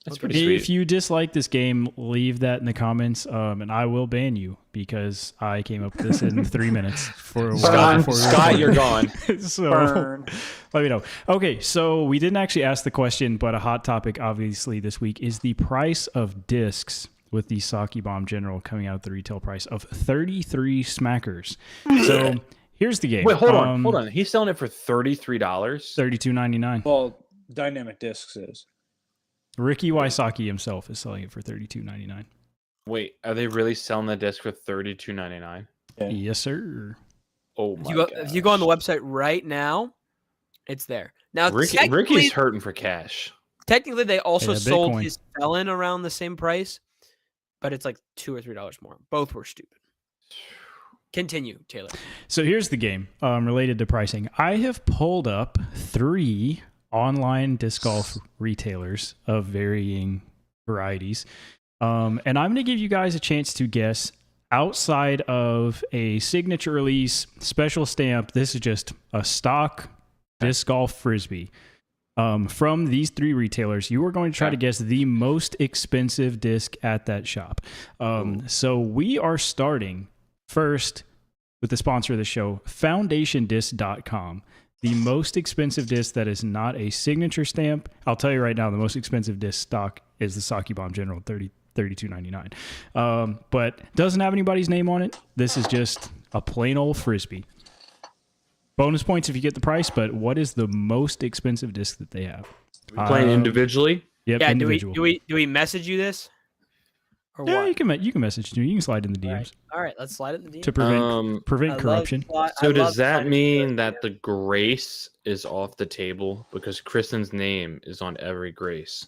Speaker 1: That's pretty
Speaker 3: If
Speaker 1: sweet.
Speaker 3: you dislike this game, leave that in the comments, and I will ban you because I came up with this in 3 minutes. For a while
Speaker 1: Scott,
Speaker 3: before we
Speaker 1: Scott,
Speaker 3: recorded.
Speaker 1: you're gone.
Speaker 3: So
Speaker 4: Burn.
Speaker 3: let me know. Okay, so we didn't actually ask the question, but a hot topic obviously this week is the price of discs with the Saki Bomb General coming out at the retail price of 33 smackers. So here's the game.
Speaker 1: Wait, hold on. He's selling it for $33.
Speaker 3: $32.99.
Speaker 4: Well, Dynamic Discs is.
Speaker 3: Ricky Wysocki himself is selling it for $32.99.
Speaker 1: Wait, are they really selling the disc for $32.99?
Speaker 4: Yeah.
Speaker 3: Yes, sir.
Speaker 1: Oh
Speaker 2: If
Speaker 1: my
Speaker 2: you, go,
Speaker 1: god!
Speaker 2: if you go on the website right now, it's there. Now, technically,
Speaker 1: Ricky's hurting for cash.
Speaker 2: technically, they also
Speaker 3: Yeah,
Speaker 2: sold
Speaker 3: Bitcoin.
Speaker 2: his Felon around the same price, but it's like $2 or $3 more. Both were stupid. Continue, Taylor.
Speaker 3: So here's the game related to pricing. I have pulled up 3 online disc golf retailers of varying varieties. And I'm going to give you guys a chance to guess outside of a signature release, special stamp. This is just a stock disc golf frisbee. From these 3 retailers, you are going to try to guess the most expensive disc at that shop. So we are starting first with the sponsor of the show, FoundationDisc.com. The most expensive disc that is not a signature stamp. I'll tell you right now, the most expensive disc stock is the Saki Bomb General, $32.99. But doesn't have anybody's name on it. This is just a plain old frisbee. Bonus points if you get the price, but what is the most expensive disc that they have?
Speaker 1: Playing individually.
Speaker 3: Yep,
Speaker 2: Yeah,
Speaker 3: individual.
Speaker 2: do we message you this? Or
Speaker 3: Yeah,
Speaker 2: what?
Speaker 3: you can message me. You can slide in the DMs
Speaker 2: All right, let's slide it in the
Speaker 3: to
Speaker 2: DM.
Speaker 3: prevent corruption.
Speaker 1: So does that mean that the Grace is off the table because Kristen's name is on every Grace?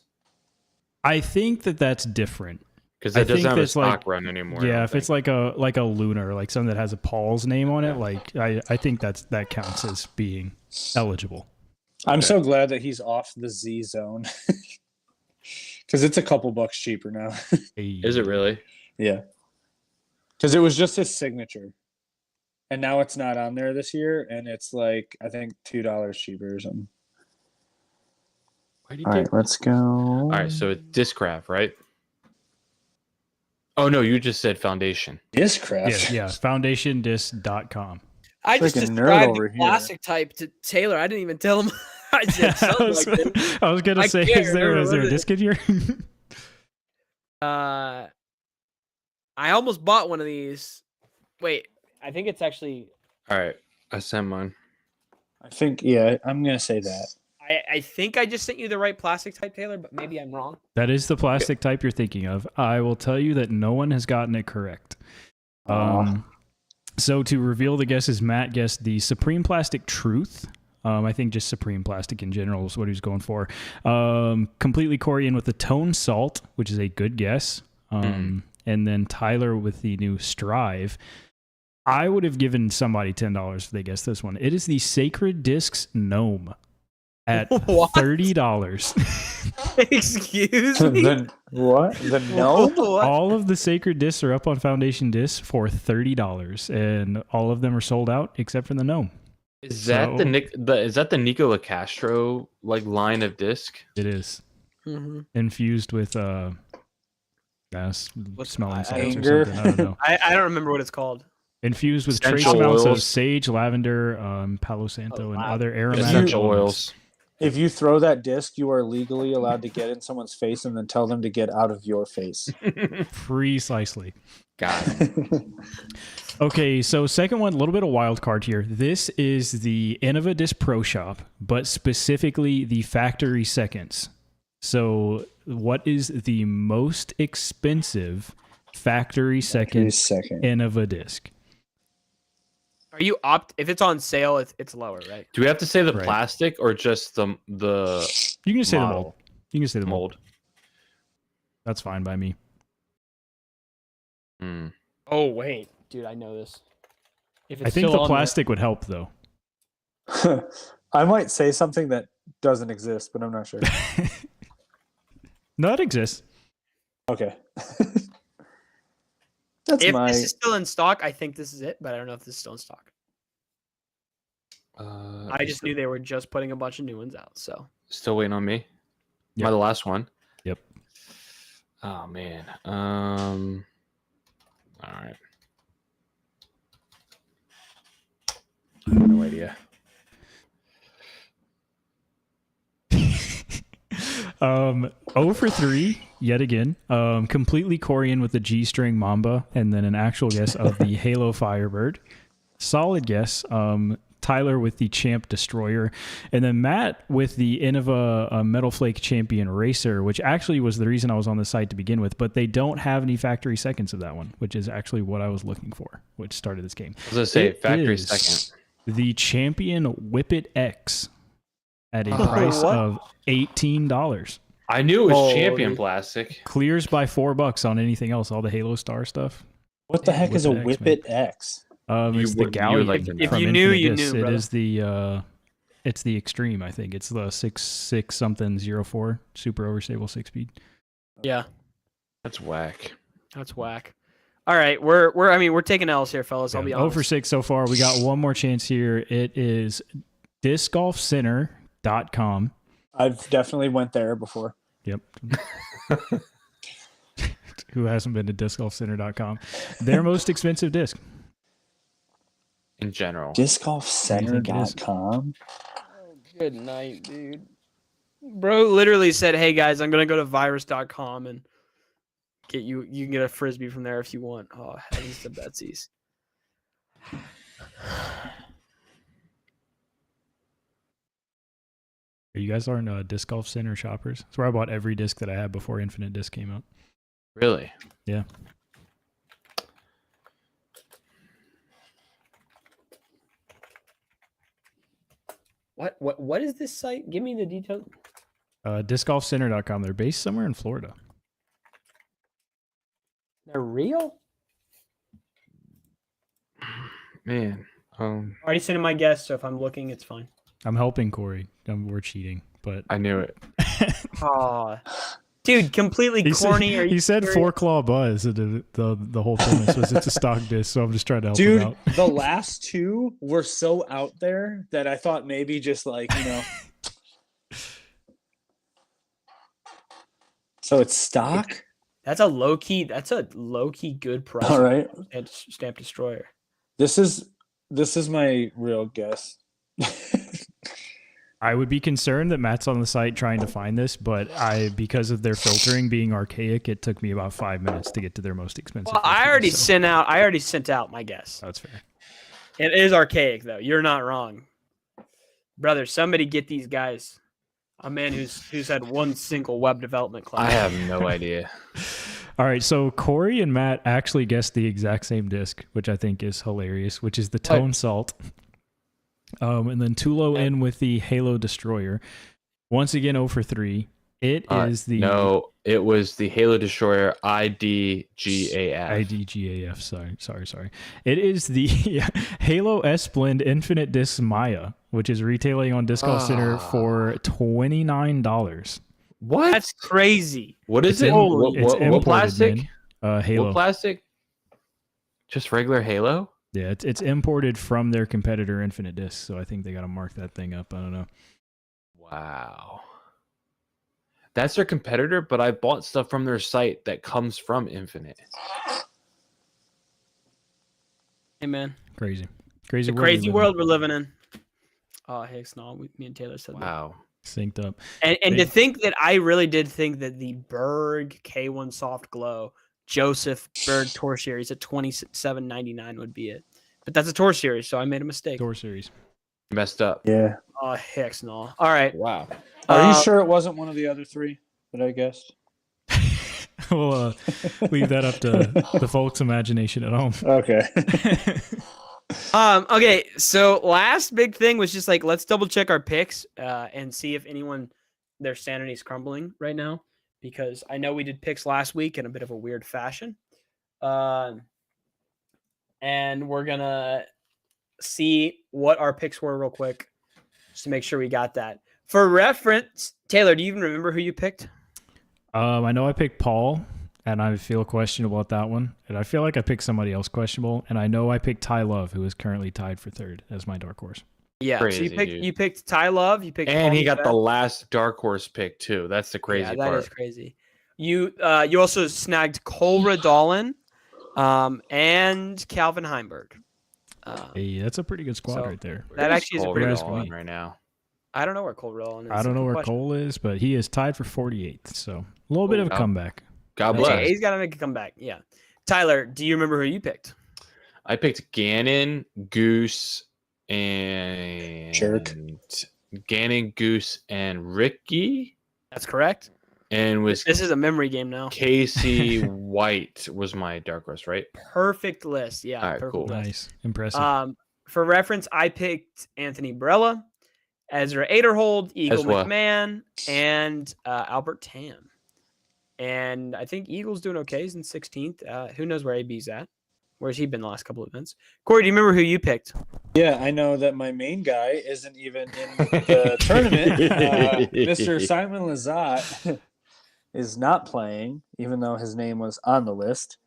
Speaker 3: I think that that's different.
Speaker 1: Because
Speaker 3: I
Speaker 1: it doesn't
Speaker 3: think
Speaker 1: have a
Speaker 3: that's like-
Speaker 1: stock run anymore. I
Speaker 3: Yeah,
Speaker 1: don't
Speaker 3: if it's
Speaker 1: think.
Speaker 3: like a lunar, like something that has a Paul's name on it, like I think that counts as being eligible.
Speaker 4: I'm so glad that he's off the Z Zone. Because it's a couple bucks cheaper now.
Speaker 1: Is it really?
Speaker 4: Yeah. Because it was just his signature. And now it's not on there this year. And it's like, I think $2 cheaper or something.
Speaker 1: Why do you
Speaker 4: All
Speaker 1: do-
Speaker 4: right, let's go.
Speaker 1: All right, so it's Discraft, right? Oh no, you just said Foundation.
Speaker 4: Discraft.
Speaker 3: Yeah, FoundationDisc.com.
Speaker 2: I just
Speaker 4: Freaking nerd
Speaker 2: described
Speaker 4: over
Speaker 2: the
Speaker 4: here.
Speaker 2: classic type to Taylor. I didn't even tell him. I said
Speaker 3: I
Speaker 2: something
Speaker 3: was,
Speaker 2: like this.
Speaker 3: I was gonna
Speaker 2: I
Speaker 3: say,
Speaker 2: can't
Speaker 3: is there
Speaker 2: remember
Speaker 3: a
Speaker 2: what
Speaker 3: disc in here?
Speaker 2: I almost bought one of these. Wait, I think it's actually.
Speaker 1: All right, I sent mine.
Speaker 4: I think, yeah, I'm going to say that.
Speaker 2: I think I just sent you the right plastic type, Taylor, but maybe I'm wrong.
Speaker 3: That is the plastic type you're thinking of. I will tell you that no one has gotten it correct. So to reveal the guesses, Matt guessed the Supreme Plastic Truth. I think just Supreme Plastic in general is what he was going for. Completely Corian with the Tone Salt, which is a good guess. And then Tyler with the new Strive. I would have given somebody $10 if they guessed this one. It is the Sacred Discs Gnome at
Speaker 2: What?
Speaker 3: $30.
Speaker 2: Excuse me.
Speaker 4: The what? The gnome?
Speaker 2: What?
Speaker 3: All of the Sacred Discs are up on Foundation Discs for $30, and all of them are sold out except for the Gnome.
Speaker 1: Is that
Speaker 3: So-
Speaker 1: is that the Nico Castro like line of disc?
Speaker 3: It is
Speaker 2: Mhm.
Speaker 3: infused with smelling salts or
Speaker 4: Anger?
Speaker 3: something. I don't know.
Speaker 2: I don't remember what it's called.
Speaker 3: Infused with trace
Speaker 1: Essential
Speaker 3: amounts of
Speaker 1: oils.
Speaker 3: sage, lavender, Palo Santo,
Speaker 2: Oh,
Speaker 3: and
Speaker 2: wow.
Speaker 3: other aromatic
Speaker 1: Essential
Speaker 3: oils.
Speaker 1: oils.
Speaker 4: If you throw that disc, you are legally allowed to get in someone's face and then tell them to get out of your face.
Speaker 3: Precisely.
Speaker 1: Got it.
Speaker 3: Okay, so second one, a little bit of wild card here. This is the Innova Disc Pro Shop, but specifically the factory seconds. So, what is the most expensive factory second
Speaker 4: Second.
Speaker 3: Innova disc?
Speaker 2: Are you if it's on sale, it's lower, right?
Speaker 1: Do we have to say the
Speaker 3: Right.
Speaker 1: plastic or just the
Speaker 3: You can just say the
Speaker 1: model?
Speaker 3: mold. You can just say the mold.
Speaker 1: Mold.
Speaker 3: That's fine by me.
Speaker 1: Hmm.
Speaker 2: Oh wait, dude, I know this. If
Speaker 3: I think
Speaker 2: still
Speaker 3: the
Speaker 2: on
Speaker 3: plastic would help though.
Speaker 4: I might say something that doesn't exist, but I'm not sure.
Speaker 3: No, it exists.
Speaker 4: Okay. That's
Speaker 2: if
Speaker 4: my.
Speaker 2: this is still in stock, I think this is it, but I don't know if this is still in stock. I just knew they were just putting a bunch of new ones out. So
Speaker 1: Still waiting on me. Am
Speaker 3: Yep.
Speaker 1: I the last one?
Speaker 3: Yep.
Speaker 1: Oh man. All right. I have no idea.
Speaker 3: 0 for 3 yet again. Completely Corian with the G-string Mamba, and then an actual guess of the Halo Firebird. Solid guess. Tyler with the Champ Destroyer, and then Matt with the Innova Metal Flake Champion Racer, which actually was the reason I was on the site to begin with, but they don't have any factory seconds of that one, which is actually what I was looking for, which started this game.
Speaker 1: I was gonna say
Speaker 3: It
Speaker 1: factory
Speaker 3: is
Speaker 1: second.
Speaker 3: The Champion Whippet X at a
Speaker 2: Oh,
Speaker 3: price
Speaker 2: what?
Speaker 3: of $18.
Speaker 1: I knew it was
Speaker 2: Holy-
Speaker 1: champion plastic.
Speaker 3: Clears by $4 on anything else, all the Halo Star stuff.
Speaker 4: What the heck is a
Speaker 3: Whippet X,
Speaker 4: Whippet X?
Speaker 1: You
Speaker 3: It's the
Speaker 1: would
Speaker 3: Galleon.
Speaker 1: like to know.
Speaker 2: If
Speaker 3: from
Speaker 2: you knew,
Speaker 3: Infinite
Speaker 2: you
Speaker 3: Discs.
Speaker 2: knew,
Speaker 3: It
Speaker 2: brother.
Speaker 3: is the it's the Extreme, I think. It's the 6 something 04 super overstable 6-speed.
Speaker 2: yeah,
Speaker 1: That's whack.
Speaker 2: that's whack. All right, we're taking L's here, fellas. I'll be
Speaker 3: 0
Speaker 2: honest.
Speaker 3: for 6 so far. We got one more chance here. It is discgolfcenter.com.
Speaker 4: I've definitely went there before.
Speaker 3: Yep. Who hasn't been to discgolfcenter.com? Their most expensive disc.
Speaker 1: In general.
Speaker 4: Discgolfcenter.com.
Speaker 2: Good night, dude. Bro literally said, "Hey guys, I'm gonna go to virus.com and get you. You can get a frisbee from there if you want." Oh, heavens to Betsy's.
Speaker 3: You guys aren't Disc Golf Center shoppers? That's where I bought every disc that I had before Infinite Disc came out.
Speaker 1: Really?
Speaker 3: Yeah.
Speaker 2: What is this site? Give me the details.
Speaker 3: Discgolfcenter.com. They're based somewhere in Florida.
Speaker 2: They're real?
Speaker 1: Man.
Speaker 2: Already sent in my guess, so if I'm looking, it's fine.
Speaker 3: I'm helping Corey. We're cheating, but
Speaker 1: I knew it.
Speaker 2: Oh, dude, completely
Speaker 3: he
Speaker 2: corny.
Speaker 3: said,
Speaker 2: Are you
Speaker 3: he said
Speaker 2: serious?
Speaker 3: 4-claw buzz. The whole premise was it's a stock disc, so I'm just trying to help
Speaker 4: Dude,
Speaker 3: him out.
Speaker 4: the last two were so out there that I thought maybe just like, So it's stock?
Speaker 2: That's a low key good price.
Speaker 4: All right.
Speaker 2: And Stamp Destroyer.
Speaker 4: This is my real guess.
Speaker 3: I would be concerned that Matt's on the site trying to find this, but because of their filtering being archaic, it took me about 5 minutes to get to their most expensive.
Speaker 2: Well, I
Speaker 3: listings,
Speaker 2: already
Speaker 3: so
Speaker 2: sent out my guess.
Speaker 3: That's fair.
Speaker 2: It is archaic though. You're not wrong. Brother, somebody get these guys. A man who's had one single web development class.
Speaker 1: I have no idea.
Speaker 3: All right, so Corey and Matt actually guessed the exact same disc, which I think is hilarious, which is the Tone Salt. And then Tulo in with the Halo Destroyer. Once again, 0 for 3. It is the
Speaker 1: No, it was the Halo Destroyer IDGAF.
Speaker 3: IDGAF. Sorry. It is the Halo S Blend Infinite Disc Maya, which is retailing on Disc Golf Center for $29.
Speaker 1: What?
Speaker 2: That's crazy.
Speaker 1: What is
Speaker 3: It's
Speaker 1: it?
Speaker 3: in-
Speaker 1: What,
Speaker 3: it's
Speaker 1: what
Speaker 3: imported,
Speaker 1: plastic?
Speaker 3: man. Halo.
Speaker 1: What plastic? Just regular Halo?
Speaker 3: Yeah, it's imported from their competitor Infinite Disc, so I think they got to mark that thing up. I don't know.
Speaker 1: Wow. That's their competitor, but I bought stuff from their site that comes from Infinite.
Speaker 2: Hey man,
Speaker 3: Crazy
Speaker 2: it's a
Speaker 3: world.
Speaker 2: crazy
Speaker 3: we live
Speaker 2: world we're living in. Oh, Hicks, no, me and Taylor said that.
Speaker 1: Wow.
Speaker 3: in. Synced up.
Speaker 2: And
Speaker 3: Hey.
Speaker 2: to think that I really did think that the Berg K1 Soft Glow Joseph Berg Tour Series at $27.99 would be it. But that's a Tour Series, so I made a mistake.
Speaker 3: Tour Series.
Speaker 1: Messed up.
Speaker 4: Yeah.
Speaker 2: Oh, Hicks, no. All right.
Speaker 1: Wow.
Speaker 4: Are you
Speaker 2: Uh,
Speaker 4: sure it wasn't one of the other three that I guessed?
Speaker 3: We'll leave that up to the folks' imagination at home.
Speaker 4: Okay.
Speaker 2: Okay, so last big thing was just like let's double check our picks and see if anyone their sanity's crumbling right now because I know we did picks last week in a bit of a weird fashion, and we're gonna see what our picks were real quick just to make sure we got that for reference. Taylor, do you even remember who you picked?
Speaker 3: I know I picked Paul, and I feel questionable at that one. And I feel like I picked somebody else questionable. And I know I picked Ty Love, who is currently tied for third as my dark horse.
Speaker 2: Yeah,
Speaker 1: Crazy,
Speaker 2: so you
Speaker 1: dude.
Speaker 2: picked Ty Love, you picked
Speaker 1: And
Speaker 2: Paul
Speaker 1: he got the
Speaker 2: Newsome.
Speaker 1: last dark horse pick too. That's the crazy
Speaker 2: Yeah, that
Speaker 1: part.
Speaker 2: is crazy. You also snagged Cole Radolin, and Calvin Heimberg.
Speaker 3: Hey, that's a pretty good squad
Speaker 2: so
Speaker 3: right there.
Speaker 2: that
Speaker 1: Where's
Speaker 2: actually is a
Speaker 1: Cole
Speaker 2: pretty
Speaker 3: good
Speaker 1: Radolin
Speaker 3: squad.
Speaker 1: right now.
Speaker 2: I don't know where Cole Radolin is.
Speaker 3: I don't know
Speaker 2: Good
Speaker 3: where
Speaker 2: question.
Speaker 3: Cole is, but he is tied for 48th. So a little bit of a
Speaker 1: Oh.
Speaker 3: comeback.
Speaker 1: God
Speaker 3: That's
Speaker 1: bless.
Speaker 3: right.
Speaker 2: He's got to make a comeback. Yeah. Tyler, do you remember who you picked?
Speaker 1: I picked Gannon, Goose, and
Speaker 4: Jerk.
Speaker 1: Gannon, Goose, and Ricky,
Speaker 2: That's correct.
Speaker 1: and was
Speaker 2: This is a memory game now.
Speaker 1: Casey White was my dark horse, right?
Speaker 2: Perfect list. Yeah.
Speaker 1: All right,
Speaker 2: perfect
Speaker 1: cool.
Speaker 2: list.
Speaker 3: Nice. Impressive.
Speaker 2: For reference, I picked Anthony Barella, Ezra Aderhold, Eagle
Speaker 1: Ezra.
Speaker 2: McMahon, and Albert Tam. And I think Eagle's doing okay. He's in 16th. Who knows where AB's at? Where's he been the last couple of events? Corey, do you remember who you picked?
Speaker 4: Yeah, I know that my main guy isn't even in the tournament. Mr. Simon Lazat is not playing, even though his name was on the list.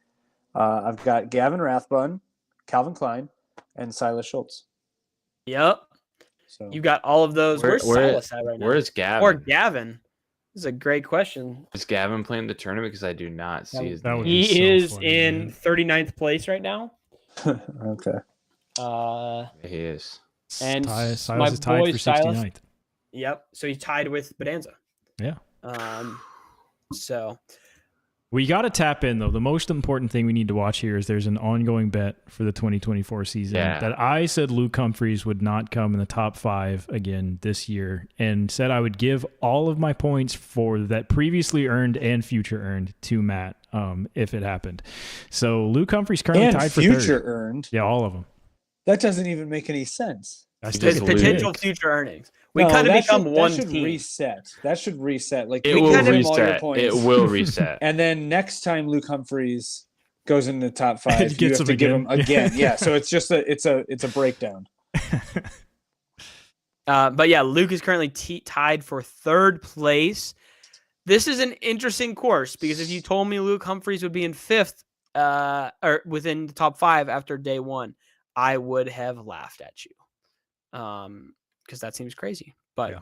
Speaker 4: I've got Gavin Rathbun, Calvin Klein, and Silas Schultz.
Speaker 2: Yep.
Speaker 4: So
Speaker 2: You got all of those. Where's Silas at right now?
Speaker 1: Where is Gavin?
Speaker 2: Or Gavin? This is a great question.
Speaker 1: Is Gavin playing the tournament? Because I do not see his
Speaker 3: that
Speaker 1: name.
Speaker 3: would
Speaker 2: He
Speaker 3: be so
Speaker 2: is
Speaker 3: funny,
Speaker 2: in
Speaker 3: man.
Speaker 2: 39th place right now.
Speaker 4: okay.
Speaker 1: He is.
Speaker 2: And
Speaker 3: Silas
Speaker 2: my
Speaker 3: is tied
Speaker 2: boy
Speaker 3: for
Speaker 2: Silas-
Speaker 3: 69th.
Speaker 2: Yep. So he tied with Bonanza.
Speaker 3: Yeah.
Speaker 2: So
Speaker 3: We got to tap in, though. The most important thing we need to watch here is there's an ongoing bet for the 2024 season
Speaker 1: Yeah.
Speaker 3: that I said Luke Humphreys would not come in the top 5 again this year and said I would give all of my points for that previously earned and future earned to Matt if it happened. So Luke Humphreys currently
Speaker 4: And
Speaker 3: tied for
Speaker 4: future
Speaker 3: third.
Speaker 4: earned.
Speaker 3: Yeah, all of them.
Speaker 4: That doesn't even make any sense.
Speaker 3: That's
Speaker 1: Just
Speaker 3: just
Speaker 1: lose.
Speaker 2: potential
Speaker 3: big.
Speaker 2: future earnings. We
Speaker 4: No,
Speaker 2: kind of
Speaker 4: that
Speaker 2: become
Speaker 4: should,
Speaker 2: one
Speaker 4: that should
Speaker 2: team.
Speaker 4: reset. That should reset. Like
Speaker 1: It
Speaker 4: you
Speaker 1: will
Speaker 4: give him all your
Speaker 1: reset.
Speaker 4: points.
Speaker 1: It will reset.
Speaker 4: And then next time Luke Humphreys goes in the top 5, you
Speaker 3: Gets
Speaker 4: have
Speaker 3: him
Speaker 4: to give
Speaker 3: again.
Speaker 4: him again. Yeah. So it's just it's a breakdown.
Speaker 2: But yeah, Luke is currently tied for third place. This is an interesting course because if you told me Luke Humphreys would be in 5th or within the top 5 after day 1, I would have laughed at you. Because that seems crazy. But
Speaker 3: Yeah.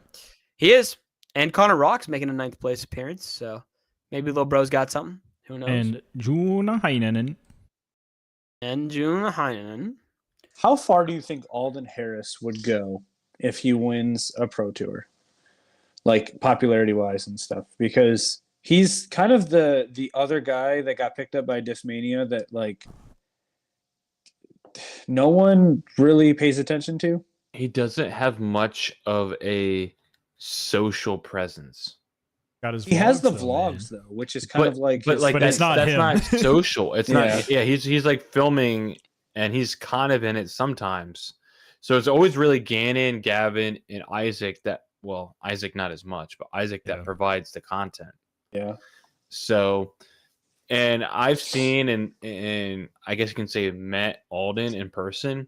Speaker 2: he is. And Connor Rock's making a 9th place appearance. So maybe Lil Bro's got something. Who knows?
Speaker 3: And Juna Heinen.
Speaker 2: And June Heinen.
Speaker 4: How far do you think Alden Harris would go if he wins a pro tour? Like popularity wise and stuff, because he's kind of the other guy that got picked up by Discmania that like no one really pays attention to.
Speaker 1: He doesn't have much of a social presence.
Speaker 3: Got his
Speaker 4: He has the
Speaker 3: though,
Speaker 4: vlogs
Speaker 3: man.
Speaker 4: though, which is kind of like
Speaker 1: But
Speaker 4: his
Speaker 1: like
Speaker 3: But
Speaker 1: that's
Speaker 3: it's not
Speaker 1: that's
Speaker 3: him.
Speaker 1: not social. It's
Speaker 4: Yeah.
Speaker 1: not. Yeah, he's like filming, and he's kind of in it sometimes. So it's always really Gannon, Gavin, and Isaac that well, Isaac not as much, but Isaac that
Speaker 3: Yeah.
Speaker 1: provides the content.
Speaker 4: Yeah.
Speaker 1: So, and I've seen and I guess you can say met Alden in person,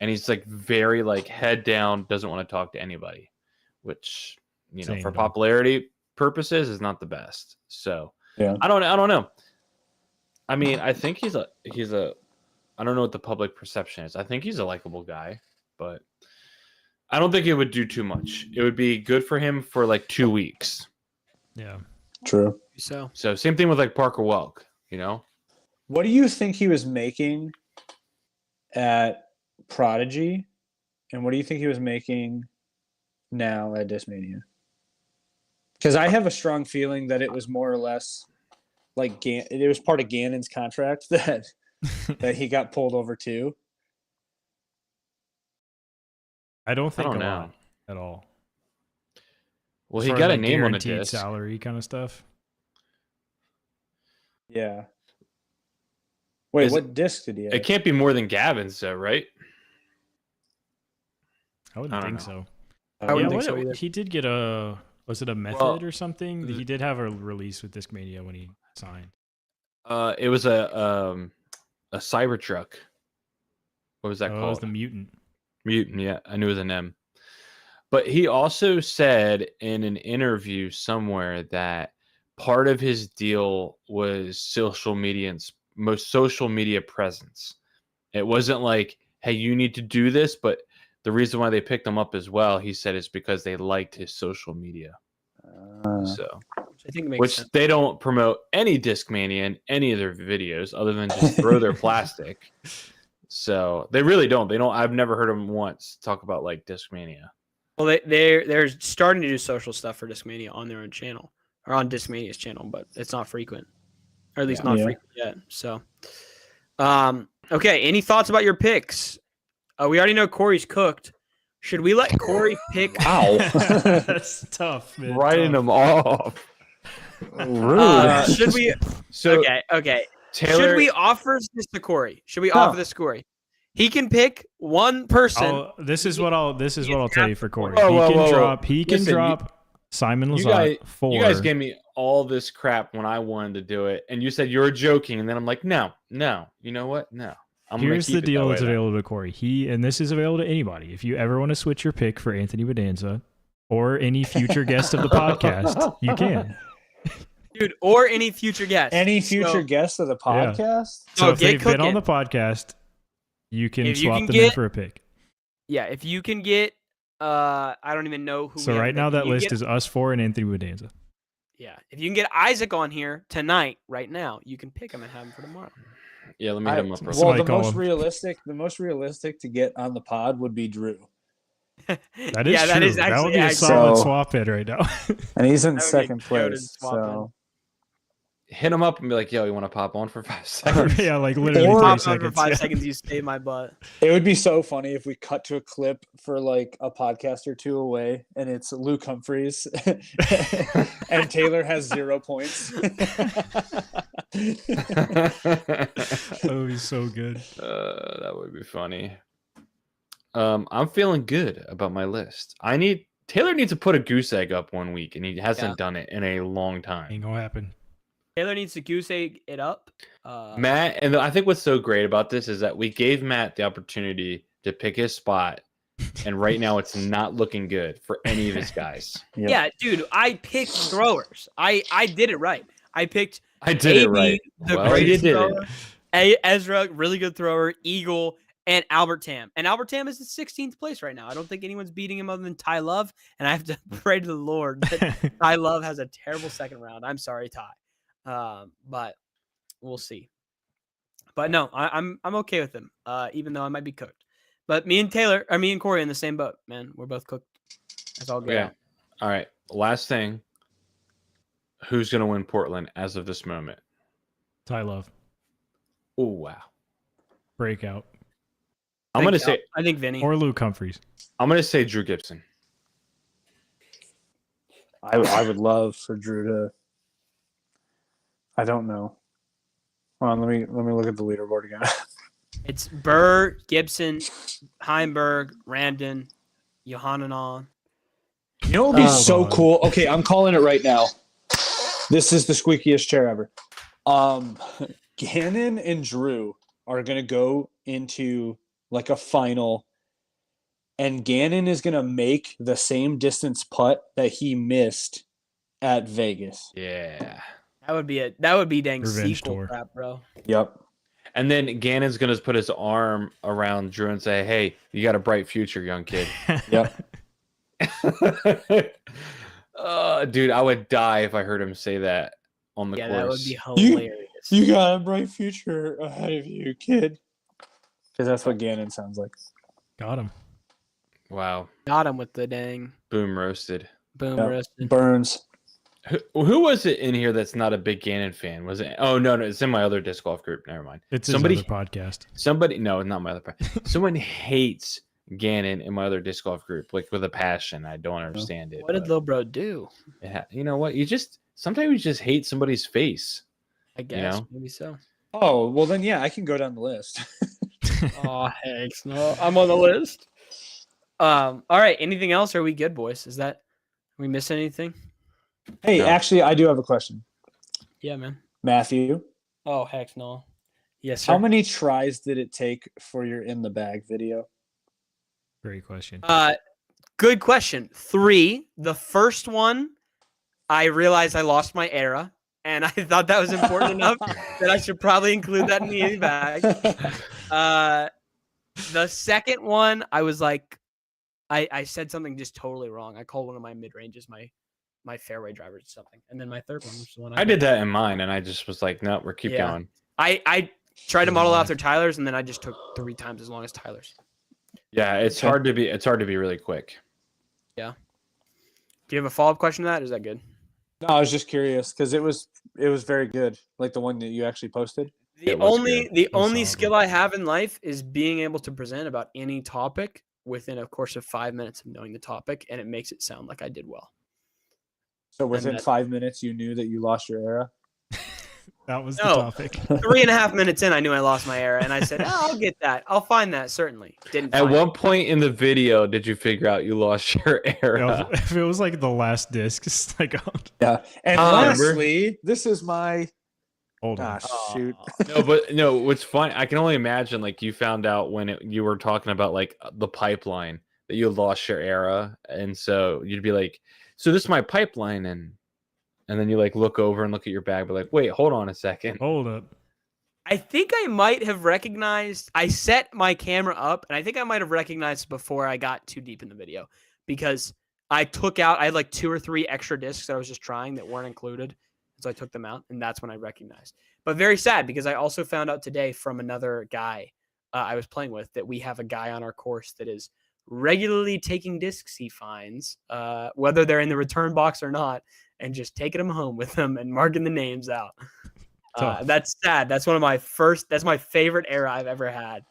Speaker 1: and he's like very like head down, doesn't want to talk to anybody, which
Speaker 3: Same,
Speaker 1: for
Speaker 3: dog.
Speaker 1: popularity purposes is not the best. So
Speaker 4: Yeah.
Speaker 1: I don't know. I mean, I think he's a I don't know what the public perception is. I think he's a likable guy, but I don't think it would do too much. It would be good for him for like 2 weeks.
Speaker 3: Yeah.
Speaker 4: True.
Speaker 2: So
Speaker 1: So same thing with like Parker Welk, you know?
Speaker 4: What do you think he was making at Prodigy, and what do you think he was making now at Discmania? Because I have a strong feeling that it was more or less like it was part of Gannon's contract that he got pulled over to.
Speaker 3: I don't think
Speaker 1: don't
Speaker 3: a
Speaker 1: know.
Speaker 3: lot at all.
Speaker 1: Well,
Speaker 3: As
Speaker 1: he
Speaker 3: far
Speaker 1: got
Speaker 3: as,
Speaker 1: a name on a
Speaker 3: guaranteed
Speaker 1: disc.
Speaker 3: salary kind of stuff.
Speaker 4: Yeah. Wait,
Speaker 1: Is
Speaker 4: what disc did he have?
Speaker 1: It can't be more than Gavin's, though, right?
Speaker 3: I wouldn't
Speaker 1: I don't
Speaker 3: think
Speaker 1: know.
Speaker 3: so.
Speaker 2: I wouldn't
Speaker 3: Yeah,
Speaker 2: think so
Speaker 3: what-
Speaker 2: either.
Speaker 3: he did get a method
Speaker 1: Well,
Speaker 3: or something? He did have a release with Discmania when he signed.
Speaker 1: It was a Cybertruck. What was that
Speaker 3: Oh, it
Speaker 1: called?
Speaker 3: was the Mutant.
Speaker 1: Mutant, yeah. I knew it was an M. But he also said in an interview somewhere that part of his deal was social media and most social media presence. It wasn't like, hey, you need to do this, but the reason why they picked him up as well, he said, is because they liked his social media. So,
Speaker 2: I think it makes
Speaker 1: which
Speaker 2: sense.
Speaker 1: they don't promote any Discmania in any of their videos other than just throw their plastic. So they really don't. They don't. I've never heard them once talk about like Discmania.
Speaker 2: Well, they're starting to do social stuff for Discmania on their own channel or on Discmania's channel, but it's not frequent, or at least not
Speaker 4: Yeah.
Speaker 2: frequent yet. So, okay. Any thoughts about your picks? We already know Corey's cooked. Should we let Corey pick?
Speaker 4: Wow.
Speaker 3: That's tough, man.
Speaker 1: Writing
Speaker 3: tough.
Speaker 1: them off.
Speaker 4: Rude.
Speaker 2: Should we?
Speaker 1: So
Speaker 2: Okay.
Speaker 1: Taylor,
Speaker 2: Should we offer this to Corey? Should we
Speaker 4: No.
Speaker 2: offer this to Corey? He can pick one person.
Speaker 3: This is what I'll tell you for Corey.
Speaker 1: Whoa, whoa,
Speaker 3: he can
Speaker 1: whoa, whoa.
Speaker 3: drop. He can
Speaker 1: Listen,
Speaker 3: drop Simon
Speaker 1: you
Speaker 3: Lizotte
Speaker 1: guys-
Speaker 3: for.
Speaker 1: you guys gave me all this crap when I wanted to do it, and you said you were joking, and then I'm like, no. You know what? No. I'm gonna
Speaker 3: Here's
Speaker 1: keep
Speaker 3: the
Speaker 1: it that
Speaker 3: deal
Speaker 1: way
Speaker 3: that's
Speaker 1: then.
Speaker 3: available to Corey. And this is available to anybody. If you ever want to switch your pick for Anthony Bedanza or any future guest of the podcast, you can.
Speaker 2: Dude, or any future guest.
Speaker 4: Any future
Speaker 2: So-
Speaker 4: guest of the
Speaker 3: Yeah.
Speaker 4: podcast?
Speaker 3: So
Speaker 2: Oh,
Speaker 3: if
Speaker 2: get
Speaker 3: they've been on
Speaker 2: cooking.
Speaker 3: the podcast, you can
Speaker 2: If you
Speaker 3: swap
Speaker 2: can
Speaker 3: them in
Speaker 2: get-
Speaker 3: for a pick.
Speaker 2: Yeah, if you can get, I don't even know who.
Speaker 3: So
Speaker 2: we have
Speaker 3: right now
Speaker 2: picked.
Speaker 3: that
Speaker 2: If you
Speaker 3: list
Speaker 2: get-
Speaker 3: is us four and Anthony Bedanza.
Speaker 2: Yeah, if you can get Isaac on here tonight, right now, you can pick him and have him for tomorrow.
Speaker 1: Yeah, let me hit him up. real
Speaker 3: Well,
Speaker 1: quick.
Speaker 3: Somebody
Speaker 4: the
Speaker 3: call
Speaker 4: most
Speaker 3: him.
Speaker 4: realistic to get on the pod would be Drew,
Speaker 3: That is
Speaker 2: yeah,
Speaker 3: true.
Speaker 2: that is
Speaker 3: That would
Speaker 2: actually
Speaker 3: be a
Speaker 2: accurate.
Speaker 3: solid
Speaker 4: So-
Speaker 3: swap in right now.
Speaker 4: and he's in
Speaker 2: That would be
Speaker 4: second
Speaker 2: goated
Speaker 4: place.
Speaker 2: swap in.
Speaker 4: So
Speaker 1: Hit him up and be like, yo, you want to pop on for 5 seconds?
Speaker 3: Yeah, like literally
Speaker 4: Or-
Speaker 3: 3
Speaker 2: Pop on for
Speaker 3: seconds.
Speaker 2: 5
Speaker 3: Yeah.
Speaker 2: seconds, you save my butt.
Speaker 4: it would be so funny if we cut to a clip for like a podcast or two away, and it's Luke Humphreys, and Taylor has 0 points.
Speaker 3: That would be so good.
Speaker 1: That would be funny. I'm feeling good about my list. Taylor needs to put a goose egg up one week, and he hasn't
Speaker 2: Yeah.
Speaker 1: done it in a long time.
Speaker 3: Ain't gonna happen.
Speaker 2: Taylor needs to goose egg it up.
Speaker 1: Matt, and I think what's so great about this is that we gave Matt the opportunity to pick his spot, and right now it's not looking good for any of his guys.
Speaker 2: Yeah, dude, I picked throwers. I did it right. I picked
Speaker 1: I did it
Speaker 2: AB,
Speaker 1: right.
Speaker 2: the
Speaker 1: Well,
Speaker 2: greatest
Speaker 1: you did
Speaker 2: thrower,
Speaker 1: it.
Speaker 2: Ezra, really good thrower, Eagle, and Albert Tam. And Albert Tam is in 16th place right now. I don't think anyone's beating him other than Ty Love. And I have to pray to the Lord that Ty Love has a terrible second round. I'm sorry, Ty. But we'll see. But no, I'm okay with him, even though I might be cooked. But me and Corey are in the same boat, man. We're both cooked. That's all good.
Speaker 1: Yeah. All right. Last thing. Who's going to win Portland as of this moment?
Speaker 3: Ty Love.
Speaker 1: Oh, wow.
Speaker 3: Breakout.
Speaker 1: I'm going to say
Speaker 2: I think Vinny.
Speaker 3: Or Luke Humphreys.
Speaker 1: I'm going to say Drew Gibson.
Speaker 4: I would love for Drew to. I don't know. Hold on, let me look at the leaderboard again.
Speaker 2: It's Burr, Gibson, Heimberg, Ramden, Yohannanon.
Speaker 4: You know what would be
Speaker 2: Oh,
Speaker 4: so
Speaker 3: God.
Speaker 4: cool? Okay, I'm calling it right now. This is the squeakiest chair ever. Gannon and Drew are gonna go into like a final, and Gannon is gonna make the same distance putt that he missed at Vegas.
Speaker 1: Yeah.
Speaker 2: That would be dang
Speaker 3: Revenge
Speaker 2: sequel
Speaker 3: tour.
Speaker 2: crap, bro.
Speaker 4: Yep.
Speaker 1: And then Gannon's gonna put his arm around Drew and say, "Hey, you got a bright future, young kid."
Speaker 4: Yep.
Speaker 1: Dude, I would die if I heard him say that on the
Speaker 2: Yeah,
Speaker 1: course.
Speaker 2: that would be hilarious.
Speaker 4: You got a bright future ahead of you, kid. Because that's what Gannon sounds like.
Speaker 3: Got him.
Speaker 1: Wow.
Speaker 2: Got him with the dang
Speaker 1: Boom roasted.
Speaker 2: boom
Speaker 4: Yep.
Speaker 2: roasted.
Speaker 4: Burns.
Speaker 1: Who was it in here that's not a big Gannon fan? Was it? Oh no, it's in my other disc golf group. Never mind.
Speaker 3: It's
Speaker 1: Somebody-
Speaker 3: his other podcast.
Speaker 1: Somebody, no, not my other. Someone hates Gannon in my other disc golf group, like with a passion. I don't understand it.
Speaker 2: What did
Speaker 1: but
Speaker 2: little bro do?
Speaker 1: you know what? Sometimes you just hate somebody's face.
Speaker 2: I guess
Speaker 1: know?
Speaker 2: maybe so.
Speaker 4: Oh, well then yeah, I can go down the list.
Speaker 2: Oh, Hanks, no, I'm on the list. All right. Anything else? Or are we good, boys? We miss anything?
Speaker 4: Hey,
Speaker 1: No.
Speaker 4: actually I do have a question.
Speaker 2: Yeah, man.
Speaker 4: Matthew,
Speaker 2: Oh, heck no. Yes,
Speaker 4: how
Speaker 2: sir.
Speaker 4: many tries did it take for your in the bag video?
Speaker 3: Great question.
Speaker 2: Good question. 3. The first one, I realized I lost my era, and I thought that was important enough that I should probably include that in the bag. The second one, I was like, I said something just totally wrong. I called one of my mid ranges my fairway drivers or something, and then my third one was the one
Speaker 1: I did that in mine, and I just was like, no, we're keep
Speaker 2: Yeah.
Speaker 1: going.
Speaker 2: I tried to model after Tyler's, and then I just took 3 times as long as Tyler's.
Speaker 1: Yeah, it's
Speaker 4: Okay.
Speaker 1: hard to be really quick.
Speaker 2: Do you have a follow up question to that? Or is that good?
Speaker 4: No, I was just curious because it was very good. Like the one that you actually posted.
Speaker 2: The
Speaker 1: It was
Speaker 2: only
Speaker 1: good.
Speaker 2: the
Speaker 3: was
Speaker 2: only
Speaker 3: solid
Speaker 2: skill
Speaker 3: one.
Speaker 2: I have in life is being able to present about any topic within a course of 5 minutes of knowing the topic, and it makes it sound like I did well.
Speaker 4: So within
Speaker 2: that-
Speaker 4: 5 minutes, you knew that you lost your era.
Speaker 3: That was
Speaker 2: No.
Speaker 3: the topic.
Speaker 2: 3.5 minutes in, I knew I lost my era, and I said, "Oh, I'll get that. I'll find that certainly." Didn't.
Speaker 1: At
Speaker 2: find
Speaker 1: one point in the video, did you figure out you lost your era?
Speaker 3: If it was like the last disc, it's like, oh,
Speaker 4: Yeah. And
Speaker 1: Remember?
Speaker 4: lastly, this is my
Speaker 3: hold on.
Speaker 4: shoot.
Speaker 1: No, what's fun? I can only imagine like you found out when you were talking about like the pipeline that you lost your era, and so you'd be like, "So this is my pipeline," and then you like look over and look at your bag, but like, wait, hold on a second.
Speaker 3: Hold up.
Speaker 2: I think I might have recognized. I set my camera up, and I think I might have recognized before I got too deep in the video because I had like 2 or 3 extra discs that I was just trying that weren't included. So I took them out, and that's when I recognized. But very sad because I also found out today from another guy I was playing with that we have a guy on our course that is regularly taking discs he finds, whether they're in the return box or not, and just taking them home with him and marking the names out.
Speaker 3: Tough.
Speaker 2: That's sad. That's that's my favorite era I've ever had.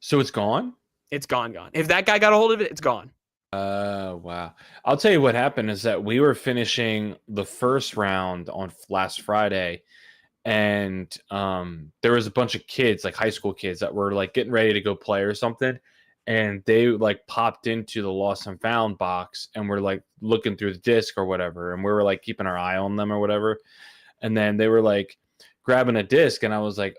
Speaker 1: So it's gone.
Speaker 2: It's gone. If that guy got a hold of it, it's gone.
Speaker 1: Wow. I'll tell you what happened is that we were finishing the first round on last Friday, and there was a bunch of kids, like high school kids, that were like getting ready to go play or something, and they like popped into the lost and found box and were like looking through the disc or whatever, and we were like keeping our eye on them or whatever, and then they were like grabbing a disc, and I was like,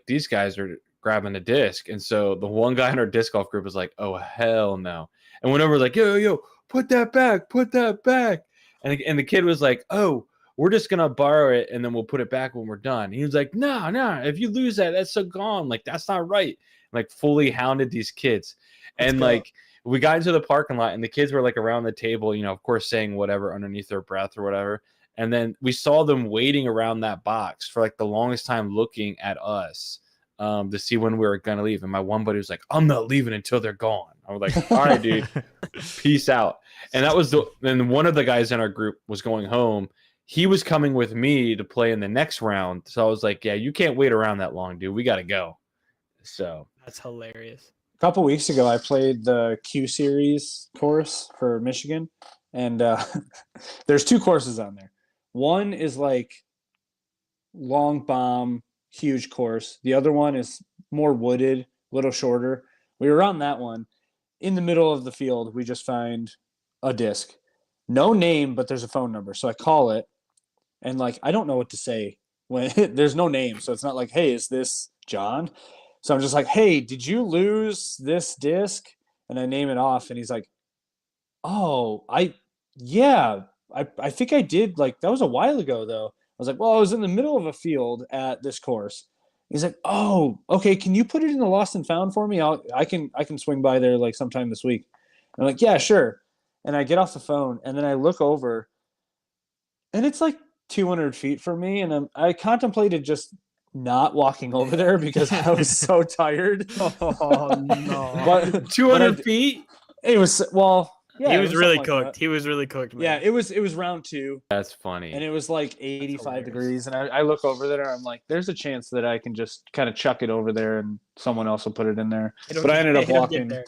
Speaker 1: these guys are grabbing a disc, and so the one guy in our disc golf group was like, oh hell no. And whenever we're like, yo, put that back. And the kid was like, oh, we're just going to borrow it and then we'll put it back when we're done. He was like, no, if you lose that, that's so gone. Like, that's not right. Like, fully hounded these kids. And like, we got into the parking lot and the kids were like around the table, you know, of course, saying whatever underneath their breath or whatever. And then we saw them waiting around that box for like the longest time looking at us to see when we were going to leave. And my one buddy was like, I'm not leaving until they're gone. I was like, all right, dude, peace out. And that was then one of the guys in our group was going home. He was coming with me to play in the next round. So I was like, yeah, you can't wait around that long, dude. We got to go. So
Speaker 2: That's hilarious.
Speaker 4: A couple weeks ago, I played the Q Series course for Michigan, and there's 2 courses on there. One is like long bomb, huge course. The other one is more wooded, a little shorter. We were on that one. In the middle of the field, we just find a disc. no name, but there's a phone number. So I call it, and like I don't know what to say when there's no name. So it's not like, hey, is this John? So I'm just like, hey, did you lose this disc? And I name it off, and he's like, oh, yeah, I think I did. Like that was a while ago though. I was like, well, I was in the middle of a field at this course. He's like, oh, okay. Can you put it in the lost and found for me? I can swing by there like sometime this week. And I'm like, yeah, sure. And I get off the phone, and then I look over, and it's like 200 feet from me, and I contemplated just not walking over there because I was so tired.
Speaker 2: Oh no!
Speaker 4: But
Speaker 1: 200 feet.
Speaker 4: it was yeah.
Speaker 2: he
Speaker 4: it
Speaker 2: was really
Speaker 4: something like
Speaker 2: cooked.
Speaker 4: that.
Speaker 2: He was really cooked. Man.
Speaker 4: Yeah, it was round 2.
Speaker 1: That's funny.
Speaker 4: And it was like 85
Speaker 2: hilarious.
Speaker 4: degrees. And I look over there, and I'm like, there's a chance that I can just kind of chuck it over there and someone else will put it in there. But I ended up
Speaker 2: It'll get
Speaker 4: walking.
Speaker 2: there.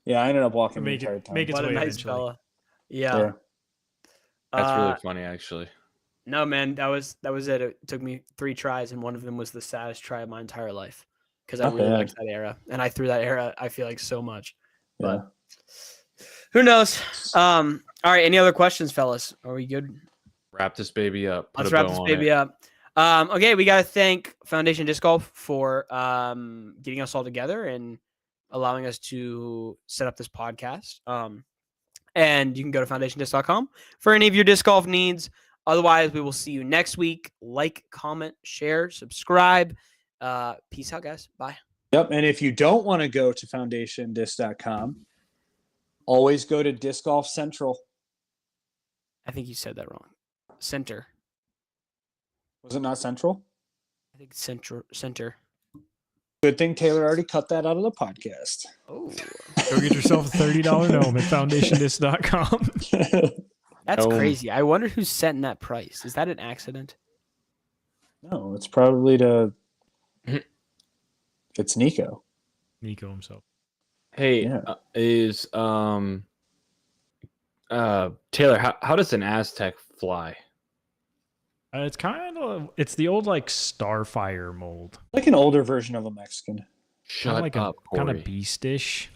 Speaker 4: Yeah, I ended up walking
Speaker 3: Make
Speaker 4: the
Speaker 3: it-
Speaker 4: entire time.
Speaker 3: make it-
Speaker 2: What a
Speaker 3: way
Speaker 2: nice
Speaker 3: eventually.
Speaker 2: fella. Yeah.
Speaker 4: Yeah.
Speaker 1: That's
Speaker 2: Uh,
Speaker 1: really funny, actually.
Speaker 2: No, man, that was it. It took me 3 tries, and one of them was the saddest try of my entire life because I
Speaker 4: Not
Speaker 2: really
Speaker 4: bad.
Speaker 2: liked that era, and I threw that era. I feel like so much.
Speaker 4: Yeah.
Speaker 2: Who knows? All right. Any other questions, fellas? Are we good?
Speaker 1: Wrap this baby up. Put
Speaker 2: Let's
Speaker 1: a
Speaker 2: wrap
Speaker 1: bow
Speaker 2: this
Speaker 1: on
Speaker 2: baby
Speaker 1: it.
Speaker 2: up. Okay, we got to thank Foundation Disc Golf for getting us all together and allowing us to set up this podcast. And you can go to foundationdisc.com for any of your disc golf needs. Otherwise, we will see you next week. Like, comment, share, subscribe. Peace out, guys. Bye.
Speaker 4: Yep. And if you don't want to go to foundationdisc.com, always go to Disc Golf Central.
Speaker 2: I think you said that wrong. Center.
Speaker 4: Was it not Central?
Speaker 2: I think center.
Speaker 4: Good thing Taylor already cut that out of the podcast.
Speaker 2: Oh,
Speaker 3: Go get yourself a $30 gnome at foundationdisc.com.
Speaker 2: that's
Speaker 1: Oh.
Speaker 2: crazy. I wonder who's setting that price. Is that an accident?
Speaker 4: No, it's probably it's Nico.
Speaker 3: Nico himself.
Speaker 1: Hey,
Speaker 4: Yeah.
Speaker 1: Taylor, how does an Aztec fly?
Speaker 3: It's the old like Starfire mold.
Speaker 4: Like an older version of a Mexican.
Speaker 1: Shut
Speaker 3: Like
Speaker 1: up,
Speaker 3: kind
Speaker 1: Corey.
Speaker 3: of beastish.